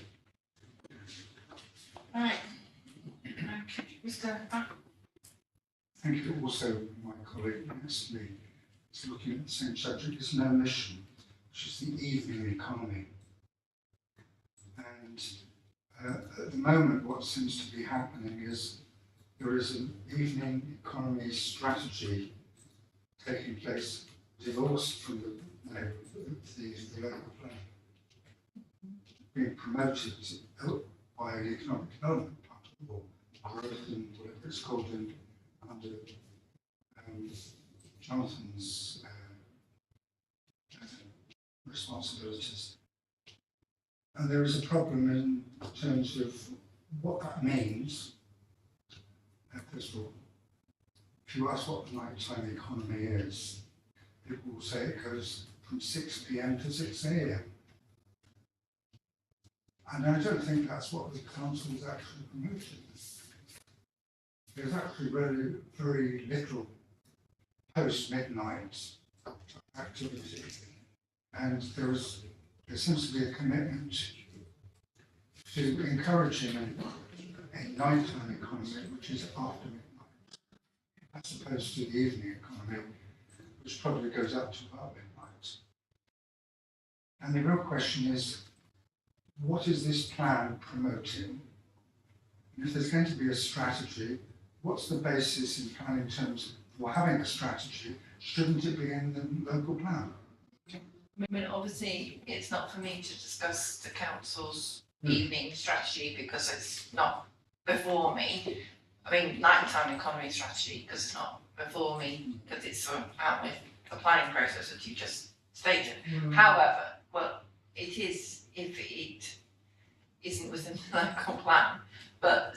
Right. Okay, Mr. I think also my colleague Nestle is looking at the same subject. There's no mission, which is the evening economy. And at the moment, what seems to be happening is there is an evening economy strategy taking place, divorced from the local plan, being promoted by the economic development part of the law, growth and whatever it's called under Jonathan's responsibilities. And there is a problem in terms of what that means. First of all, if you ask what the nighttime economy is, people will say it goes from 6 p.m. to 6 a.m. And I don't think that's what the council is actually promoting. There's actually very little post-midnight activity. And there seems to be a commitment to encouraging a nighttime economy which is after midnight, as opposed to the evening economy, which probably goes up to about midnight. And the real question is, what is this plan promoting? And if there's going to be a strategy, what's the basis in planning terms for having a strategy? Shouldn't it be in the local plan? I mean, obviously, it's not for me to discuss the council's evening strategy because it's not before me. I mean, nighttime economy strategy because it's not before me, because it's sort of out with the planning process that you just stated. However, well, it is if it isn't within the local plan, but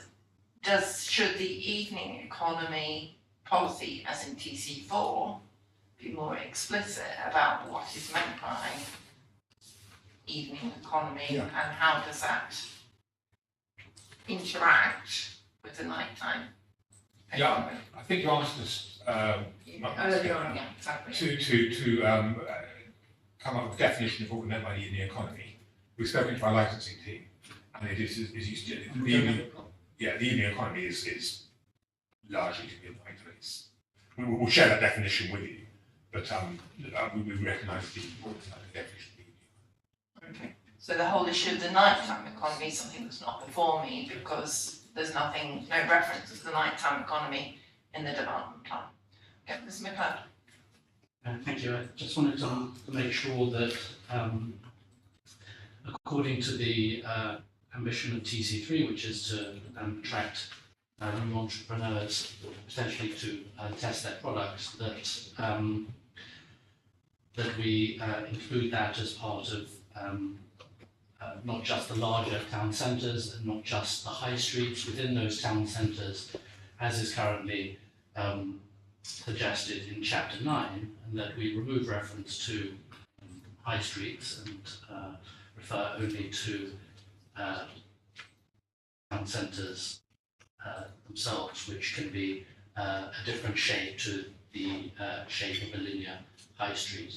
should the evening economy policy, as in TC4, be more explicit about what is meant by evening economy Yeah. and how does that interact with the nighttime economy? I think you answered this Earlier on, yeah, exactly. to come up with a definition of what we meant by the evening economy. We've spoken to our licensing team, and it is used to the evening. Yeah, the evening economy is largely to be applied to it. We'll share that definition with you, but we recognise the importance of the definition of the evening. Okay, so the whole issue of the nighttime economy is something that's not before me because there's no reference to the nighttime economy in the development plan. Okay, Ms. McLeod. Thank you. I just wanted to make sure that according to the ambition of TC3, which is to attract new entrepreneurs potentially to test their products, that we include that as part of not just the larger town centres and not just the high streets within those town centres, as is currently suggested in Chapter 9, and that we remove reference to high streets and refer only to town centres themselves, which can be a different shape to the shape of a linear high street.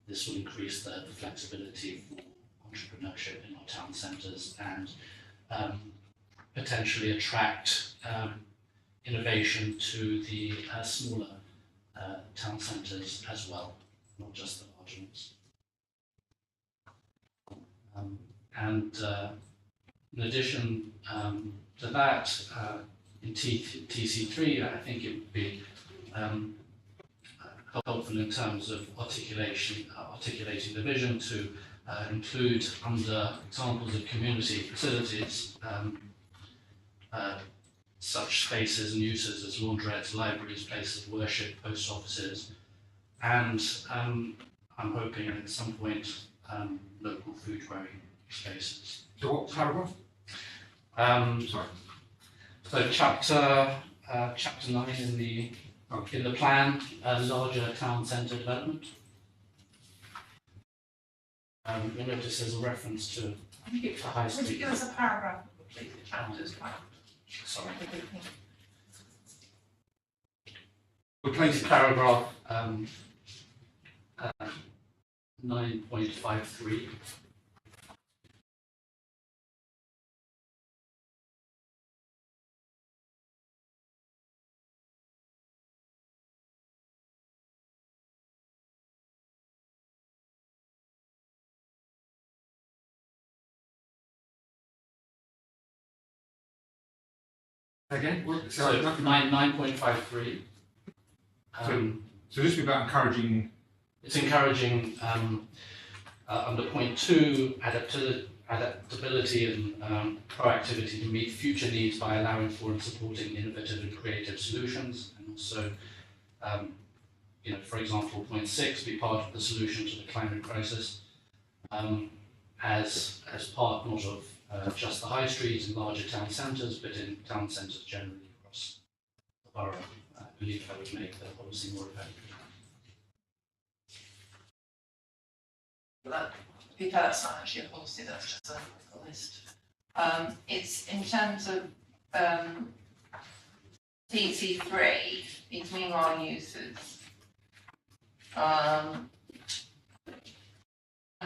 This will increase the flexibility for entrepreneurship in our town centres and potentially attract innovation to the smaller town centres as well, not just the large ones. In addition to that, in TC3, I think it would be helpful in terms of articulating the vision to include under examples of community facilities such spaces and uses as laundrettes, libraries, places of worship, post offices, and I'm hoping at some point local food growing spaces. So what paragraph? Sorry. So chapter 9 in the plan, larger town centre development. You'll notice there's a reference to the high Would you street. give us a paragraph, please, the chapters? Sorry. Replace Paragraph 9.53. again. So 9.53. So this would be about encouraging. It's encouraging under point 2 adaptability and proactivity to meet future needs by allowing for and supporting innovative and creative solutions, and also, for example, point 6 be part of the solution to the climate crisis, as part not of just the high street and larger town centres, but in town centres generally across the borough. I believe that would make the policy more effective. But to be fair, that's not actually a policy, that's just a list. It's in terms of TC3, these meanwhile uses. Have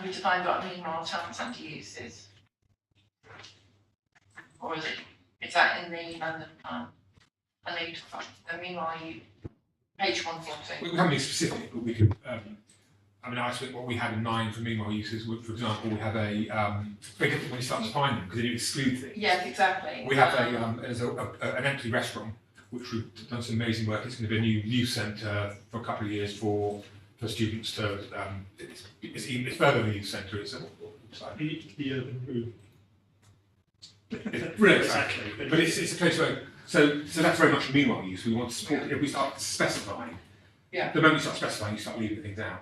we defined what meanwhile town centre use is? Or is that in the London plan? I need to find the meanwhile page 114. We haven't been specific, but we could. I think what we had in mind for meanwhile uses, would, for example, we have a very difficult when you start to find them because they do exclude things. Yes, exactly. We have an empty restaurant which we've done some amazing work. It's going to be a new youth centre for a couple of years for students to. It's further than a youth centre. It's The urban room. Brilliant, exactly. But it's a place where so that's very much a meanwhile use. We want to support. If we start specifying, Yeah. The moment you start specifying, you start leaving things out.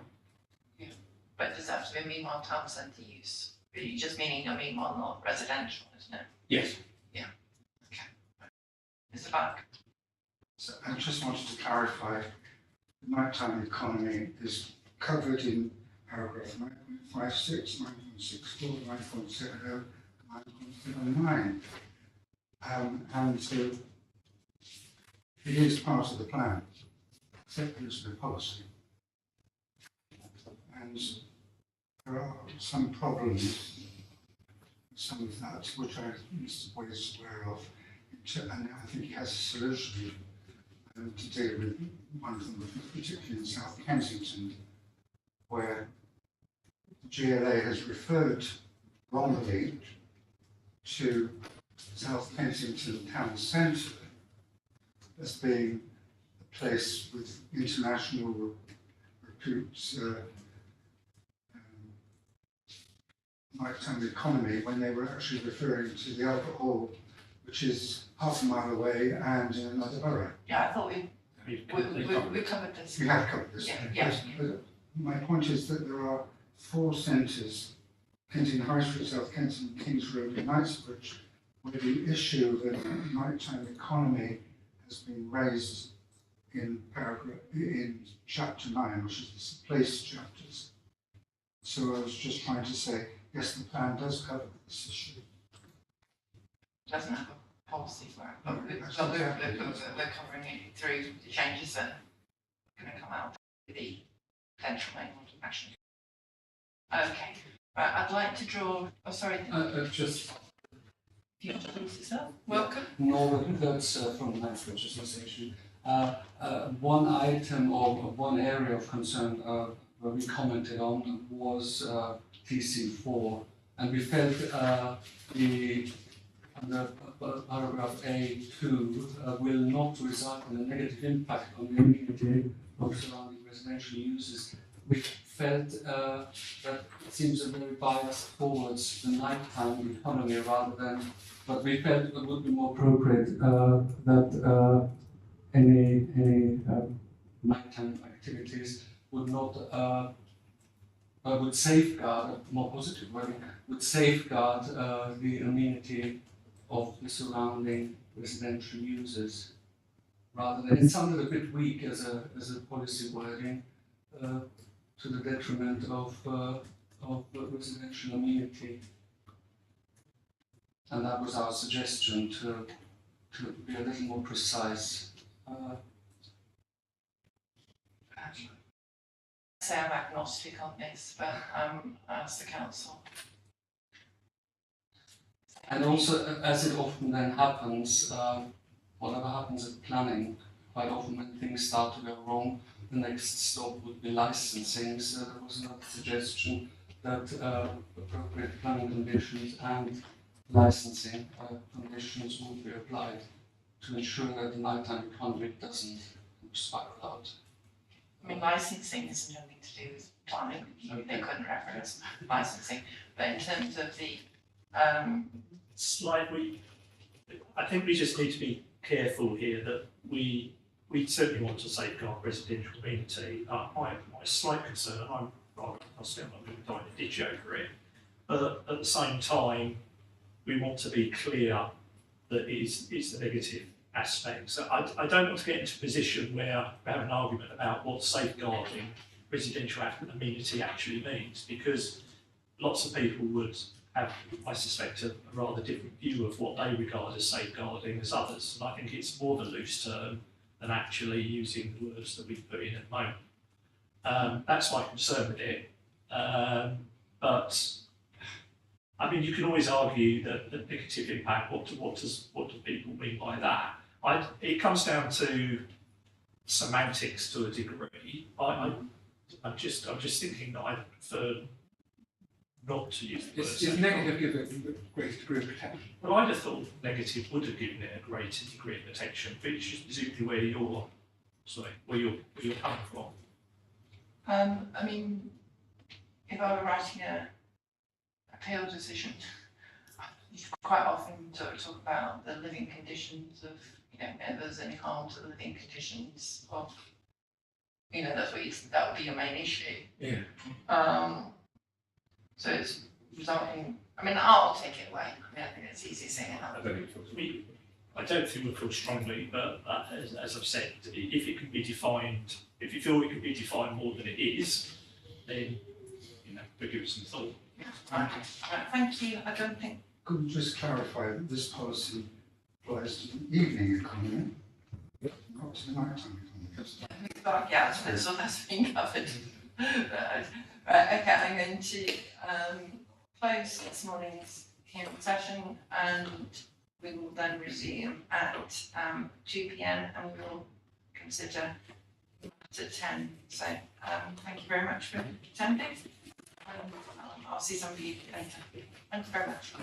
But does that have to be a meanwhile town centre use? Are you just meaning a meanwhile not residential, isn't it? Yes. Okay. It's the back. So I just wanted to clarify, the nighttime economy is covered in paragraph 9.56, 9.64, 9.70, 9.79. And so it is part of the plan, except it's the policy. And there are some problems, some of that, which Mr. Boyd is aware of, and I think he has a solution to deal with one of them, particularly in South Kensington, where the GLA has referred wrongly to South Kensington Town Centre as being a place with international repute nighttime economy, when they were actually referring to the Albert Hall, which is half a mile away and in another borough. Yeah, I thought we covered this. We have covered this. Yeah. But my point is that there are 4 centres, Kensington High Street, South Kensington, Kings Road and Knightsbridge, where the issue of the nighttime economy has been raised in chapter 9, which is the place chapters. So I was just trying to say, yes, the plan does cover this issue. Doesn't have a policy for it, but Okay, we're that's covering exactly it through the changes that are going to come out with the potential manual action. Okay, right, I'd like to draw, Just you introduce yourself, welcome. Norbert Kurtz from the Knightsbridge Association. One item or one area of concern where we commented on was TC4, and we felt the under paragraph A2 will not result in a negative impact on the amenity of surrounding residential uses. We felt that it seems a very bias towards the nighttime economy rather than, but we felt it would be more appropriate that any nighttime activities would not would safeguard, more positive wording, would safeguard the amenity of the surrounding residential users, rather than, it sounded a bit weak as a policy wording, to the detriment of residential amenity. And that was our suggestion, to be a little more precise. Say I'm agnostic on this, but as the council. And also, as it often then happens, whatever happens at planning, quite often when things start to go wrong, the next stop would be licensing. So there was another suggestion that appropriate planning conditions and licensing conditions would be applied to ensure that the nighttime economy doesn't spiral out. I mean, licensing has nothing to do with planning. They couldn't reference licensing, but in terms of the I think we just need to be careful here that we certainly want to safeguard residential amenity. My slight concern, and I'm still not going to die in a ditch over it, but at the same time, we want to be clear that it's the negative aspect. So I don't want to get into a position where we have an argument about what safeguarding residential amenity actually means, because lots of people would have, I suspect, a rather different view of what they regard as safeguarding as others. And I think it's more the loose term than actually using the words that we put in at the moment. That's my concern with it. But I mean, you can always argue that the negative impact. What do people mean by that? It comes down to semantics to a degree. I'm just thinking that I prefer not to use the word. It's negative give it a greater degree of protection. Well, I'd have thought negative would have given it a greater degree of protection, which is presumably where you're coming from. I mean, if I were writing a appeal decision, you quite often talk about the living conditions of, if there's any harm to the living conditions of, that would be your main issue. Yeah. So it's resulting, I mean, I'll take it away. I mean, I think it's easy saying it. I don't think we'll feel strongly, but as I've said, if it can be defined, if you feel it can be defined more than it is, then, we'll give it some thought. Right, thank you. I don't think. Could you just clarify that this policy applies to the evening economy, not to the nighttime economy? So that's been covered. Right, okay, I'm going to close this morning's hearing session, and we will then resume at 2 p.m. and we will consider at 10. So thank you very much for attending. I'll see some of you later. Thank you very much.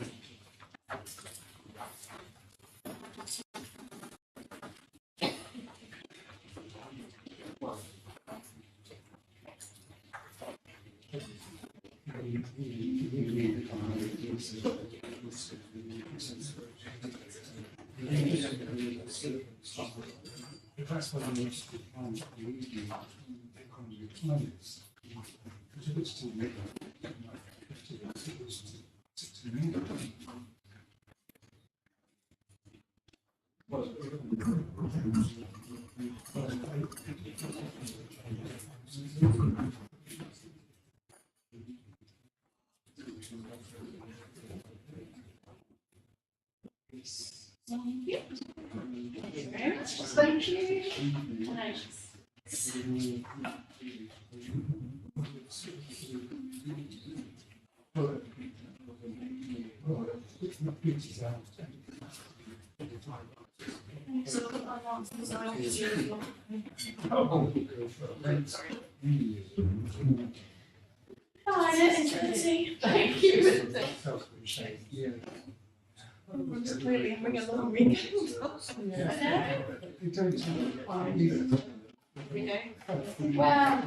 That's what I need to define the evening economy of climates. Because if it's still midnight, it was to midnight. Thank you. Thanks. Thank you. Everyone's clearly having a long weekend. You don't We know. Well,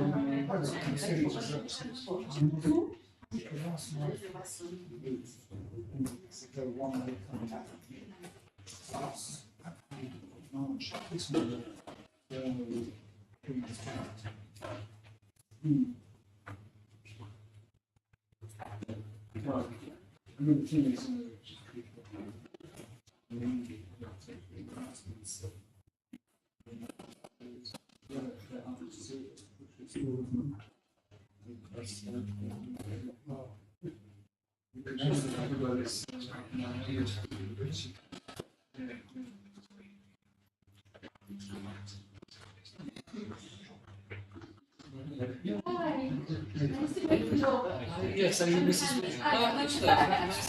Hi. Nice to meet you, Robert. Yes, I mean, Mrs.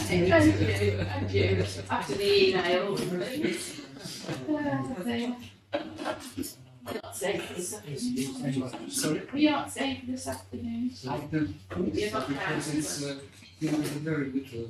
Thank you. And you. After the email. You're not staying for this afternoon. Sorry? You're not staying for this afternoon. I don't think You're so, not because it's, very little.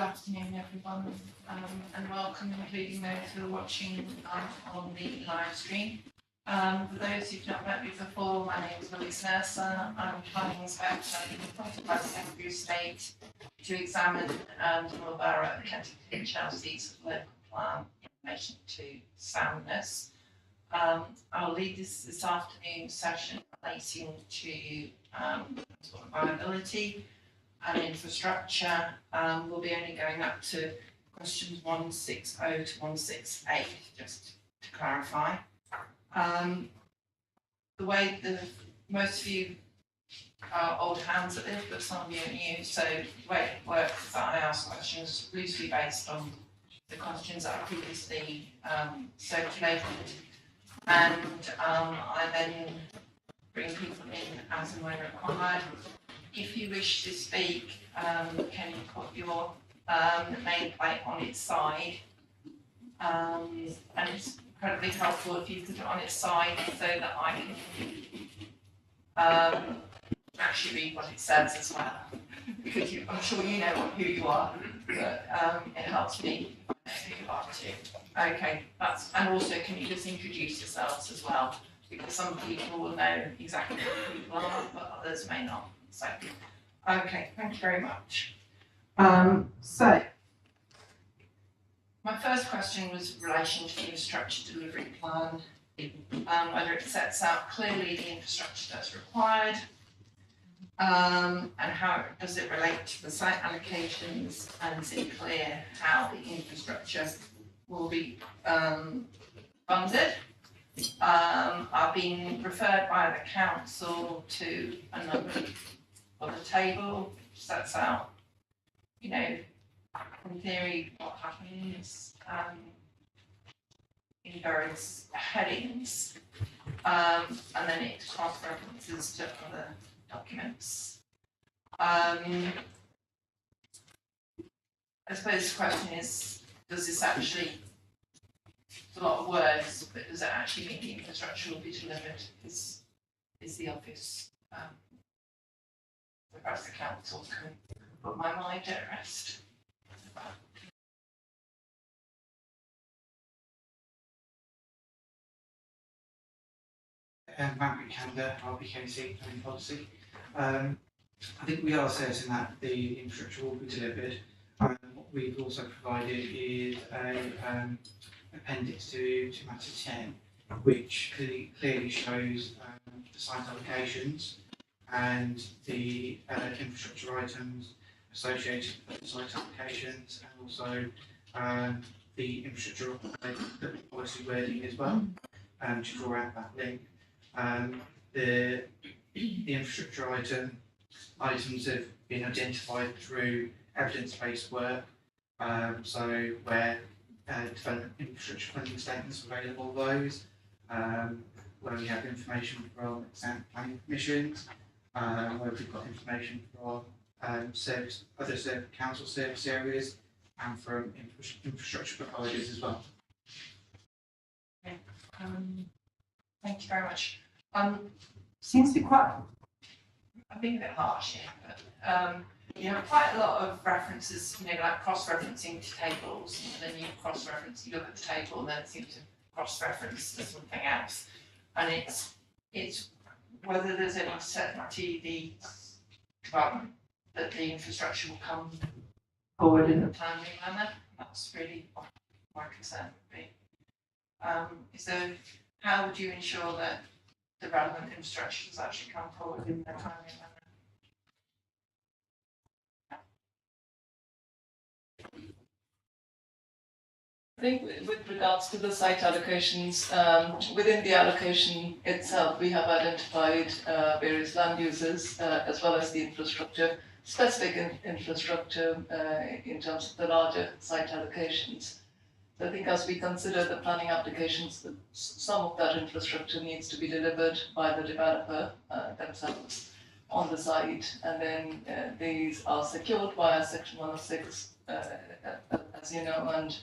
afternoon, everyone, and welcome, including those who are watching on the live stream. For those who've not met me before, my name is Louise Mercer. I'm a planning inspector appointed by the Secretary of State to examine North Borough of Kensington Chelsea's local plan in relation to soundness. I'll lead this afternoon session relating to viability and infrastructure. We'll be only going up to questions 160 to 168, just to clarify. The way most of you are old hands at this, but some of you are new, so the way it works is that I ask questions loosely based on the questions that are previously circulated, and I then bring people in as and when required. If you wish to speak, can you put your nameplate on its side? And it's incredibly helpful if you put it on its side so that I can actually read what it says as well. Because I'm sure you know who you are, but it helps me know who you are too. Okay, and also can you just introduce yourselves as well? Because some people will know exactly who people are, but others may not. So, okay, thank you very much. So, my first question was in relation to the infrastructure delivery plan, whether it sets out clearly the infrastructure that's required, and how does it relate to the site allocations, and is it clear how the infrastructure will be funded. I've been referred by the council to a number of the table, which sets out, you know, in theory what happens in various headings, and then it cross-references to other documents. I suppose the question is, does this actually, it's a lot of words, but does it actually mean the infrastructure will be delivered? Is the office, perhaps the council can put my mind at rest? Matt Canada, RPKC Planning Policy. I think we are certain that the infrastructure will be delivered. What we've also provided is a appendix to matter 10, which clearly shows the site allocations and the infrastructure items associated with the site allocations, and also the infrastructure policy wording as well, to draw out that link. The infrastructure items have been identified through evidence-based work, so where development infrastructure funding statements are available, those where we have information from exam planning commissions, where we've got information from other council service areas, and from infrastructure providers as well. Okay. Thank you very much. Seems to be quite, I'm being a bit harsh here, but you have quite a lot of references, you know, like cross-referencing to tables, and then you cross-reference, you look at the table, and then it seems to cross-reference to something else. And it's whether there's any certainty the development that the infrastructure will come forward in a timely manner. That's really what my concern would be. How would you ensure that the relevant infrastructure has actually come forward in a timely manner? I think with regards to the site allocations, within the allocation itself, we have identified various land uses as well as the infrastructure, specific infrastructure in terms of the larger site allocations. So I think as we consider the planning applications, that some of that infrastructure needs to be delivered by the developer themselves on the site, and then these are secured via Section 106, as you know, and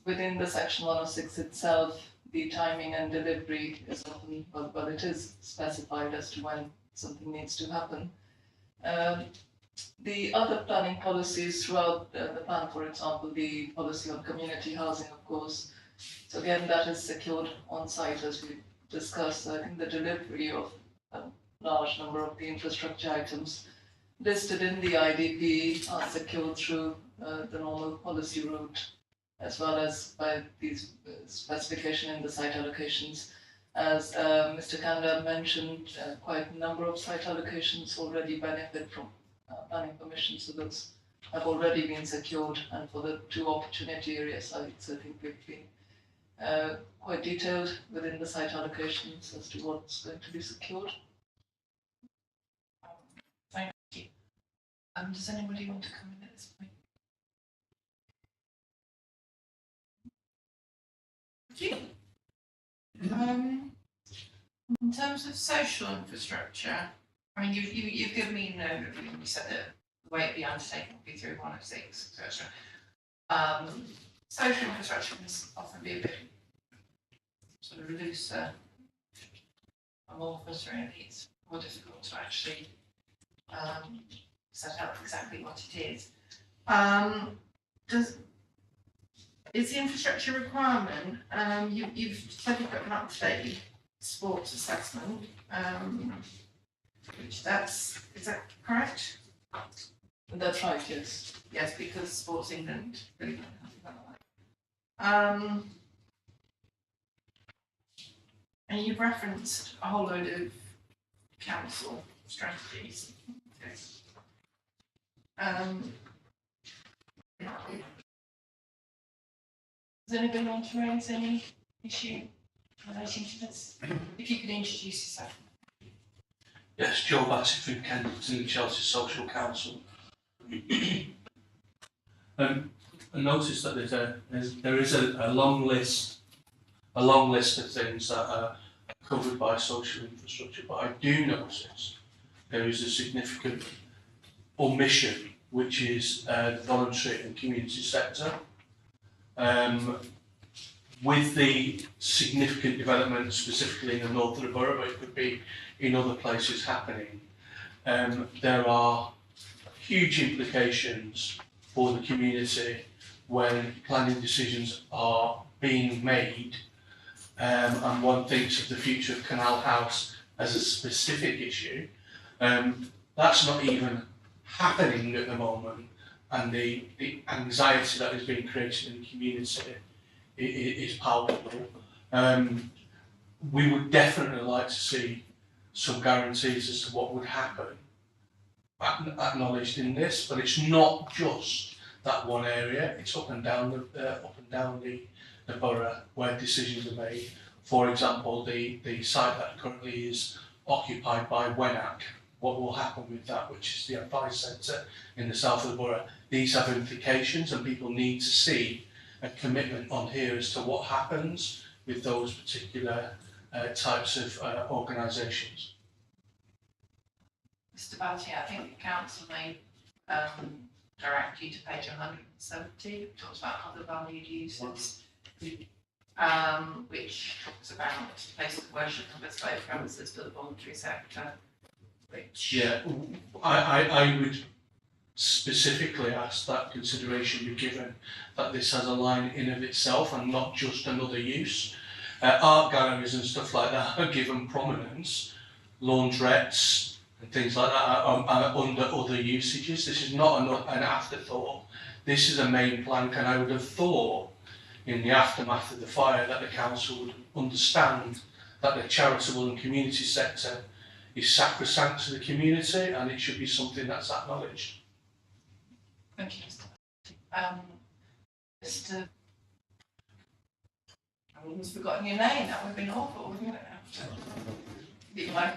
within the Section 106 itself, the timing and delivery is often, well, it is specified as to when something needs to happen. The other planning policies throughout the plan, for example, the policy on community housing, of course. So again, that is secured on site as we discussed. I think the delivery of a large number of the infrastructure items listed in the IDP are secured through the normal policy route, as well as by these specification in the site allocations. As Mr. Kanda mentioned, quite a number of site allocations already benefit from planning permission, so those have already been secured. And for the 2 opportunity area sites, I think we've been quite detailed within the site allocations as to what's going to be secured. Thank you. Does anybody want to come in at this point? Thank you. In terms of social infrastructure, I mean, you've given me an overview. You said that the way it'd be undertaken would be through 106, etc. Social infrastructure can often be a bit sort of looser, amorphous, really. It's more difficult to actually set out exactly what it is. Is the infrastructure requirement? You've said you've got an up-to-date sports assessment. Is that correct? That's right, yes. Yes, because Sports England really don't have that. And you've referenced a whole load of council strategies. Okay. Does anybody want to raise any issue relating to this? If you could introduce yourself. Yes, Joe Bassett from Kensington Chelsea Social Council. I noticed that there is a long list of things that are covered by social infrastructure, but I do notice there is a significant omission, which is the voluntary and community sector. With the significant development specifically in the north of the borough, but it could be in other places happening, there are huge implications for the community when planning decisions are being made, and one thinks of the future of Canal House as a specific issue. That's not even happening at the moment, and the anxiety that is being created in the community is palpable. We would definitely like to see some guarantees as to what would happen acknowledged in this, but it's not just that one area, it's up and down the borough where decisions are made. For example, the site that currently is occupied by WENAC, what will happen with that, which is the advice centre in the south of the borough. These have implications, and people need to see a commitment on here as to what happens with those particular types of organisations. Mr. Batty, I think the council may direct you to page 170, which talks about other valued uses, which talks about places of worship and bespoke premises for the voluntary sector, which... Yeah, I would specifically ask that consideration be given, that this has a line in of itself and not just another use. Art galleries and stuff like that are given prominence, laundrettes and things like that are under other usages. This is not an afterthought. This is a main plank, and I would have thought in the aftermath of the fire that the council would understand that the charitable and community sector is sacrosanct to the community, and it should be something that's acknowledged. Thank you, Mr. Mr. I've almost forgotten your name. That would have been awful, wouldn't it? Be like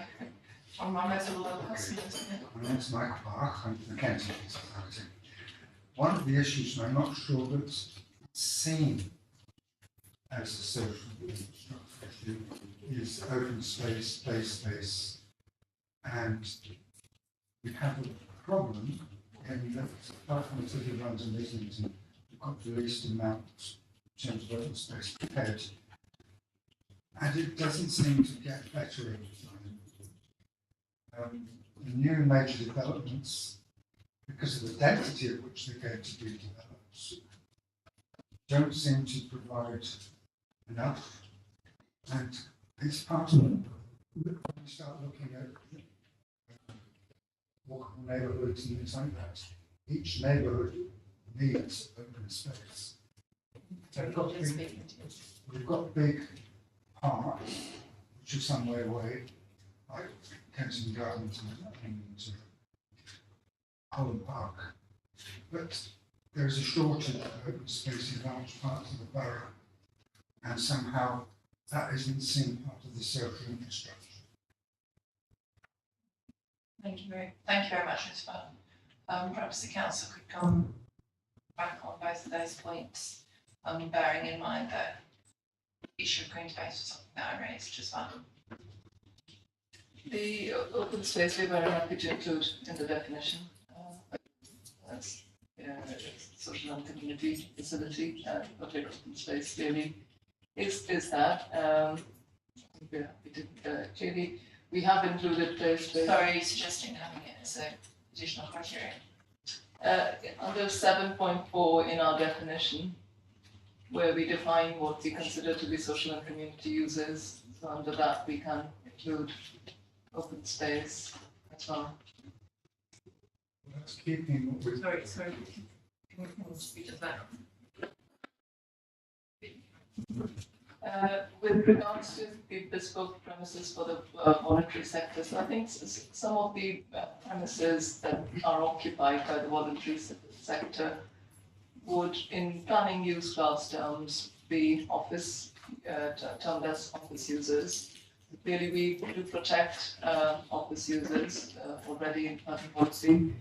on my metal customers. My name's Mike Bach, I'm from the Kensington Society. One of the issues, and I'm not sure that it's seen as a social infrastructure issue, is open space, play space, and we have a problem in that Parliament City runs a meetings and we've got the least amount in terms of open space prepared, and it doesn't seem to get better over time. The new major developments because of the density at which they're going to be developed, don't seem to provide enough. And it's part of when you start looking at walkable neighbourhoods and things like that, each neighbourhood needs open space. So we've got big parks, which are some way away, like Kensington Gardens and Holland Park. But there is a shortage of open space in large parts of the borough, and somehow that isn't seen part of the social infrastructure. Thank you very much, Ms. Button. Perhaps the council could come back on both of those points, bearing in mind that the issue of green space was something that I raised as well. The open space we're very happy to include in the definition. That's social and community facility, public open space clearly is that. We're happy to clearly we have included place space. Sorry, are you suggesting having it as an additional criteria? Under 7.4 in our definition, where we define what we consider to be social and community uses, so under that we can include open space as well. That's keeping what we've Sorry, can we speak to that? With regards to the bespoke premises for the voluntary sector, so I think some of the premises that are occupied by the voluntary sector would, in planning use class terms, be office, termed as office users. Clearly, we do protect office users already in planning policy.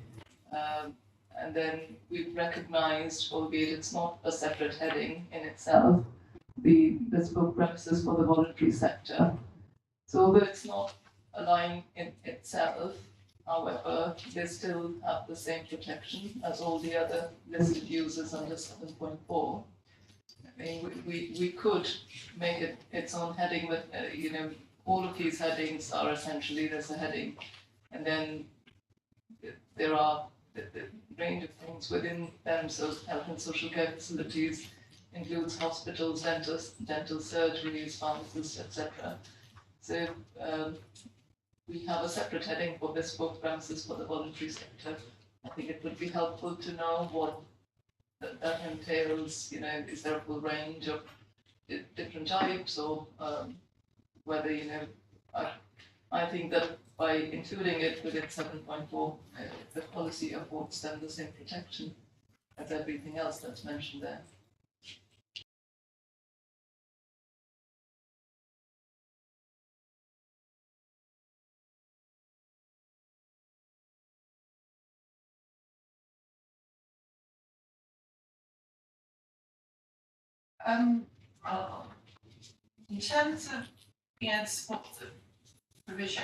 And then we've recognized, albeit it's not a separate heading in itself, the bespoke premises for the voluntary sector. So although it's not a line in itself, however, they still have the same protection as all the other listed users under 7.4. I mean, we could make it its own heading, but all of these headings are essentially, there's a heading, and then there are the range of things within them. So health and social care facilities includes hospitals, dental surgeries, pharmacists, etc. So we have a separate heading for bespoke premises for the voluntary sector. I think it would be helpful to know what that entails. Is there a full range of different types, or whether I think that by including it within 7.4, the policy affords them the same protection as everything else that's mentioned there. In terms of support the provision,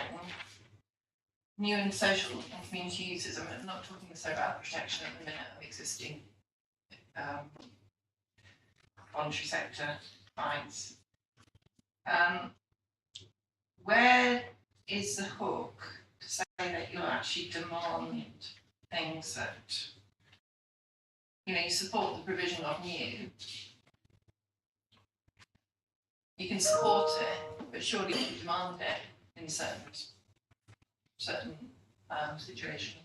new and social and community uses, I'm not talking so about protection at the minute of existing voluntary sector clients. Where is the hook to say that you'll actually demand things that you support the provision of new? You can support it, but surely you demand it in certain situations.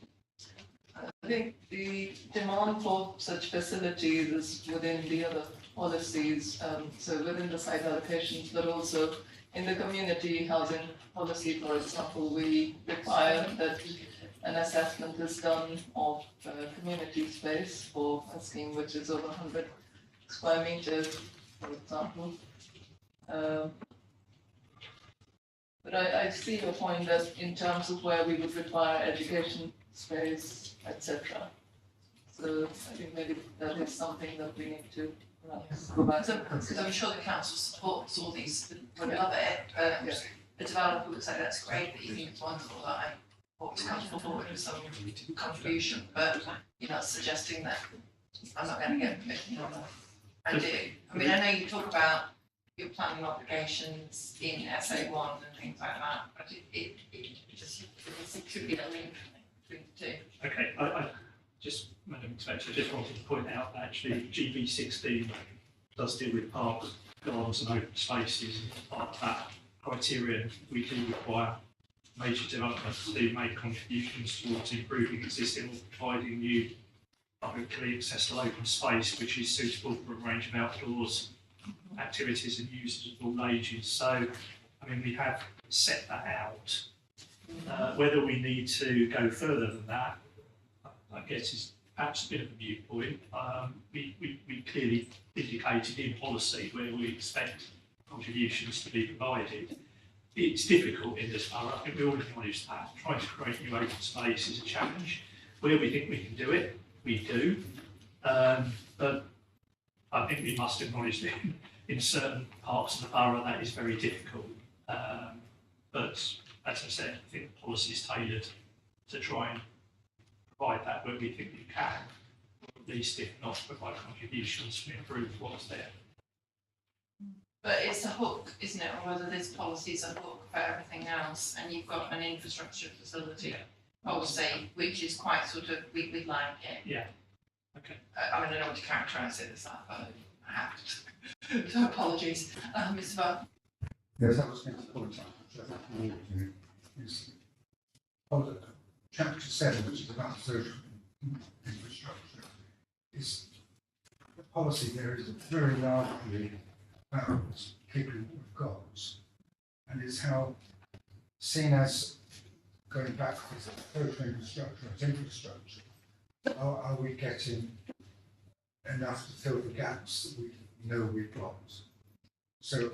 I think the demand for such facilities is within the other policies, so within the site allocations, but also in the community housing policy, for example, we require that an assessment is done of community space for a scheme which is over 100 square meters, for example. But I see your point that in terms of where we would require education space, etc. So I think maybe that is something that we need to go back. Because I'm sure the council supports all these, would love it. The developer would say that's great, that you think it's wonderful that I ought to come forward with some contribution, but you're not suggesting that I'm not going to get permission on that. I do. I mean, I know you talk about your planning obligations in SA1 and things like that, but it just could be a link between the two. Okay, just, Madam Inspector, I just wanted to point out that actually GB16 does deal with parks, gardens and open spaces. Part of that criteria, we do require major developments to make contributions towards improving existing or providing new publicly accessible open space, which is suitable for a range of outdoors activities and users of all ages. So, I mean, we have set that out. Whether we need to go further than that, I guess, is perhaps a bit of a viewpoint. We clearly indicated in policy where we expect contributions to be provided. It's difficult in this borough, I think we all acknowledge that. Trying to create new open space is a challenge. Where we think we can do it, we do. But I think we must acknowledge that in certain parts of the borough that is very difficult. But as I said, I think the policy is tailored to try and provide that where we think we can, or at least if not, provide contributions to improve what's there. But it's a hook, isn't it, or whether this policy is a hook for everything else, and you've got an infrastructure facility policy, which is quite sort of, we like it. Yeah. Okay. I mean, I don't want to characterise it as that, but I have to. So apologies. Mr. Budd. Yes, that was going to point out, which I think we all do, is chapter 7, which is about social infrastructure, is the policy there is very largely about keeping what we've got, and is how, seen as going back to social infrastructure as infrastructure, are we getting enough to fill the gaps that we know we've got? So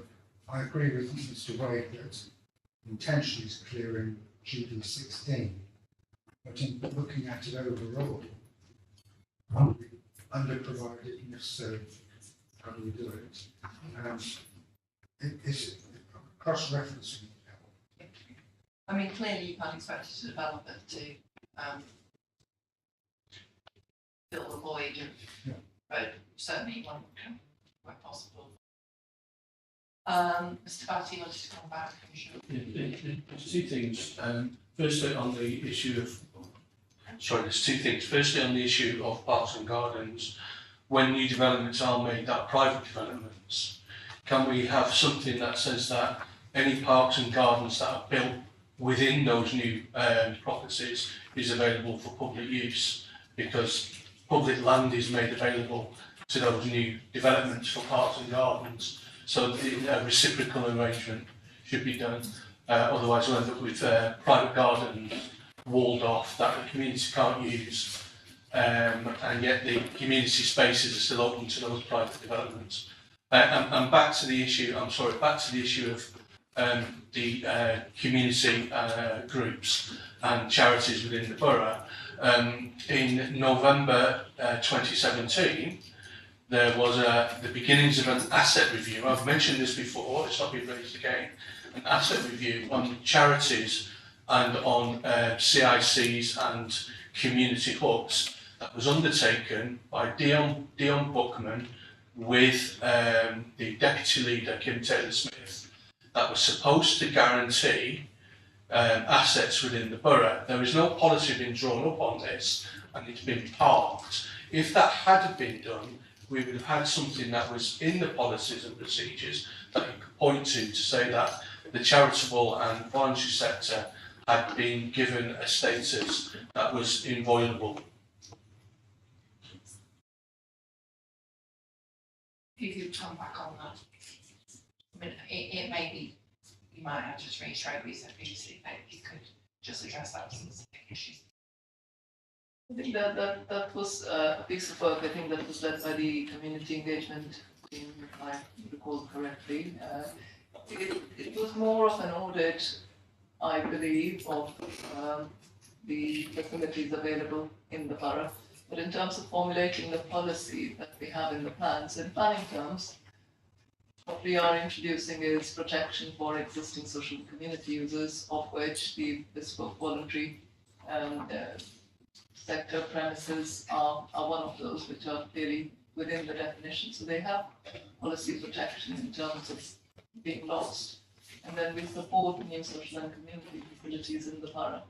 I agree with Mr. Wade that intention is clear in GB16, but in looking at it overall, are we underprovided, and if so, how do we do it? Is cross-referencing help? I mean, clearly you can't expect a developer to fill the void, but certainly one can, where possible. Mr. Batty wanted to come back, I'm sure. There's two things. Firstly, on the issue of, there's two things. Firstly, on the issue of parks and gardens, when new developments are made, that private developments, can we have something that says that any parks and gardens that are built within those new properties is available for public use? Because public land is made available to those new developments for parks and gardens. So a reciprocal arrangement should be done. Otherwise we'll end up with private gardens walled off that the community can't use. And yet the community spaces are still open to those private developments. And back to the issue, back to the issue of the community groups and charities within the borough. In November 2017, there was the beginnings of an asset review. I've mentioned this before, it's not been raised again. An asset review on charities and on CICs and community hubs that was undertaken by Dion Buckman with the deputy leader, Kim Taylor-Smith, that was supposed to guarantee assets within the borough. There is no policy being drawn up on this, and it's been parked. If that had been done, we would have had something that was in the policies and procedures that you could point to say that the charitable and voluntary sector had been given a status that was inviolable. If you could come back on that. I mean, it may be, you might have to just reiterate what you said previously, but if you could just address that specific issue. I think that was a piece of work, I think that was led by the community engagement team, if I recall correctly. It was more of an audit, I believe, of the facilities available in the borough. But in terms of formulating the policy that we have in the plans, in planning terms, what we are introducing is protection for existing social community users, of which the bespoke voluntary sector premises are one of those which are clearly within the definition. So they have policy protection in terms of being lost. And then we support new social and community facilities in the borough.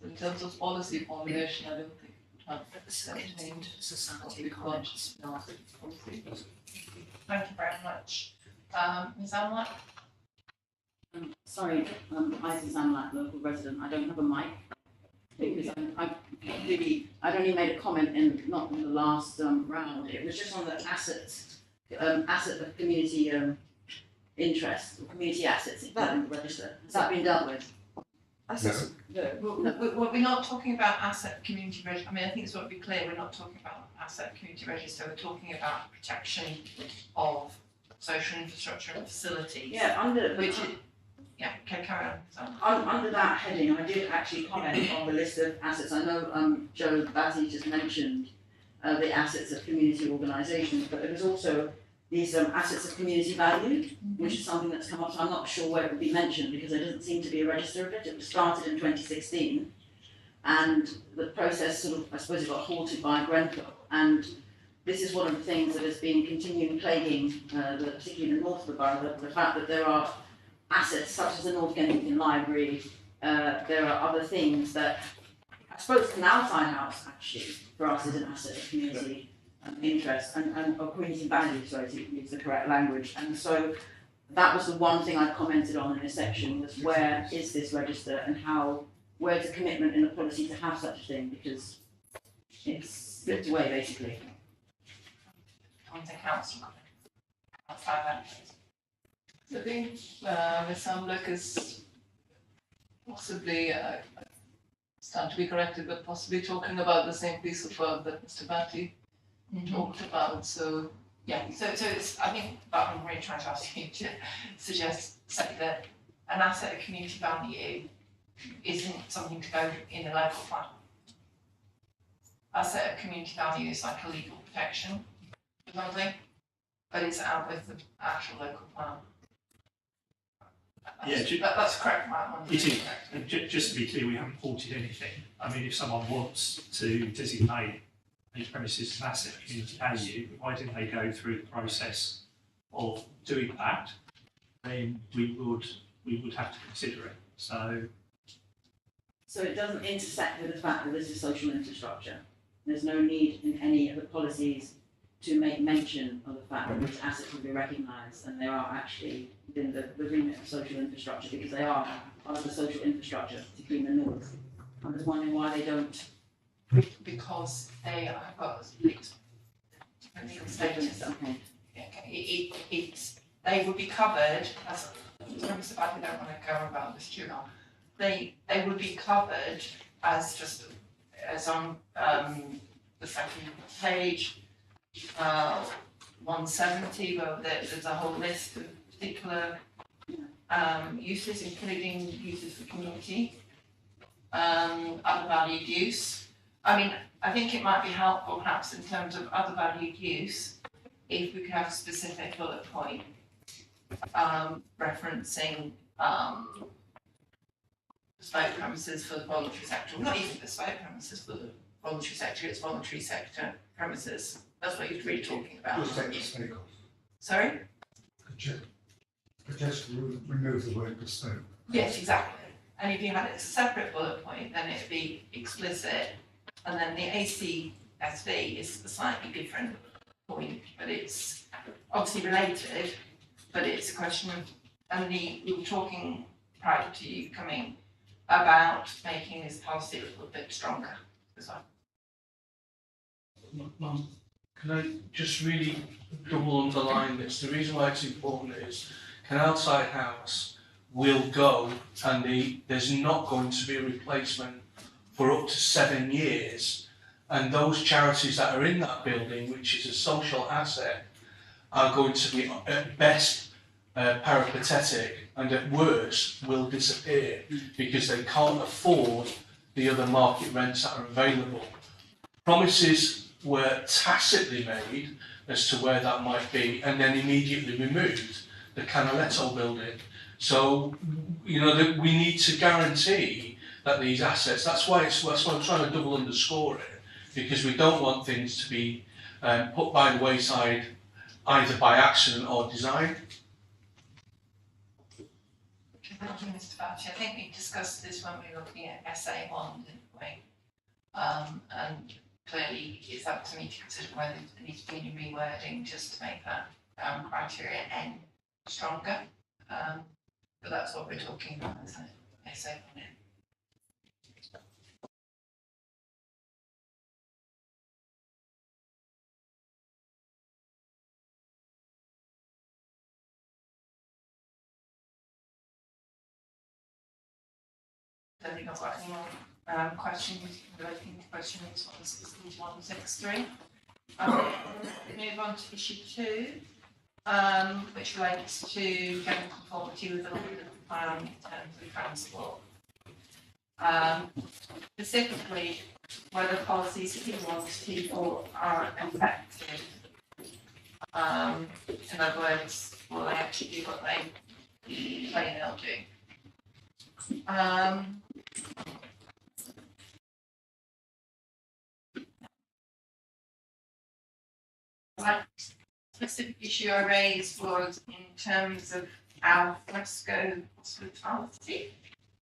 So in terms of policy formulation, I don't think it have obtained society comments. Thank you very much. Ms Amlak? Sorry, hi Suzanne Lack, local resident. I don't have a mic because I'd only made a comment not in the last round. It was just on the assets, asset of community interest, or community assets in the register. Has that been dealt with? We're not talking about asset community register. I mean, I think it's got to be clear, we're not talking about asset community register, we're talking about protection of social infrastructure and facilities. Yeah, Carry on. Under that heading, I did actually comment on the list of assets. I know Joe Batty just mentioned the assets of community organisations, but there was also these assets of community value, which is something that's come up. So I'm not sure where it would be mentioned because there doesn't seem to be a register of it. It was started in 2016, and the process sort of, I suppose, it got halted by Grenfell. And this is one of the things that has been continuing plaguing, particularly in the north of the borough, the fact that there are assets such as the North Kensington Library. There are other things that, I suppose, Canal Side House actually for us is an asset of community interest and of community value, sorry, to use the correct language. And so that was the one thing I commented on in this section, was where is this register and where's the commitment in the policy to have such a thing, because it's slipped away basically. On to council. Outside that. I think Ms Amlak is possibly, stand to be corrected, but possibly talking about the same piece of work that Mr Batty talked about, so. Yeah, so it's, I think that I'm really trying to ask you to say that an asset of community value isn't something to go in the local plan. Asset of community value is like a legal protection or something, but it's out with the actual local plan. That's correct, right? It is. And just to be clear, we haven't halted anything. I mean, if someone wants to designate a premises as an asset of community value, why didn't they go through the process of doing that? Then we would have to consider it. So it doesn't intersect with the fact that this is social infrastructure. There's no need in any of the policies to make mention of the fact that these assets will be recognised and they are actually within the remit of social infrastructure, because they are part of the social infrastructure, particularly in the north. I'm just wondering why they don't. Because they have got legal status. Okay. They would be covered, as Mr. Badley don't want to go about this too long. They would be covered as on the second page, 170, where there's a whole list of particular uses, including uses for community, other valued use. I mean, I think it might be helpful perhaps in terms of other valued use, if we could have a specific bullet point referencing bespoke premises for the voluntary sector, well, not even bespoke premises for the voluntary sector, it's voluntary sector premises. That's what you're really talking about. Just take the mistake off. Sorry? Just remove the word bespoke. Yes, exactly. And if you had a separate bullet point, then it'd be explicit. And then the ACSV is a slightly different point, but it's obviously related, but it's a question of, and we were talking prior to you coming about making this policy a little bit stronger as well. Can I just really double underline this? The reason why it's important is Canal Side House will go, and there's not going to be a replacement for up to 7 years, and those charities that are in that building, which is a social asset, are going to be at best peripatetic, and at worst will disappear because they can't afford the other market rents that are available. Promises were tacitly made as to where that might be, and then immediately removed, the Canaletto building. So, we need to guarantee that these assets, that's why I'm trying to double underscore it, because we don't want things to be put by the wayside either by accident or design. Thank you, Mr. Fauci. I think we discussed this when we were looking at SA1, didn't we? And clearly it's up to me to consider whether there needs to be any rewording just to make that criteria N stronger. But that's what we're talking about, isn't it? SA on it. I don't think I've got any more questions relating to questions 160 to 163. Move on to issue 2, which relates to general conformity with the London plan in terms of transport. Specifically, whether policies T1 to T4 are effective. In other words, will they actually do what they claim they'll do? One specific issue I raised was in terms of al fresco hospitality,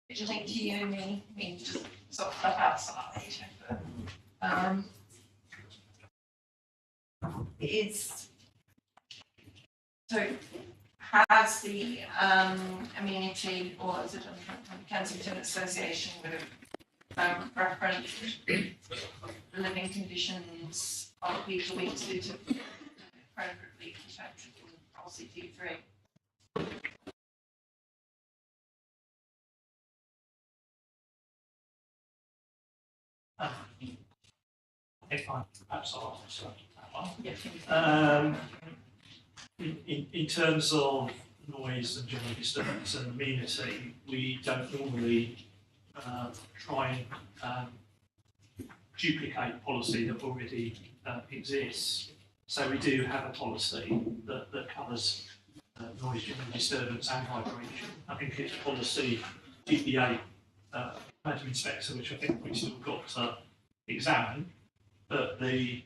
which I think to you and me means just sort of stuff outside. But, so has the amenity or is it Kensington Association would have referenced the living conditions of people being suited appropriately protected in policy T3? If I perhaps I'll answer that one. Yeah. In terms of noise and general disturbance and amenity, we don't normally try and duplicate policy that already exists. So we do have a policy that covers noise, general disturbance and vibration. I think it's policy DPA Madam Inspector, which I think we've still got to examine, but the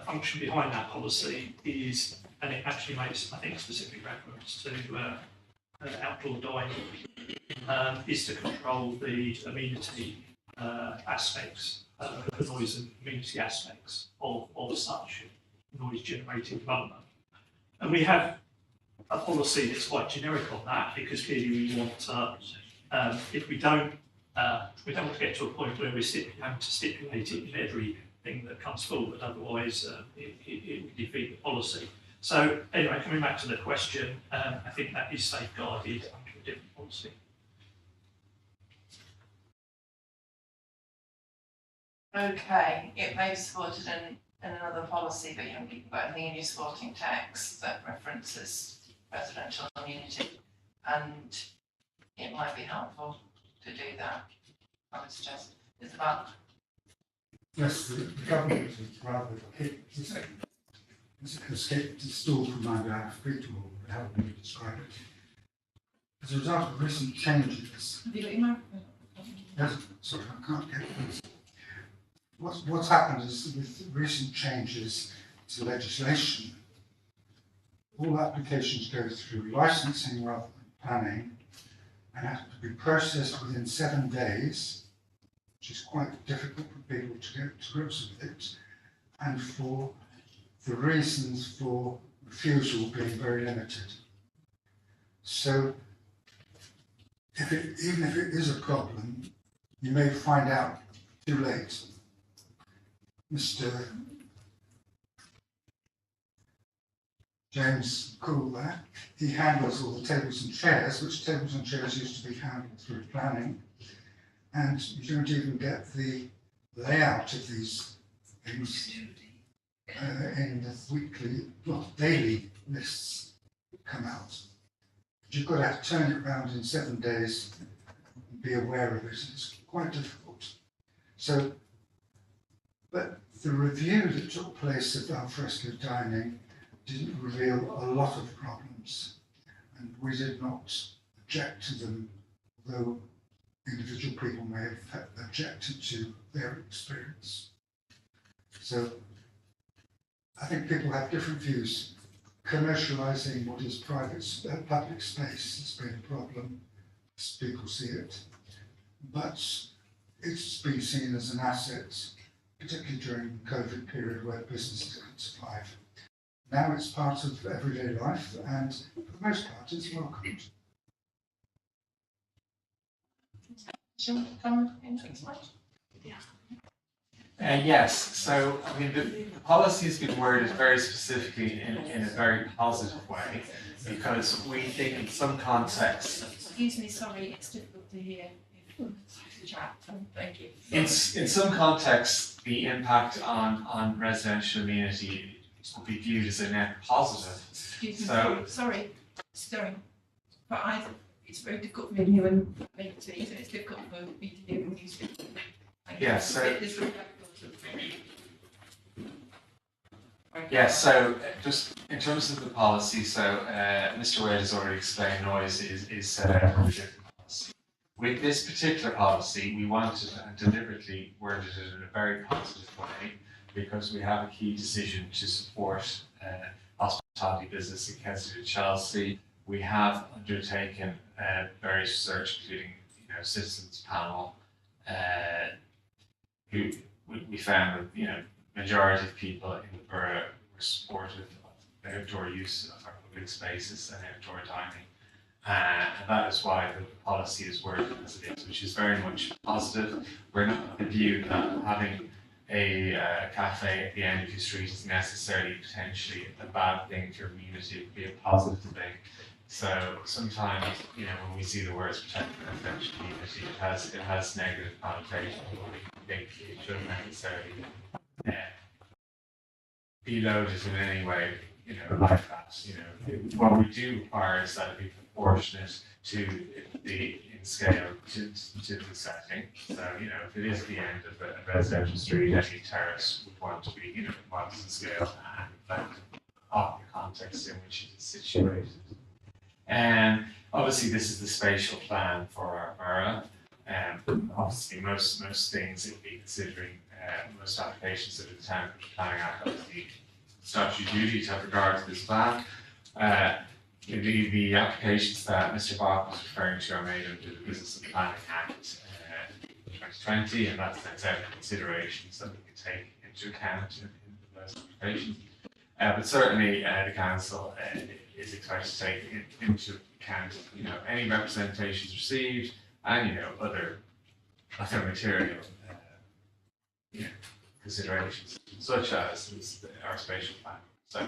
function behind that policy is, and it actually makes, I think, specific reference to outdoor dining, is to control the amenity aspects, the noise and amenity aspects of such noise generating development. And we have a policy that's quite generic on that, because clearly we want to, if we don't want to get to a point where we're having to stipulate it in everything that comes forward, otherwise it would defeat the policy. So anyway, coming back to the question, I think that is safeguarded under a different policy. Okay, it may be supported in another policy, but you haven't got anything in your supporting text that references residential immunity, and it might be helpful to do that. I would suggest it's about. Yes, the government is rather escaped distilled from my unspeakable, how would you describe it? As a result of recent changes. Have you got your microphone? Yes, sorry, I can't get this. What's happened is with recent changes to legislation, all applications go through licensing rather than planning and have to be processed within 7 days, which is quite difficult for people to get to grips with it, and for the reasons for refusal being very limited. So, even if it is a problem, you may find out too late. Mr. James Cool there, he handles all the tables and chairs, which tables and chairs used to be handled through planning, and you don't even get the layout of these things in the weekly, well, daily lists come out. But you've got to turn it around in 7 days and be aware of it. It's quite difficult. So, but the review that took place of alfresco dining didn't reveal a lot of problems, and we did not object to them, though individual people may have objected to their experience. So I think people have different views. Commercialising what is private, public space has been a problem, as people see it, but it's been seen as an asset particularly during the COVID period where businesses couldn't survive. Now it's part of everyday life, and for the most part, it's welcomed. Shall we come into this one? Yes, so I mean the policy has been worded very specifically in a very positive way, because we think in some contexts. Excuse me, sorry, it's difficult to hear. Chat. Thank you. In some contexts, the impact on residential amenity will be viewed as a net positive. Excuse me, So sorry, but it's very difficult for me to hear when make it to you, so it's difficult for me to hear when you speak. Yeah, so- It's yes, so just in terms of the policy, so Mr. Wade has already explained noise is set out in a different policy. With this particular policy, we wanted and deliberately worded it in a very positive way, because we have a key decision to support hospitality business in Kensington and Chelsea. We have undertaken various research, including citizens panel, who we found that majority of people in the borough were supportive of outdoor use of our public spaces and outdoor dining. And that is why the policy is worded as it is, which is very much positive. We're not of the view that having a cafe at the end of your street is necessarily potentially a bad thing for your community. It would be a positive thing. So sometimes, when we see the words protect residential community, it has negative connotations. We think it shouldn't necessarily be loaded in any way, like that. What we do require is that it be proportionate to the in scale to the setting. So, if it is the end of a residential street, any terrace would want to be, modest in scale and reflective of the context in which it is situated. And obviously, this is the spatial plan for our borough. Obviously, most things that we'll be considering, most applications of the Town Planning Act, obviously, statutory duty to have regard to this plan. The applications that Mr. Bach was referring to are made under the Business and Planning Act 2020, and that sets out considerations that we can take into account in those applications. But certainly, the council is expected to take into account, any representations received and other material considerations, such as our spatial plan. So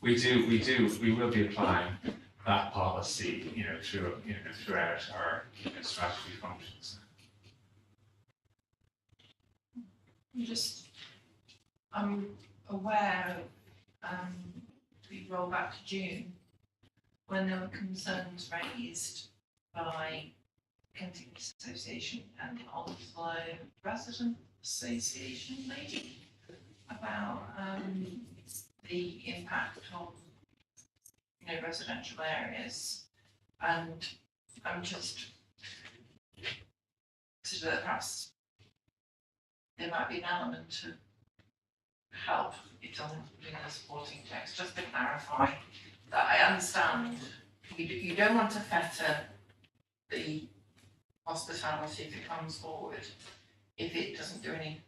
we will be applying that policy, throughout our strategy functions. I'm aware of we roll back to June when there were concerns raised by Kensington Association and the Onslow Resident Association, maybe, about the impact on residential areas, and I'm just consider that perhaps there might be an element to help it on doing a supporting text, just to clarify that I understand you don't want to fetter the hospitality if it comes forward, if it doesn't do any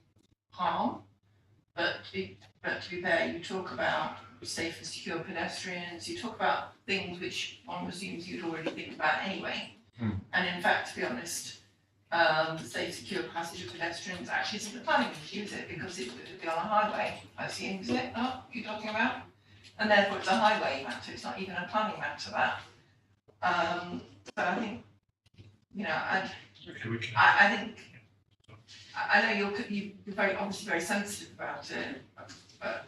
harm, but to be fair, you talk about safe and secure pedestrians, you talk about things which one assumes you'd already think about anyway. And in fact, to be honest, the safe, secure passage of pedestrians actually isn't a planning issue, is it? Because it would be on a highway, I assume, is it? Oh, you're talking about? And therefore it's a highway matter, it's not even a planning matter, that. So I think, I think, I know you're very, obviously very sensitive about it, but.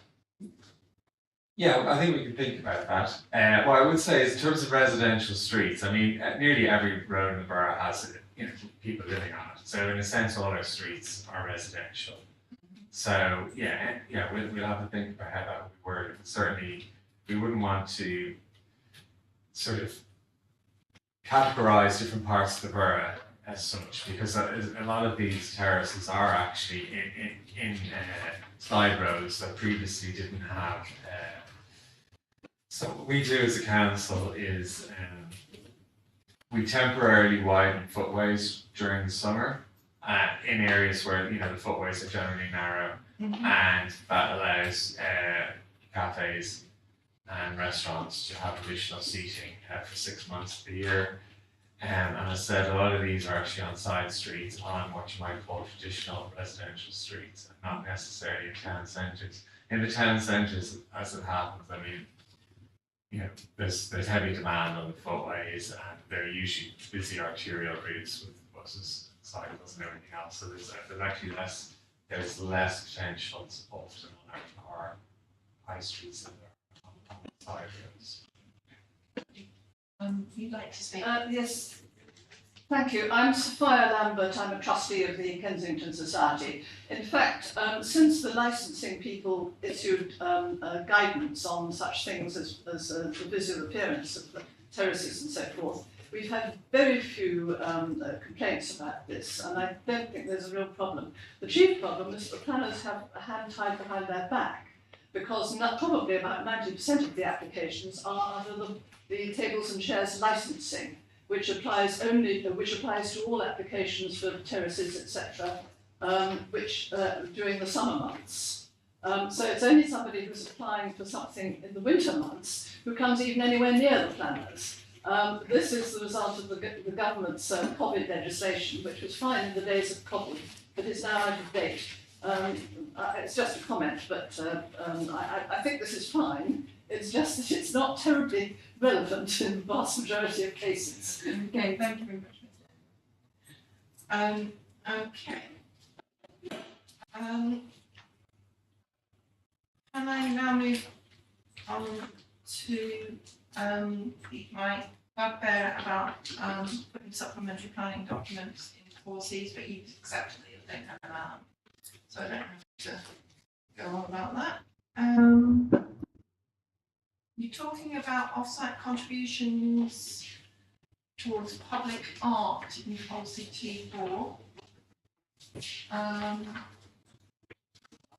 Yeah, I think we can think about that. What I would say is, in terms of residential streets, I mean, nearly every road in the borough has, people living on it. So in a sense, all our streets are residential. So we'll have to think about how that would work. Certainly, we wouldn't want to sort of categorise different parts of the borough as such, because a lot of these terraces are actually in side roads that previously didn't have. So what we do as a council is we temporarily widen footways during the summer, in areas where, you know, the footways are generally narrow, Mhm. and that allows cafes and restaurants to have additional seating for 6 months of the year. And as I said, a lot of these are actually on side streets, on what you might call traditional residential streets, and not necessarily in town centres. In the town centres, as it happens, I mean, you know, there's heavy demand on the footways, and they're usually busy arterial routes with buses, cycles, and everything else. So there's actually less potentials often on our high streets than there are on the side roads. You'd like to speak? Yes, thank you. I'm Sophia Lambert. I'm a trustee of the Kensington Society. In fact, since the licensing people issued guidance on such things as the visual appearance of the terraces and so forth, we've had very few complaints about this, and I don't think there's a real problem. The chief problem is that the planners have a hand tied behind their back, because probably about 90% of the applications are under the tables and chairs licensing, which applies to all applications for terraces, etc., which during the summer months. So it's only somebody who's applying for something in the winter months who comes even anywhere near the planners. This is the result of the government's COVID legislation, which was fine in the days of COVID, but is now out of date. It's just a comment, but I think this is fine. It's just that it's not terribly relevant in the vast majority of cases. Okay, thank you very much, Mr. Okay. Can I now move on to my bugbear about putting supplementary planning documents in policies, but you've accepted that you don't have an amount, so I don't have to go on about that. You're talking about offsite contributions towards public art in policy T4.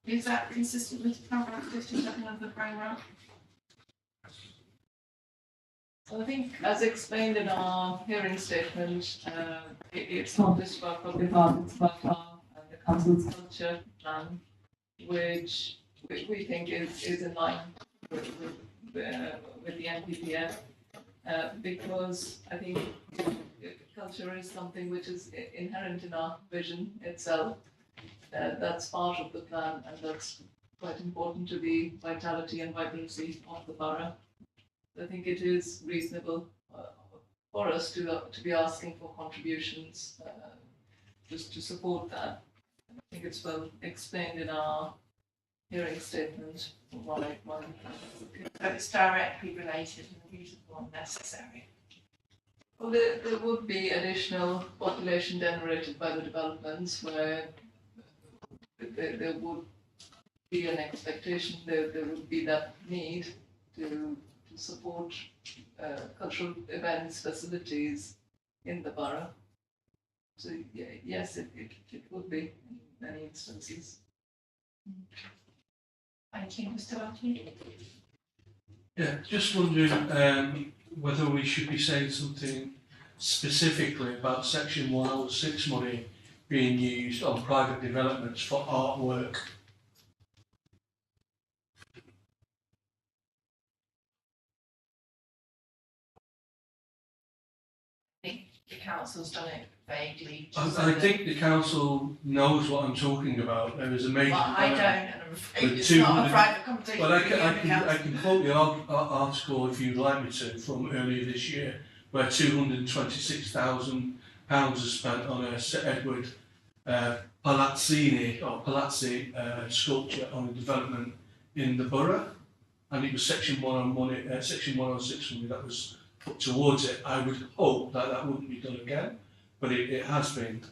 Is that consistent with paragraph 57 of the framework? I think, as explained in our hearing statement, it's not just about public art, it's about the council's culture plan, which we think is in line with the NPPF, because I think culture is something which is inherent in our vision itself. That's part of the plan, and that's quite important to the vitality and vibrancy of the borough. I think it is reasonable for us to be asking for contributions just to support that. I think it's well explained in our hearing statement. Why So it's directly related and reasonable and necessary. Well, there would be additional population generated by the developments where there would be an expectation, there would be that need to support cultural events, facilities in the borough. So yeah, yes, it would be in many instances. Thank you, Mr. Watley. Yeah, just wondering whether we should be saying something specifically about Section 106 money being used on private developments for artwork. I think the council's done it vaguely. I think the council knows what I'm talking about. There is a major. Well, I don't, and I'm afraid with it's not a 200 private conversation. Well, I between you and the can council. quote the article if you'd like me to from earlier this year, where £226,000 is spent on a Sir Edward Palazzi sculpture on a development in the borough, and it was Section 106 money that was put towards it. I would hope that that wouldn't be done again, but it has been.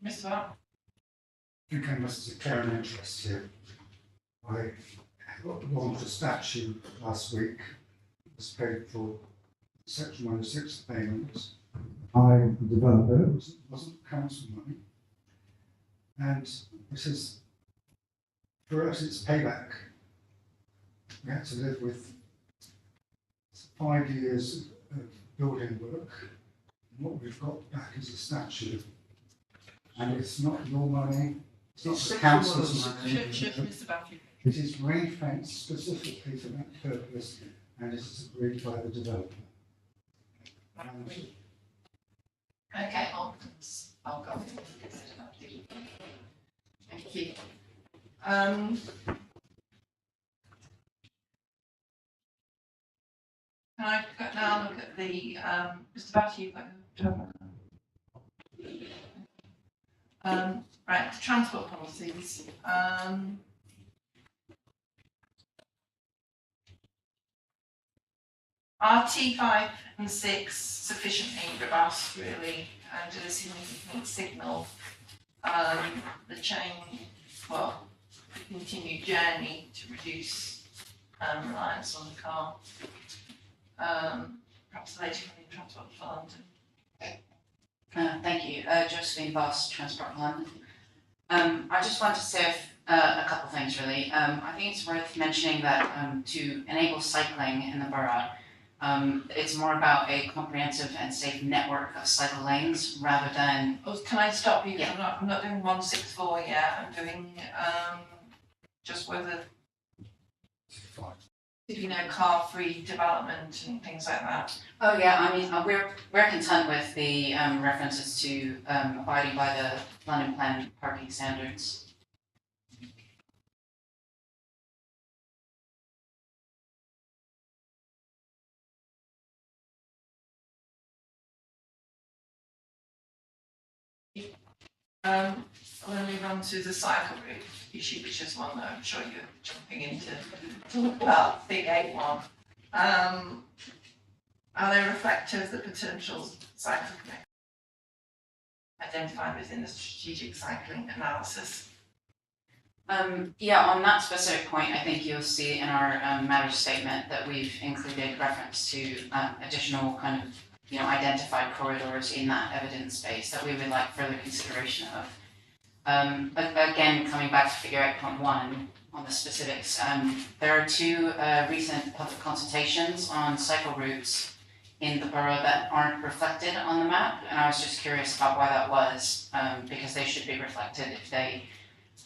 Mr. Watt? I think I must declare an interest here. I launched a statute last week. It was paid for Section 106 payments by the developer. It wasn't council money. And this is, for us, it's payback. We had to live with 5 years of building work And what we've got back is a statute. And it's not your money, it's not the council's money. Mr. Batty. It is ring-fenced specifically for that purpose, and it is agreed by the developer. And Okay, I'll go. Thank you. Can I now look at the, Mr. Batty, you've got your right, the transport policies. Are T5 and 6 sufficiently robust, really, and do they significantly signal the continued journey to reduce reliance on the car? Perhaps later from the Transport for London. Thank you. Josephine Voss, Transport for London. I just want to say a couple of things, really. I think it's worth mentioning that to enable cycling in the borough, it's more about a comprehensive and safe network of cycle lanes rather than... Oh, can I stop you? Yeah. I'm not doing 164 yet. I'm doing just whether, if you know, car-free development and things like that. Oh yeah, I mean, we're content with the references to abiding by the London Plan parking standards. I'm going to move on to the cycle route issue, which is one that I'm sure you're jumping into to talk about, the big one. Are they reflective of the potential cycle connect identified within the strategic cycling analysis? Yeah, on that specific point, I think you'll see in our matters statement that we've included reference to additional kind of identified corridors in that evidence base that we would like further consideration of. Again, coming back to figure 8.1 on the specifics, there are two recent public consultations on cycle routes in the borough that aren't reflected on the map, and I was just curious about why that was, because they should be reflected if they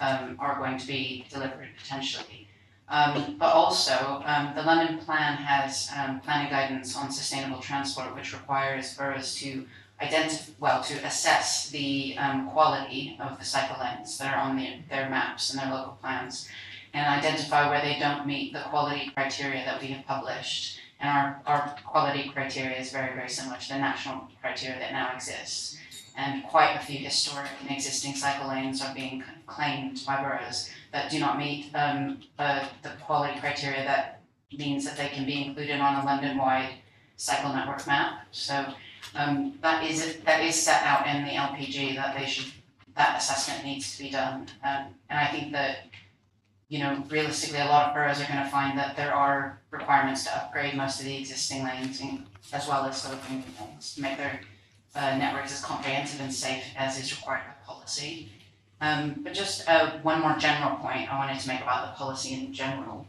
are going to be delivered potentially. But also, the London Plan has planning guidance on sustainable transport, which requires boroughs to assess the quality of the cycle lanes that are on their maps and their local plans, and identify where they don't meet the quality criteria that we have published. And our quality criteria is very, very similar to the national criteria that now exists. And quite a few historic and existing cycle lanes are being claimed by boroughs that do not meet the quality criteria that means that they can be included on a London-wide cycle network map. So that is set out in the LPG that assessment needs to be done. And I think that realistically, a lot of boroughs are going to find that there are requirements to upgrade most of the existing lanes, as well as developing things to make their networks as comprehensive and safe as is required by policy. But just one more general point I wanted to make about the policy in general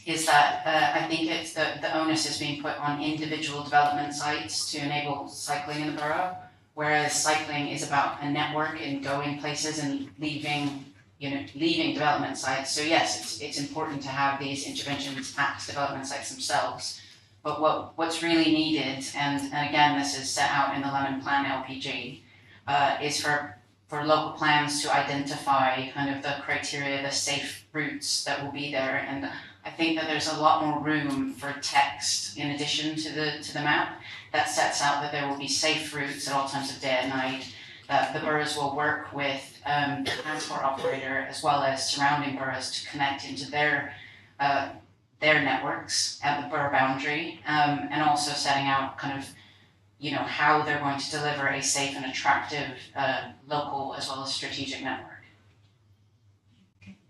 is that I think it's the onus is being put on individual development sites to enable cycling in the borough, whereas cycling is about a network and going places and leaving development sites. So yes, it's important to have these interventions at development sites themselves. But what's really needed, and again, this is set out in the London Plan LPG, is for local plans to identify kind of the criteria, the safe routes that will be there. And I think that there's a lot more room for text in addition to the map that sets out that there will be safe routes at all times of day and night, that the boroughs will work with the transport operator as well as surrounding boroughs to connect into their networks at the borough boundary, and also setting out kind of how they're going to deliver a safe and attractive local as well as strategic network.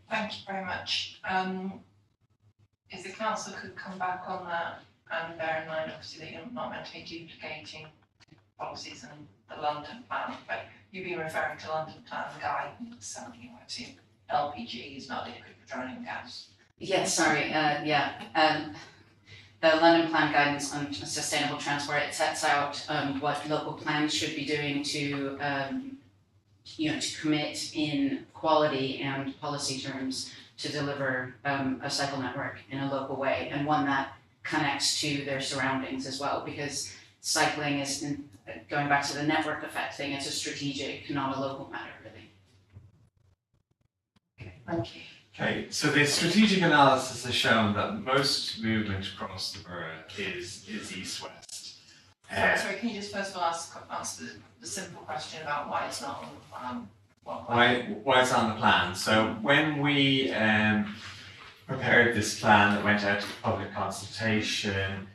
Thank you very much. If the council could come back on that, and bear in mind obviously that you're not meant to be duplicating policies and the London Plan, but you've been referring to London Plan guidance, so you might see LPG is not liquid petroleum gas. Yes, sorry, the the London Plan Guidance on Sustainable Transport, it sets out what local plans should be doing to, to commit in quality and policy terms to deliver a cycle network in a local way, and one that connects to their surroundings as well, because cycling is, going back to the network effect thing, it's a strategic, not a local matter, really. Okay, thank you. Okay, so the strategic analysis has shown that most movement across the borough is east-west. Sorry, can you just first of all answer the simple question about why it's not on the plan? Why it's on the plan? So when we prepared this plan that went out to public consultation,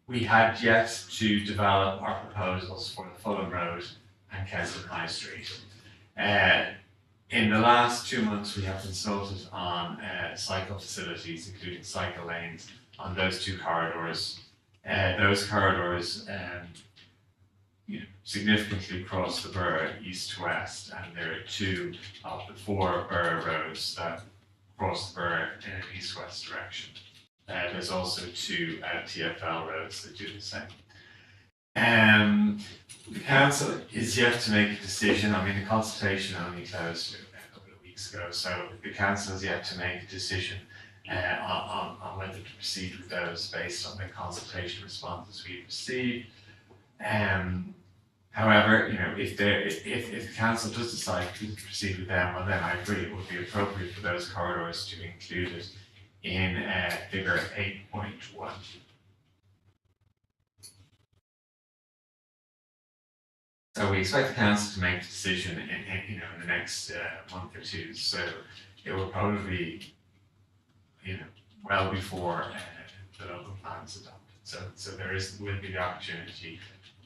we had yet to develop our proposals for the Fulham Road and Kensington High Street. In the last 2 months, we have consulted on cycle facilities, including cycle lanes, on those two corridors. Those corridors significantly cross the borough east to west, and there are 2 of the 4 borough roads that cross the borough in an east-west direction. There's also 2 TfL roads that do the same. The council is yet to make a decision. I mean, the consultation only closed a couple of weeks ago, so the council is yet to make a decision on whether to proceed with those based on the consultation responses we've received. However, if the council does decide to proceed with them, well then I agree it would be appropriate for those corridors to be included in figure 8.1. So we expect the council to make a decision in the next month or 2. So it will probably be well before the local plan is adopted. So there will be the opportunity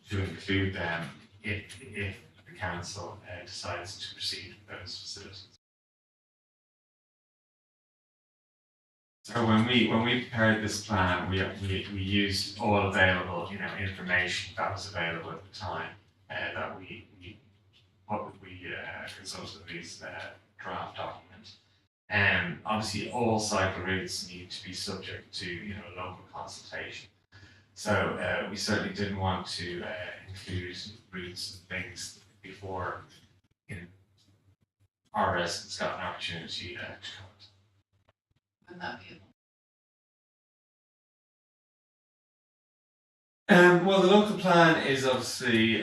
to include them if the council decides to proceed with those facilities. So when we prepared this plan, we used all available information that was available at the time that we consulted these draft documents. Obviously, all cycle routes need to be subject to local consultation. So we certainly didn't want to include routes and things before our residents got an opportunity to comment. Wouldn't that be well, the local plan is obviously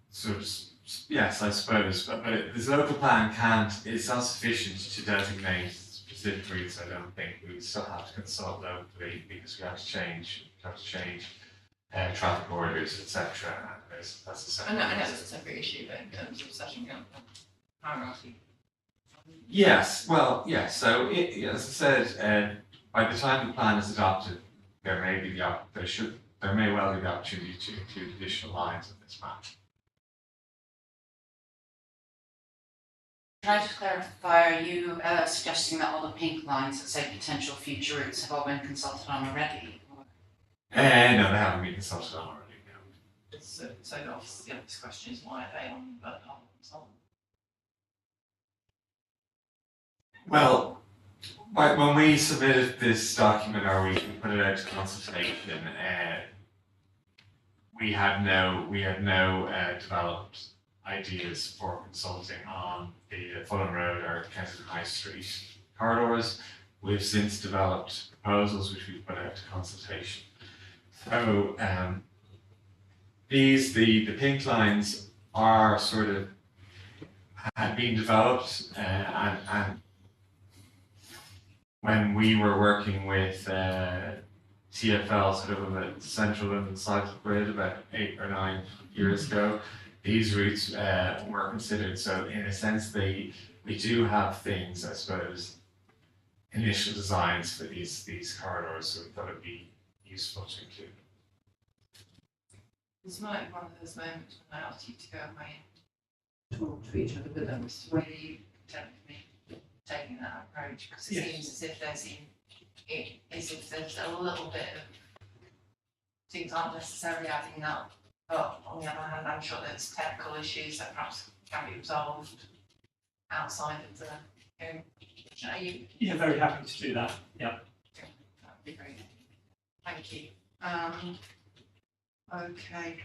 sort of, yes, I suppose, but this local plan it's not sufficient to designate specific routes. I don't think we would still have to consult locally because we have to change traffic orders, etc. That's a separate. I know it's a separate issue, but in terms of setting up hierarchy. Yes, well, yes. So, as I said, by the time the plan is adopted, there may well be the opportunity to include additional lines in this map. Can I just clarify, are you suggesting that all the pink lines that say potential future routes have all been consulted on already? No, they haven't been consulted on already. No. So obviously the obvious question is why are they on but not on? Well, when we submitted this document or we put it out to consultation, we had no developed ideas for consulting on the Fulham Road or Kensington High Street corridors. We've since developed proposals which we've put out to consultation. So the pink lines are sort of had been developed and when we were working with TfL sort of on the Central London Cycle Grid about 8 or 9 years ago, these routes were considered. So in a sense, we do have things, I suppose, initial designs for these corridors, so we thought it'd be useful to include. This might be one of those moments when I asked you to go away and talk to each other with them. Were you content with me taking that approach? Because it seems as if there's a little bit of things aren't necessarily adding up. But on the other hand, I'm sure there's technical issues that perhaps can be resolved outside of the. Are you? Yeah, very happy to do that. Yeah. That would be great. Thank you. Okay,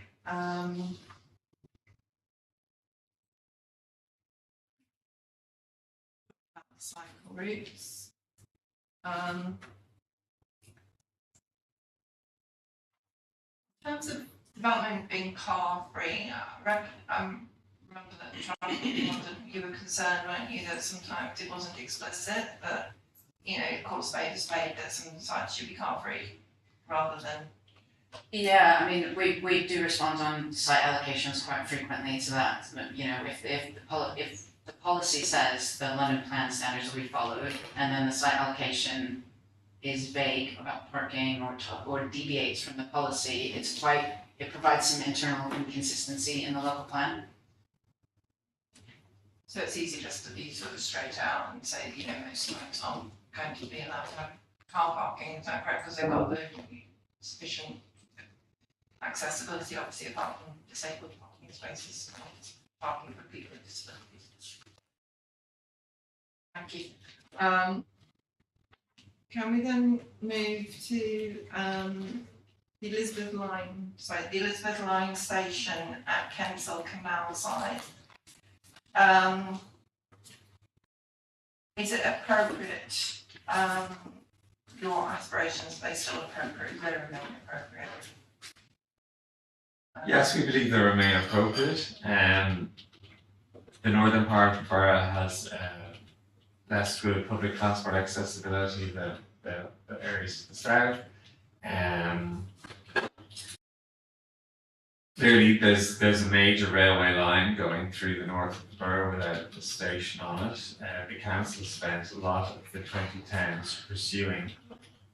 cycle routes. In terms of development being car free, remember that you were concerned, weren't you, that sometimes it wasn't explicit, but you know, call a spade, that some sites should be car free rather than. Yeah, I mean, we do respond on site allocations quite frequently to that. You know, if the policy says the London plan standards will be followed, and then the site allocation is vague about parking or deviates from the policy, it provides some internal inconsistency in the local plan. So it's easy just to be sort of straight out and say, you know, most sites aren't going to be allowed to have car parking, is that correct? Because they've got the sufficient accessibility, obviously, apart from disabled parking spaces, parking for people with disabilities. Thank you. Can we then move to the Elizabeth Line station at Kensal Canal side? Is it appropriate? Your aspirations, are they still appropriate? They remain appropriate? Yes, we believe they remain appropriate. The northern part of the borough has less good public transport accessibility than the areas to the south. Clearly, there's a major railway line going through the north of the borough without a station on it. The council spent a lot of the 2010s pursuing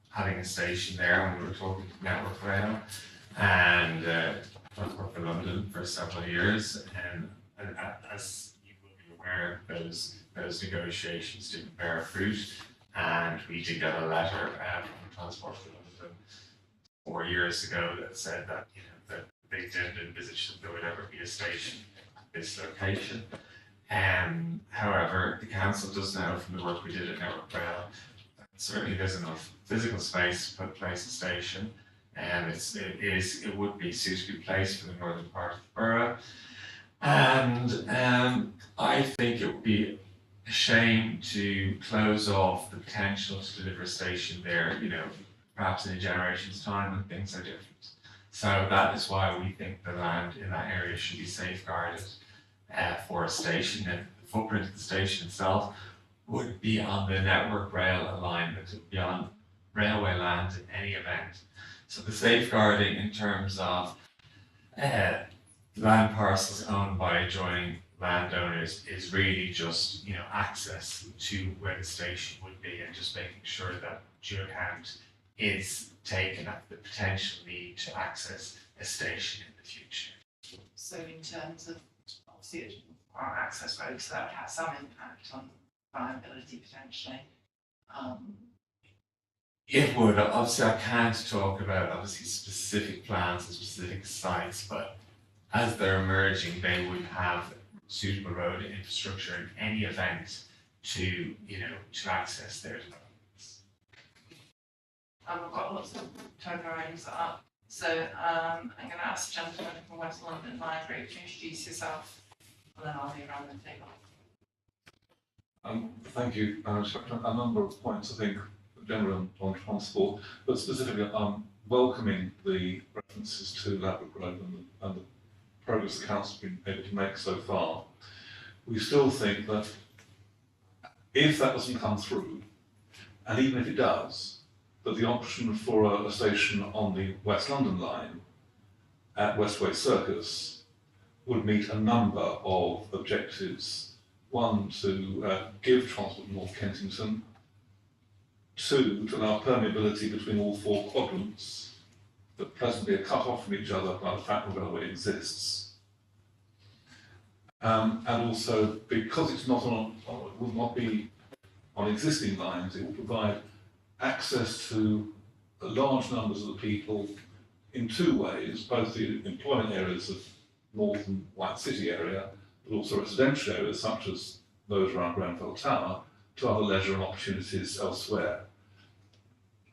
having a station there when we were talking to Network Rail and Transport for London for several years. And as you will be aware, those negotiations didn't bear fruit, and we did get a letter from Transport for London 4 years ago that said that, you know, that they didn't envisage that there would ever be a station at this location. However, the council does know from the work we did at Network Rail that certainly there's enough physical space to place a station, and it would be suitably placed for the northern part of the borough. And I think it would be a shame to close off the potential to deliver a station there, you know, perhaps in a generation's time when things are different. So that is why we think the land in that area should be safeguarded for a station. And the footprint of the station itself would be on the Network Rail alignment, it would be on railway land in any event. So the safeguarding in terms of land parcels owned by adjoining landowners is really just, you know, access to where the station would be, and just making sure that due account is taken at the potential need to access a station in the future. So in terms of, obviously, our access roads, that would have some impact on viability potentially. It would. Obviously, I can't talk about obviously specific plans and specific sites, but as they're emerging, they would have suitable road infrastructure in any event to, you know, to access their developments. We've got lots of turnarounds up, so I'm going to ask the gentleman from West London Library to introduce yourself, and then I'll be around the table. Thank you. A number of points, I think, general on transport, but specifically welcoming the references to Ladbroke Road and the progress the council has been able to make so far. We still think that if that doesn't come through, and even if it does, that the option for a station on the West London line at Westway Circus would meet a number of objectives. One, to give transport to North Kensington. Two, to allow permeability between all four quadrants that presently are cut off from each other by the fact the railway exists. And also, because it's not will not be on existing lines, it will provide access to large numbers of the people in two ways, both the employment areas of North and White City area, but also residential areas such as those around Grenfell Tower, to other leisure and opportunities elsewhere.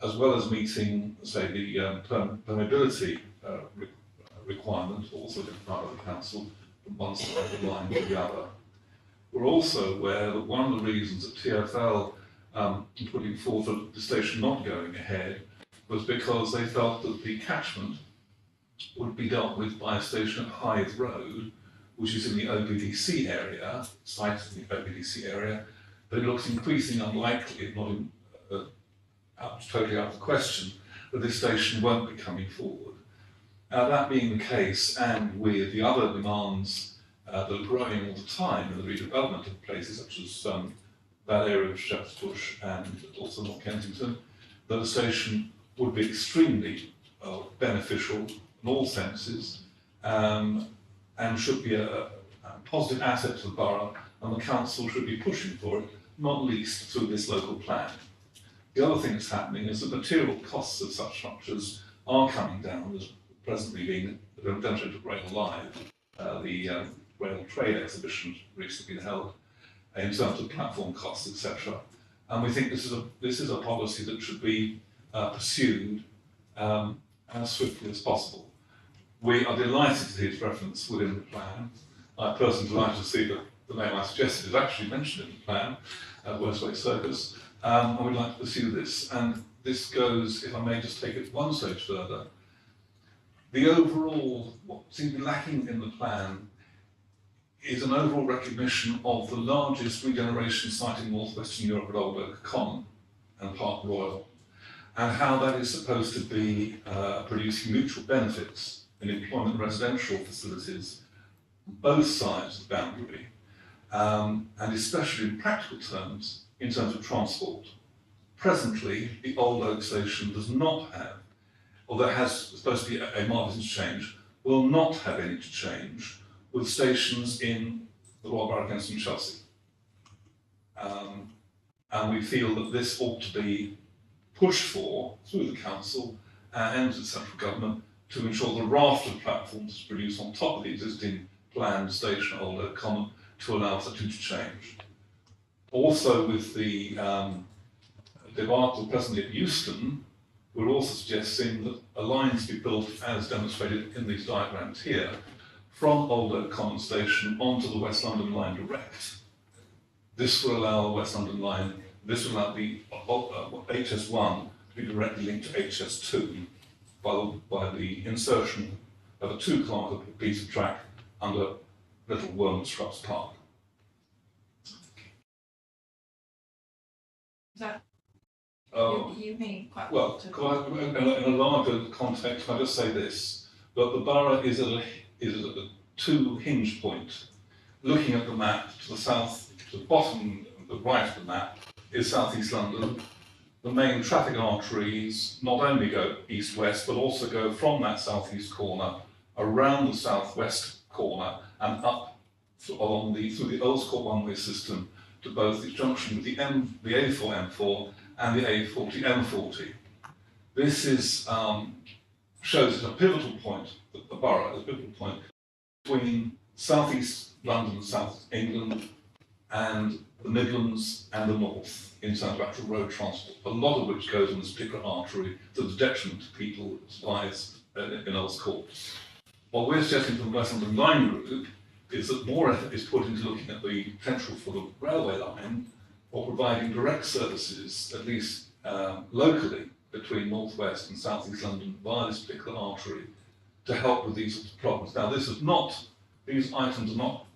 as well as meeting, say, the permeability requirement, also defined by the council, from one side of the line to the other. We're also aware that one of the reasons that TfL putting forward the station not going ahead was because they felt that the catchment would be dealt with by a station at Hythe Road, which is in the OBDC area, site in the OBDC area, but it looks increasingly unlikely, if not totally out of the question, that this station won't be coming forward. That being the case, and with the other demands that are growing all the time in the redevelopment of places such as that area of Shepherd's Bush and also North Kensington, that the station would be extremely beneficial in all senses and should be a positive asset to the borough, and the council should be pushing for it, not least through this local plan. The other thing that's happening is that material costs of such structures are coming down. There's presently being demonstrated at Rail Live, the Rail Trade exhibition recently been held, in terms of platform costs, etc. And we think this is a policy that should be pursued as swiftly as possible. We are delighted to see its reference within the plan. I personally delighted to see that the name I suggested is actually mentioned in the plan, Westway Circus, and we'd like to pursue this. And this goes, if I may just take it one stage further, the overall, what seems to be lacking in the plan is an overall recognition of the largest regeneration site in northwestern Europe at Old Oak Common and Park Royal, and how that is supposed to be producing mutual benefits in employment and residential facilities on both sides of the boundary, and especially in practical terms, in terms of transport. Presently, the Old Oak Station does not have, although it has supposed to be a market interchange, will not have any interchange with stations in the Royal Borough of Kensington and Chelsea. And we feel that this ought to be pushed for through the council and the central government to ensure the raft of platforms is produced on top of the existing planned station at Old Oak Common to allow such interchange. Also, with the debacle presently at Euston, we're also suggesting that a line to be built, as demonstrated in these diagrams here, from Old Oak Common Station onto the West London Line direct. This will allow the West London Line, this will allow the HS1 to be directly linked to HS2 by the insertion of a 2-kilometre piece of track under Little Wormwood Scrubs Park. Is that Oh. you mean quite Well, in a larger context, can I just say this? But the borough is at a two hinge point. Looking at the map to the south, to the bottom, the right of the map, is southeast London. The main traffic arteries not only go east-west, but also go from that southeast corner around the southwest corner and up along through the Earls Court one-way system to both the junction with the A4 M4 and the A40 M40. This is shows as a pivotal point, the borough is a pivotal point between southeast London, South England, and the Midlands and the North in terms of actual road transport, a lot of which goes on this particular artery to the detriment to people's lives in Earls Court. What we're suggesting from the West London Line Group is that more effort is put into looking at the potential for the railway line or providing direct services, at least locally, between North West and South East London via this particular artery to help with these sorts of problems. Now, these items are not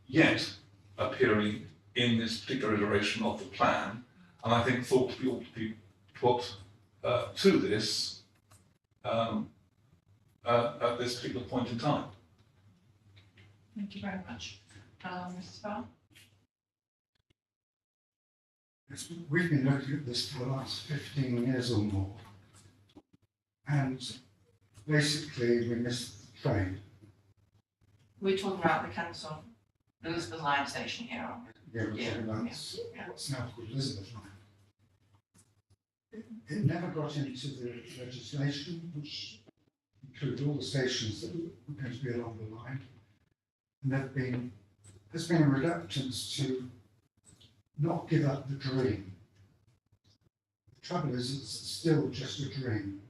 yet appearing in this particular iteration of the plan, and I think thought ought to be put to this at this particular point in time. Thank you very much. Mrs. Farr? Yes, we've been looking at this for the last 15 years or more, and basically we missed the train. We're talking about the council, the Elizabeth Line station here, aren't we? Yeah, we're talking about what's now called Elizabeth Line. It never got into the legislation, which included all the stations that were going to be along the line. And there's been a reluctance to not give up the dream. The trouble is, it's still just a dream.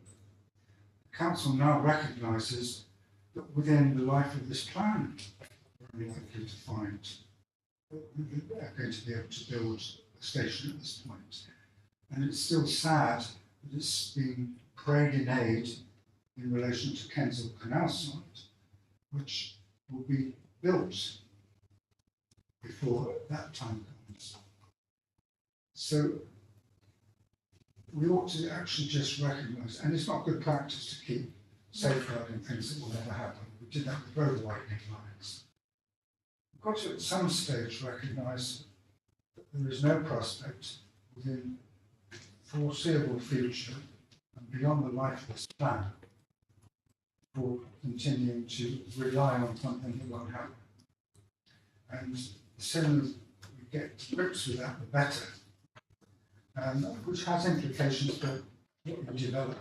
The council now recognises that within the life of this plan, we're only likely to find that they're going to be able to build a station at this point. And it's still sad that it's being prayed in aid in relation to Kensal Canal site, which will be built before that time comes. So we ought to actually just recognise, and it's not good practice to keep safeguarding things that will never happen. We did that with road widening lines. We've got to at some stage recognise that there is no prospect within the foreseeable future and beyond the life of this plan for continuing to rely on something that won't happen. And the sooner we get to grips with that, the better. Which has implications for what we develop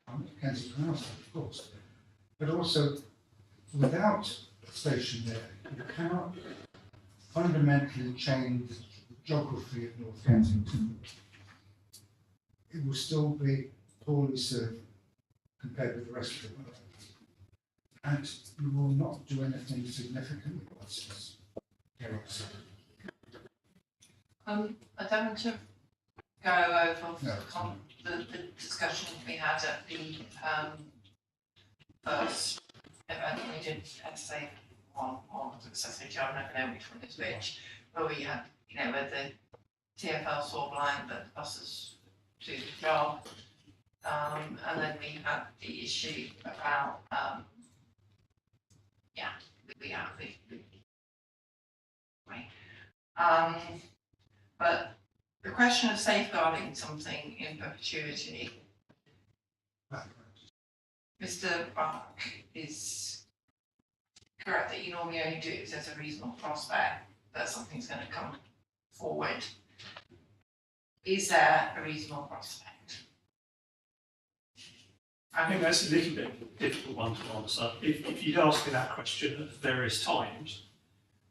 on Kensal Canal side, of course. But also, without a station there, you cannot fundamentally change the geography of North Kensington. It will still be poorly served compared with the rest of the world. And you will not do anything significantly about this. I don't want to go over the discussion we had at the first event we did, SA on accessibility. I never know which one is which, where we had, where the TfL saw blind that buses do the job. And then we had the issue about, but the question of safeguarding something in perpetuity, Mr. Bach is correct that you normally only do it if there's a reasonable prospect that something's going to come forward. Is there a reasonable prospect? I think that's a little bit difficult one to answer. If you'd asked me that question at various times,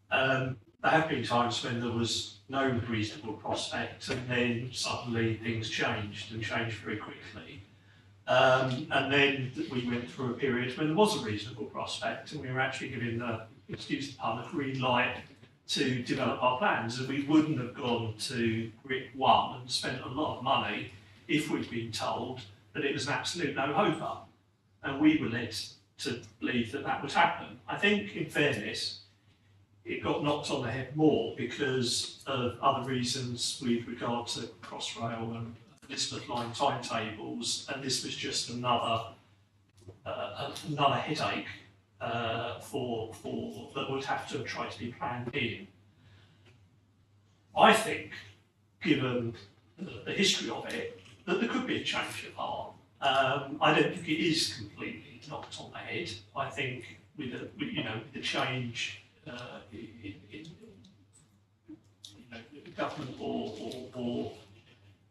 there have been times when there was no reasonable prospect and then suddenly things changed and changed very quickly. And then we went through a period when there was a reasonable prospect and we were actually given the, excuse the pun, a green light to develop our plans, and we wouldn't have gone to RIC 1 and spent a lot of money if we'd been told that it was an absolute no-hoper, and we were led to believe that that would happen. I think, in fairness, it got knocked on the head more because of other reasons with regard to Crossrail and Elizabeth Line timetables, and this was just another headache for that would have to try to be planned in. I think, given the history of it, that there could be a change of heart. I don't think it is completely knocked on the head. I think with the change in government or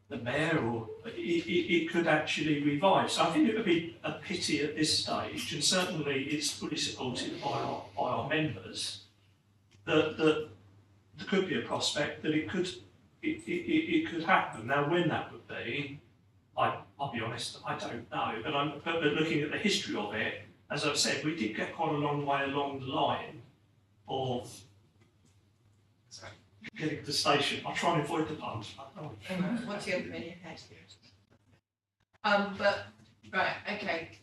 the mayor, or it could actually revive. So I think it would be a pity at this stage, and certainly it's fully supported by our members, that there could be a prospect that it could happen. Now, when that would be, I'll be honest, I don't know. But looking at the history of it, as I've said, we did get quite a long way along the line of getting to the station. I'll try and avoid the puns. What's the other in your head? But right, okay.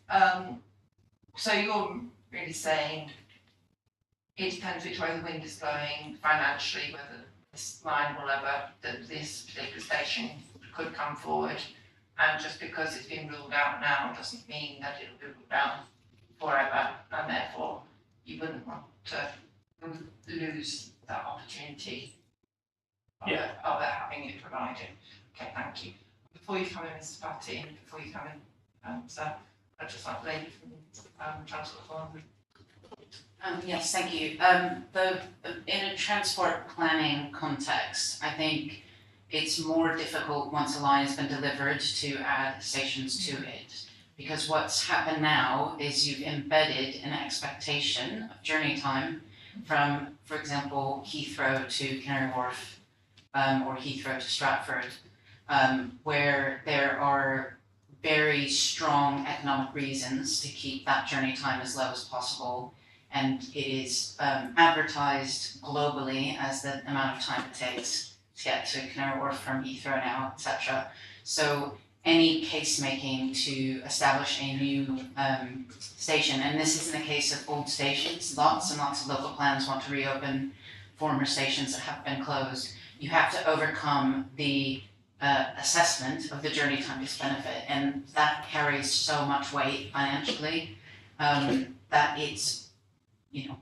So you're really saying it depends which way the wind is blowing financially, whether this line will ever, that this particular station could come forward, and just because it's been ruled out now doesn't mean that it'll be ruled out forever, and therefore you wouldn't want to lose that opportunity of it having it provided. Okay, thank you. Before you come in, Mr. Patty, and before you come in, sir, I'd just like Lady from Transport Forum. Yes, thank you. In a transport planning context, I think it's more difficult once a line has been delivered to add stations to it. Because what's happened now is you've embedded an expectation of journey time from, for example, Heathrow to Canary Wharf, or Heathrow to Stratford. where there are very strong economic reasons to keep that journey time as low as possible. And it is advertised globally as the amount of time it takes to get to Canary Wharf from Heathrow now, etc. So any case making to establish a new station, and this isn't a case of old stations, lots and lots of local plans want to reopen former stations that have been closed. You have to overcome the assessment of the journey time cost benefit, and that carries so much weight financially that it's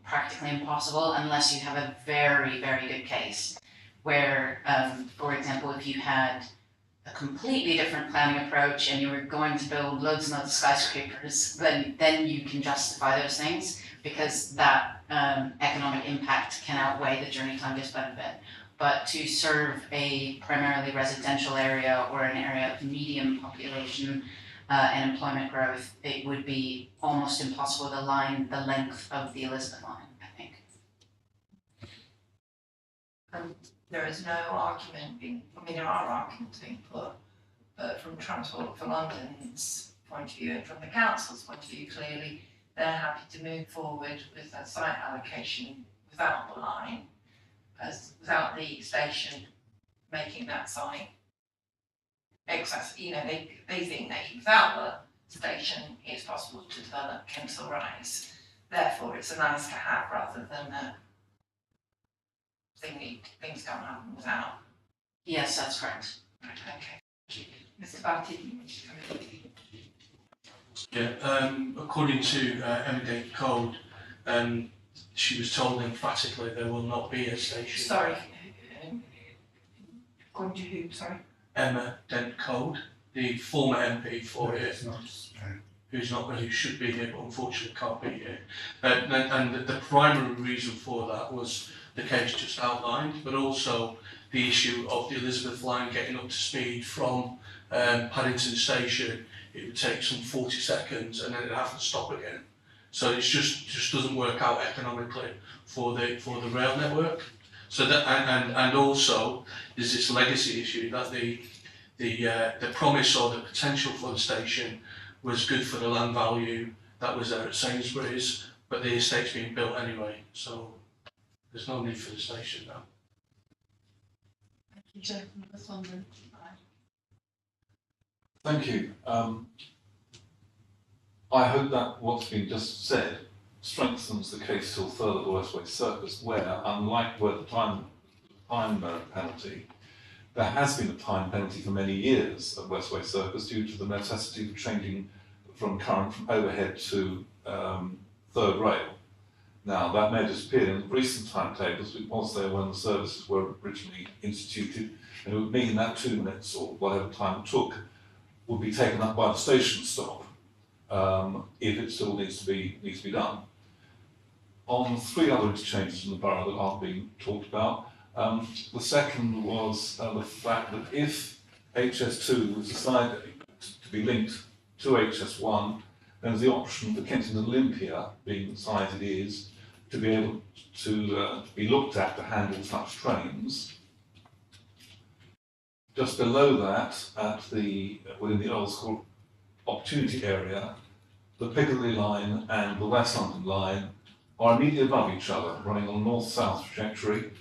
practically impossible unless you have a very, very good case. Where, for example, if you had a completely different planning approach and you were going to build loads and loads of skyscrapers, then you can justify those things because that economic impact can outweigh the journey time cost benefit. But to serve a primarily residential area or an area of medium population and employment growth, it would be almost impossible to line the length of the Elizabeth line, I think. There is no argument there are arguments being put, but from Transport for London's point of view and from the council's point of view, clearly they're happy to move forward with a site allocation without the line, without the station making that site excess. They think that without the station it's possible to develop Kensal Rise. Therefore it's a nice to have rather than a things can't happen without. Yes, that's correct. Right, okay. Mr. Batty. Yeah, according to Emma Code, she was told emphatically there will not be a station. Sorry. According to who, sorry? Emma Dent Code, the former MP for it, who should be here but unfortunately can't be here. And the primary reason for that was the case just outlined, but also the issue of the Elizabeth line getting up to speed from Paddington Station. It would take some 40 seconds and then it'd have to stop again. So it just doesn't work out economically for the rail network. So that and also there's this legacy issue that the promise or the potential for the station was good for the land value that was there at Sainsbury's, but the estate's being built anyway, so there's no need for the station now. Thank you, Joe, from West London. Thank you. I hope that what's been just said strengthens the case still further for Westway Circus, where, unlike where the time penalty, there has been a time penalty for many years at Westway Circus due to the necessity of changing from overhead to third rail. Now, that may have disappeared in recent timetables, but it was there when the services were originally instituted, and it would mean that 2 minutes or whatever time it took would be taken up by the station stop if it still needs to be done. On 3 other interchanges in the borough that aren't being talked about, the second was the fact that if HS2 was decided to be linked to HS1, then there's the option for Kensington Olympia, being the size it is, to be able to be looked at to handle such trains. Just below that, within the Earls Court opportunity area, the Piccadilly line and the West London line are immediately above each other, running on a north-south trajectory,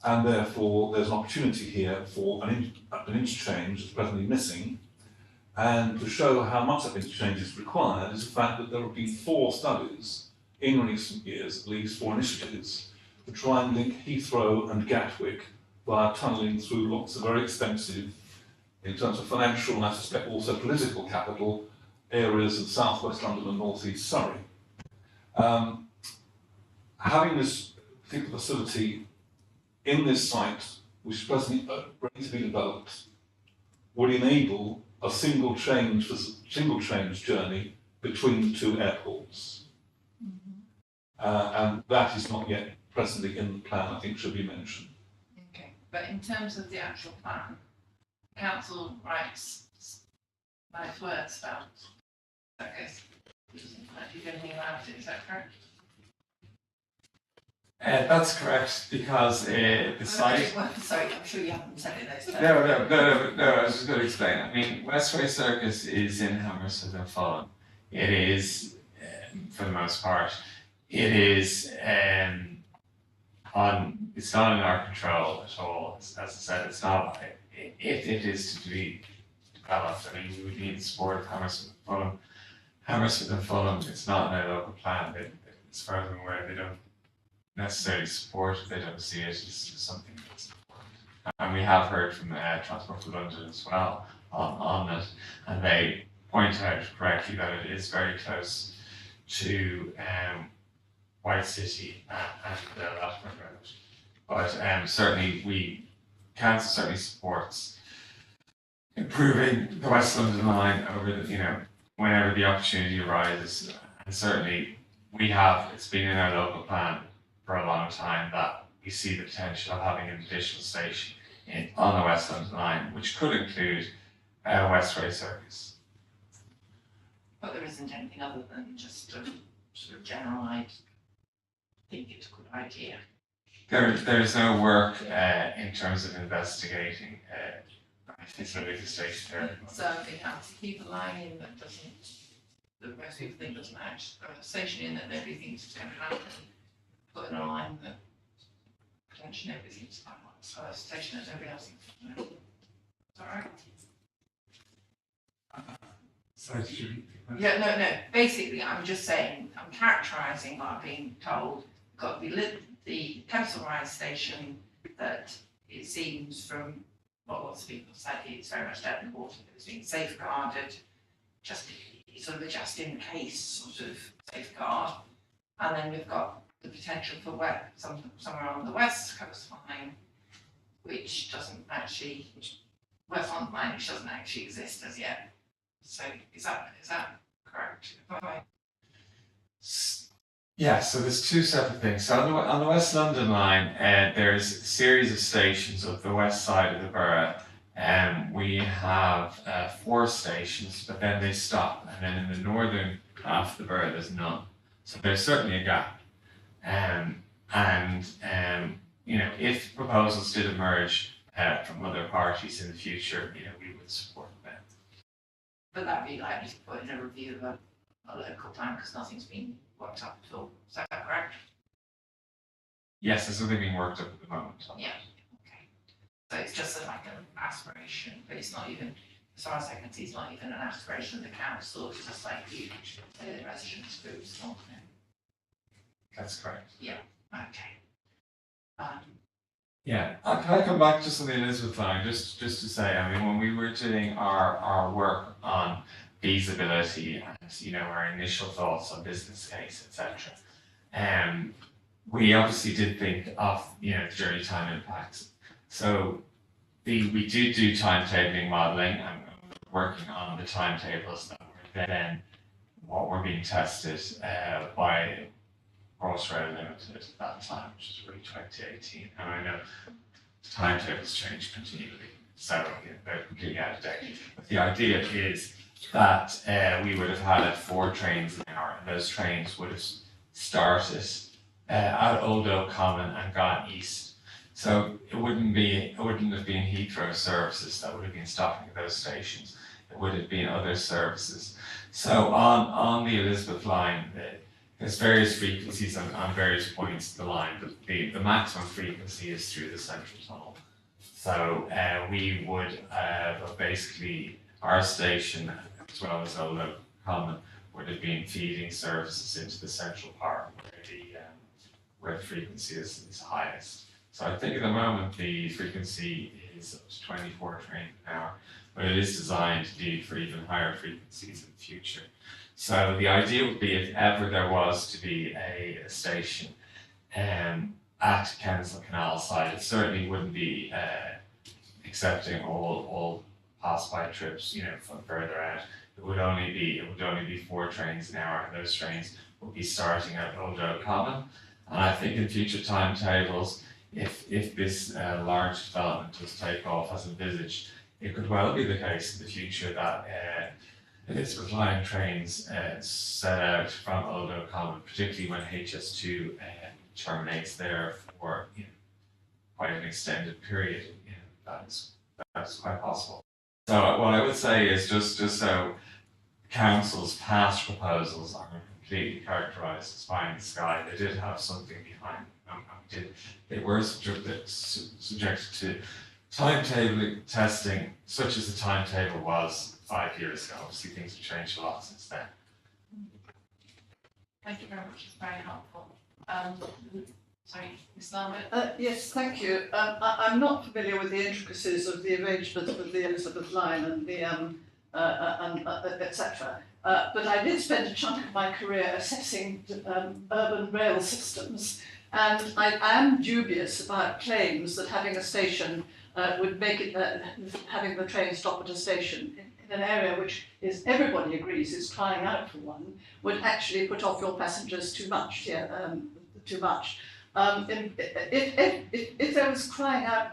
and therefore there's an opportunity here for an interchange that's presently missing. And to show how much that interchange is required is the fact that there have been 4 studies in recent years, at least 4 initiatives, to try and link Heathrow and Gatwick via tunnelling through lots of very expensive, in terms of financial and I suspect also political capital, areas of southwest London and northeast Surrey. Having this particular facility in this site, which is presently ready to be developed, would enable a single change journey between the 2 airports. And that is not yet presently in the plan, I think should be mentioned. Okay, but in terms of the actual plan, council writes nice words about circus. If you anything about it, is that correct? That's correct, because the site. Well, sorry, I'm sure you haven't said it those terms. No, I was just going to explain. I mean, Westway Circus is in Hammersmith and Fulham. It is, for the most part, it is it's not in our control at all. As I said, it's not, if it is to be developed, I mean, we would need the support of Hammersmith and Fulham. Hammersmith and Fulham, it's not in their local plan. As far as I'm aware, they don't necessarily support it, they don't see it as something that's important. And we have heard from Transport for London as well on it, and they point out correctly that it is very close to White City and Latimer Road. But certainly council certainly supports improving the West London line over whenever the opportunity arises. And certainly it's been in our local plan for a long time that we see the potential of having an additional station on the West London line, which could include Westway Circus. But there isn't anything other than just a sort of general, I think it's a good idea. There's no work in terms of investigating specific station there. So they have to keep a line in that most people think doesn't actually, or a station in that nobody thinks is going to happen. Put in a line that potentially nobody thinks is going to happen. So a station that nobody else thinks is going to happen. Is that all right? Yeah, no. Basically, I'm just saying, I'm characterising what I've been told. Got the Kensal Rise station that it seems from what lots of people said, it's very much dead in the water. It's being safeguarded, just sort of a just in case sort of safeguard. And then we've got the potential for somewhere on the west coastline, which doesn't actually, West London line, which doesn't actually exist as yet. So is that correct? Yeah, so there's two separate things. So on the West London line, there's a series of stations up the west side of the borough. We have 4 stations, but then they stop. And then in the northern half of the borough, there's none. So there's certainly a gap. If proposals did emerge from other parties in the future, we would support them. But that'd be likely to put in a review of a local plan because nothing's been worked up at all. Is that correct? Yes, there's something being worked up at the moment. Yeah. Okay. So it's just like an aspiration, but it's not even, as far as I can see, it's not even an aspiration of the council. It's just like the residents' groups. That's correct. Yeah. Okay. Yeah, can I come back just on the Elizabeth line, just to say, I mean, when we were doing our work on feasibility and, our initial thoughts on business case, etc., we obviously did think of, the journey time impacts. So we did do timetabling modelling and working on the timetables that were then what were being tested by Crossrail Limited at that time, which was really 2018. And I know the timetables change continually, so they're completely out of date. But the idea is that we would have had 4 trains an hour, and those trains would have started at Old Oak Common and gone east. So it wouldn't have been Heathrow services that would have been stopping at those stations. It would have been other services. So on the Elizabeth line, there's various frequencies on various points of the line, but the maximum frequency is through the central tunnel. So we would basically, our station, as well as Old Oak Common, would have been feeding services into the central part where the frequency is highest. So I think at the moment the frequency is up to 24 trains an hour, but it is designed indeed for even higher frequencies in the future. So the idea would be if ever there was to be a station at Kensal Canal side, it certainly wouldn't be accepting all pass-by trips, from further out. It would only be 4 trains an hour, and those trains would be starting at Old Oak Common. And I think in future timetables, if this large development does take off as envisaged, it could well be the case in the future that Elizabeth line trains set out from Old Oak Common, particularly when HS2 terminates there for quite an extended period, that's quite possible. So what I would say is just so council's past proposals aren't completely characterised as pie in the sky. They did have something behind them. They were subjected to timetable testing, such as the timetable was 5 years ago. Obviously, things have changed a lot since then. Thank you very much, it's very helpful. Sorry, Ms. Lambert? Yes, thank you. I'm not familiar with the intricacies of the arrangement of the Elizabeth line and the etc. But I did spend a chunk of my career assessing urban rail systems, and I am dubious about claims that having a station would make it having the train stop at a station in an area which everybody agrees is crying out for one would actually put off your passengers too much. Too much. If there was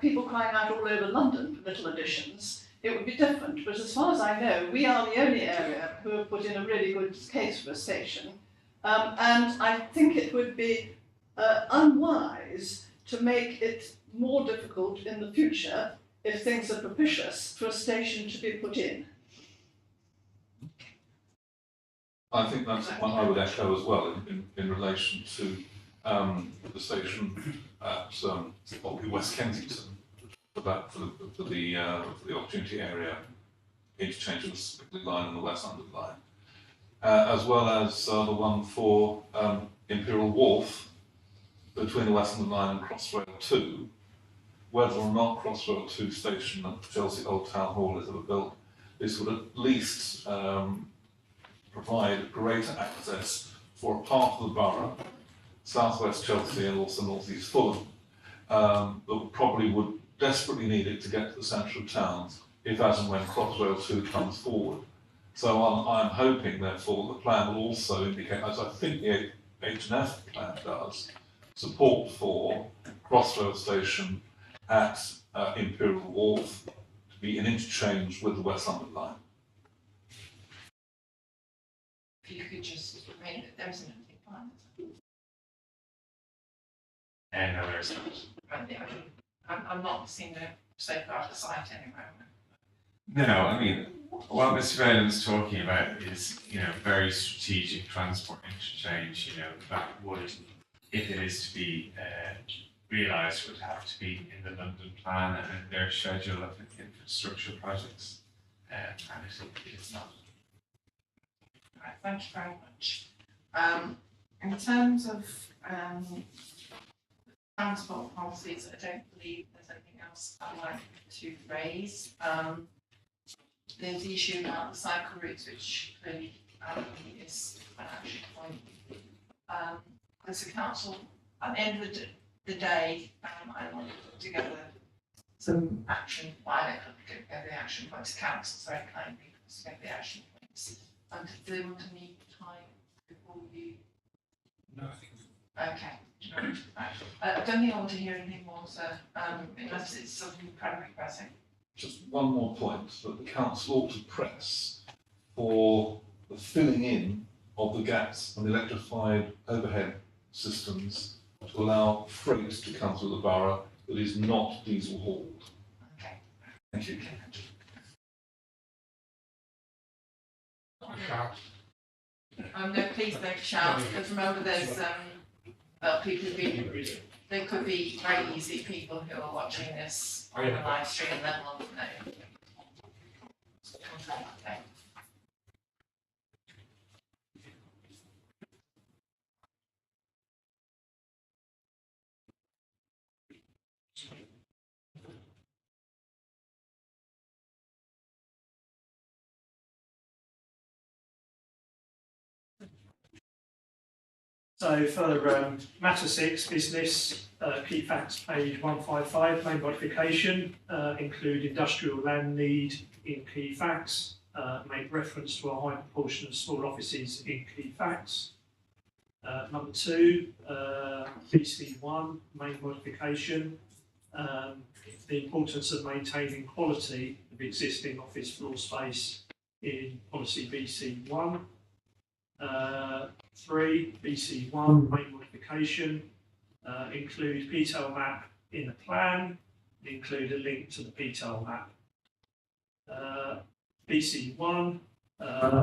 people crying out all over London for little additions, it would be different. But as far as I know, we are the only area who have put in a really good case for a station. And I think it would be unwise to make it more difficult in the future if things are propitious for a station to be put in. I think that's what I would echo as well in relation to the station at West Kensington for the opportunity area interchange of the Spickley line and the West London line, as well as the one for Imperial Wharf between the West London line and Crossrail 2. Whether or not Crossrail 2 station at Chelsea Old Town Hall is ever built, this would at least provide greater access for a part of the borough, southwest Chelsea and also northeast Fulham, that probably would desperately need it to get to the central towns if as and when Crossrail 2 comes forward. So I'm hoping, therefore, the plan will also indicate, as I think the H&F plan does, support for Crossrail station at Imperial Wharf to be in interchange with the West London line. If you could just remain that there isn't anything planned. And no, there's not. I'm not seeing the safeguard site anywhere. No, I mean, what Mr. Redden's talking about is, very strategic transport interchange, that would, if it is to be realised, would have to be in the London plan and their schedule of infrastructure projects, and it is not. Right, thank you very much. In terms of transport policies, I don't believe there's anything else I'd like to raise. There's the issue about the cycle routes, which clearly is an action point. As a council, at the end of the day, I want to put together some action, I don't put together the action points, council very kindly put together the action points. And do they want to need time before you? No, I think. Okay. I don't think I want to hear anything more, sir, unless it's something incredibly pressing. Just one more point, that the council ought to press for the filling in of the gaps on the electrified overhead systems to allow freight to come through the borough that is not diesel hauled. Okay. Thank you. No, please don't shout, because remember there's people there could be very easy people who are watching this on the live stream and then want to know. Okay. So for matter 6, business, key facts, page 155, main modification, include industrial land need in key facts, make reference to a high proportion of small offices in key facts. Number 2, BC1, main modification, the importance of maintaining quality of existing office floor space in policy BC1. 3, BC1, main modification, include PTEL map in the plan, include a link to the PTEL map. BC1,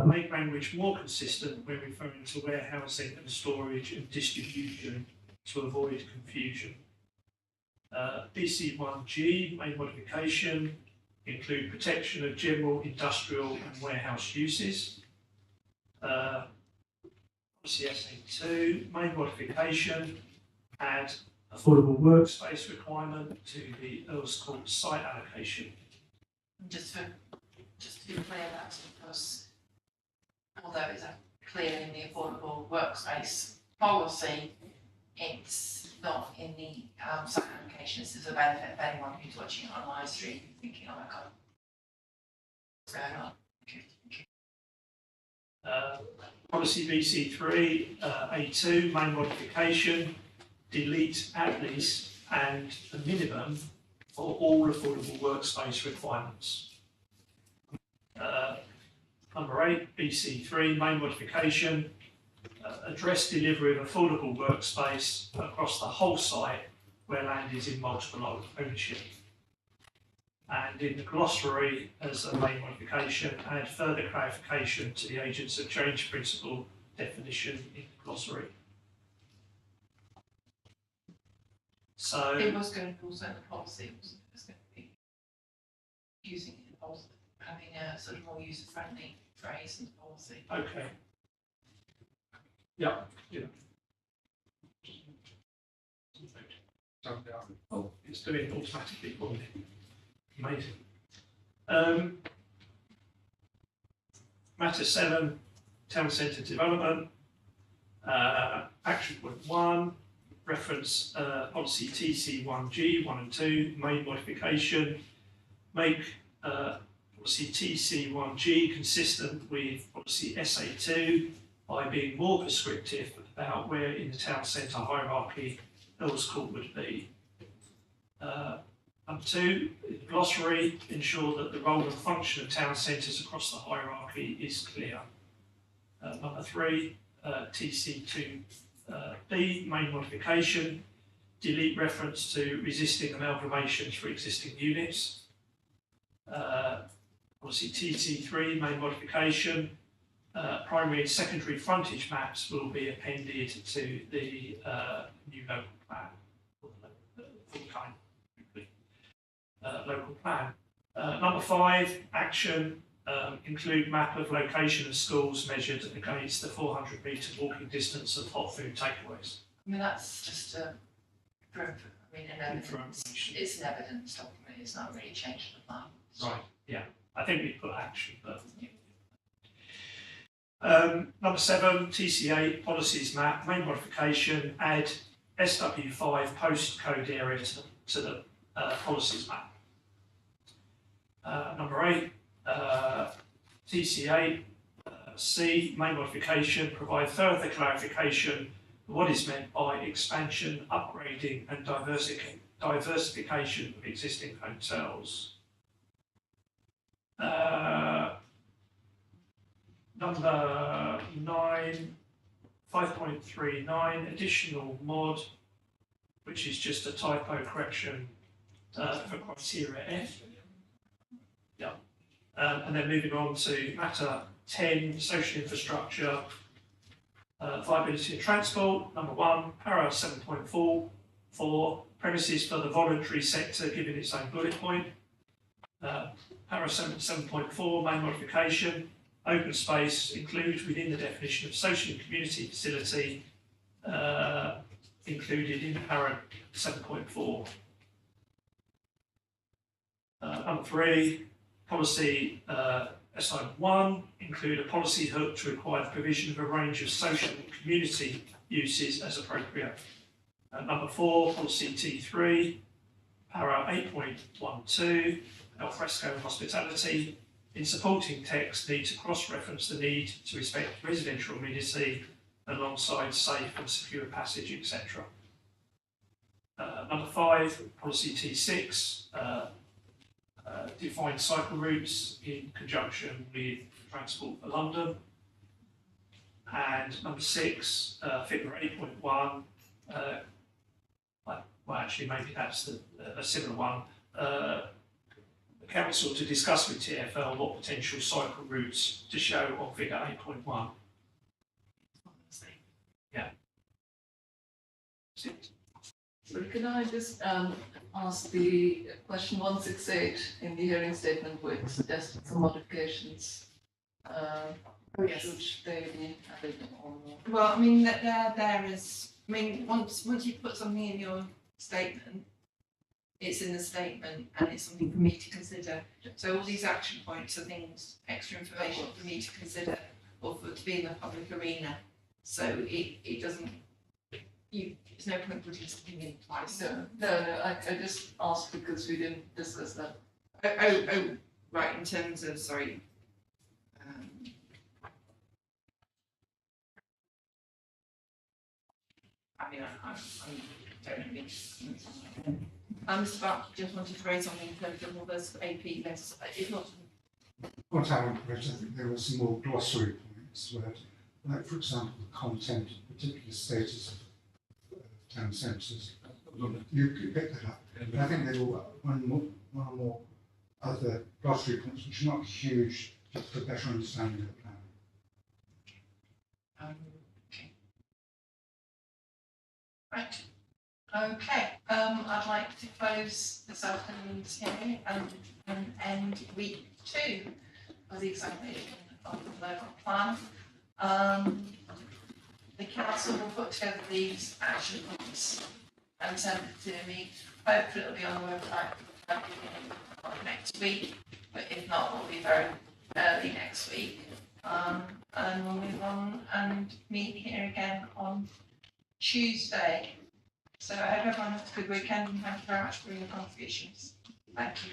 make language more consistent when referring to warehousing and storage and distribution to avoid confusion. BC1G, main modification, include protection of general industrial and warehouse uses. Policy SA2, main modification, add affordable workspace requirement to the Earls Court site allocation. Just to be clear, that's because although it's clear in the affordable workspace policy, it's not in the site application. This is a benefit of anyone who's watching it on live stream thinking, oh my god, what's going on? Policy BC3, A2, main modification, delete at least and a minimum for all affordable workspace requirements. Number 8, BC3, main modification, address delivery of affordable workspace across the whole site where land is in multiple ownership. And in the glossary, as a main modification, add further clarification to the agents of change principle definition in the glossary. So it was going to also in the policy, it was going to be using it in the policy, having a sort of more user-friendly phrase in the policy. okay. Yeah. Oh, it's doing it automatically for me. Amazing. Matter 7, town centre development. Action point 1, reference policy TC1G 1 and 2, main modification. Make policy TC1G consistent with policy SA2 by being more prescriptive about where in the town centre hierarchy Earls Court would be. Number 2, in the glossary, ensure that the role and function of town centres across the hierarchy is clear. Number 3, TC2B, main modification, delete reference to resisting amalgamations for existing units. Policy TC3, main modification, primary and secondary frontage maps will be appended to the new local plan, full-time local plan. Number 5, action, include map of location of schools measured against the 400-metre walking distance of hot food takeaways. I mean, that's just a proof, I mean, an evidence, it's an evidence document, it's not really changing the plan. Right, yeah. I think we put action, but number 7, TC8 policies map, main modification, add SW5 postcode area to the policies map. Number 8, TC8 C, main modification, provide further clarification of what is meant by expansion, upgrading and diversification of existing hotels. Number 9, 5.39, additional mod, which is just a typo correction for criteria F. Yeah. And then moving on to matter 10, social infrastructure, viability of transport. Number 1, para 7.4, premises for the voluntary sector given its own bullet point. Para 7.4, main modification, open space includes within the definition of social and community facility included in para 7.4. Number 3, policy SI1, include a policy hook to require the provision of a range of social and community uses as appropriate. Number 4, policy T3, para 8.12, alfresco hospitality. In supporting text, need to cross-reference the need to respect residential amenity alongside safe and secure passage, etc. Number 5, policy T6, define cycle routes in conjunction with Transport for London. And number 6, figure 8.1, well, actually, maybe that's a similar one. The council to discuss with TfL what potential cycle routes to show on figure 8.1. Yeah. So can I just ask the question 168 in the hearing statement with suggested some modifications? Should they be added or not? Well, I mean, there is, I mean, once you put something in your statement, it's in the statement and it's something for me to consider. So all these action points are things, extra information for me to consider or for to be in the public arena. So it doesn't, there's no point putting something in twice. No, I just asked because we didn't discuss that. Oh, right, in terms of, sorry. I mean, I don't know. Mr. Buck just wanted to raise something in terms of all those AP lists. If not, what I would raise, I think there were some more glossary points where, like for example, the content of particular status of town centres. You could pick that up. But I think there were one or more other glossary points which are not huge, just for better understanding of the plan. okay. Right. Okay. I'd like to close this afternoon's hearing and end week 2 of the examination of the local plan. The council will put together these action points and send it to me. Hopefully it'll be on the website next week, but if not, it'll be very early next week. And we'll move on and meet here again on Tuesday. So I hope everyone has a good weekend and thank you very much for your contributions. Thank you.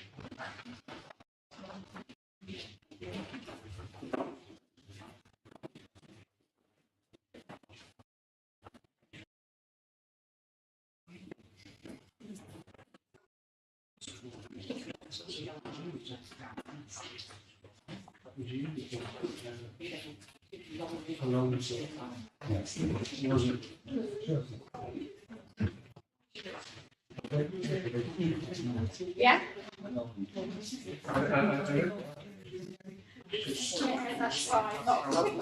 Yeah. That's fine. Not a problem.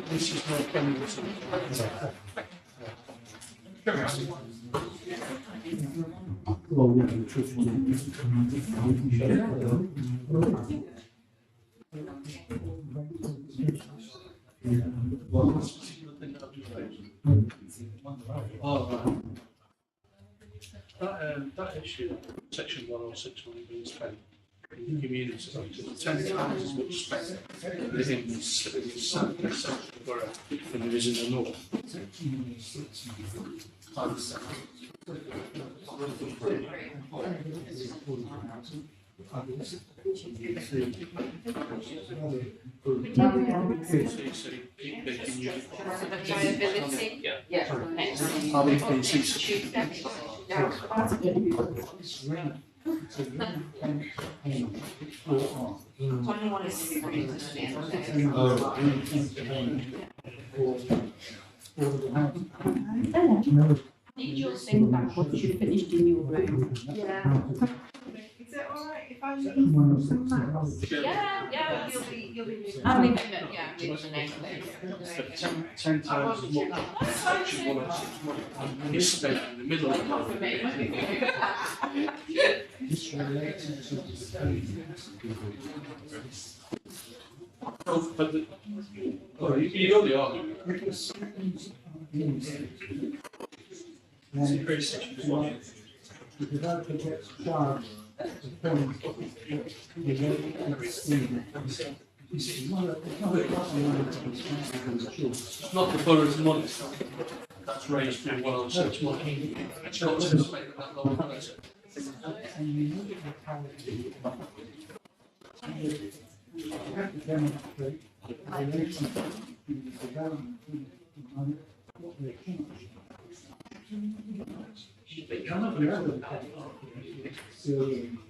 This is my planning. Well, yeah, the truth that issue, section 106 when being spent in the community, so 10 times as much spent within the south section of the borough than there is in the north. Need your thing back once you've finished in your room. Yeah. Is it alright if I leave some maps? Yeah, you'll be. I'm leaving it, yeah, I'm leaving the name plate. 10 times as much section 106 is spent in the middle of the It's related to but you know the argument. The developer gets charged to film the It's not the borough's money that's raised through 106 money. It's got to reflect that lower budget. You have to demonstrate the relation between the development and what they can achieve. The other part of it is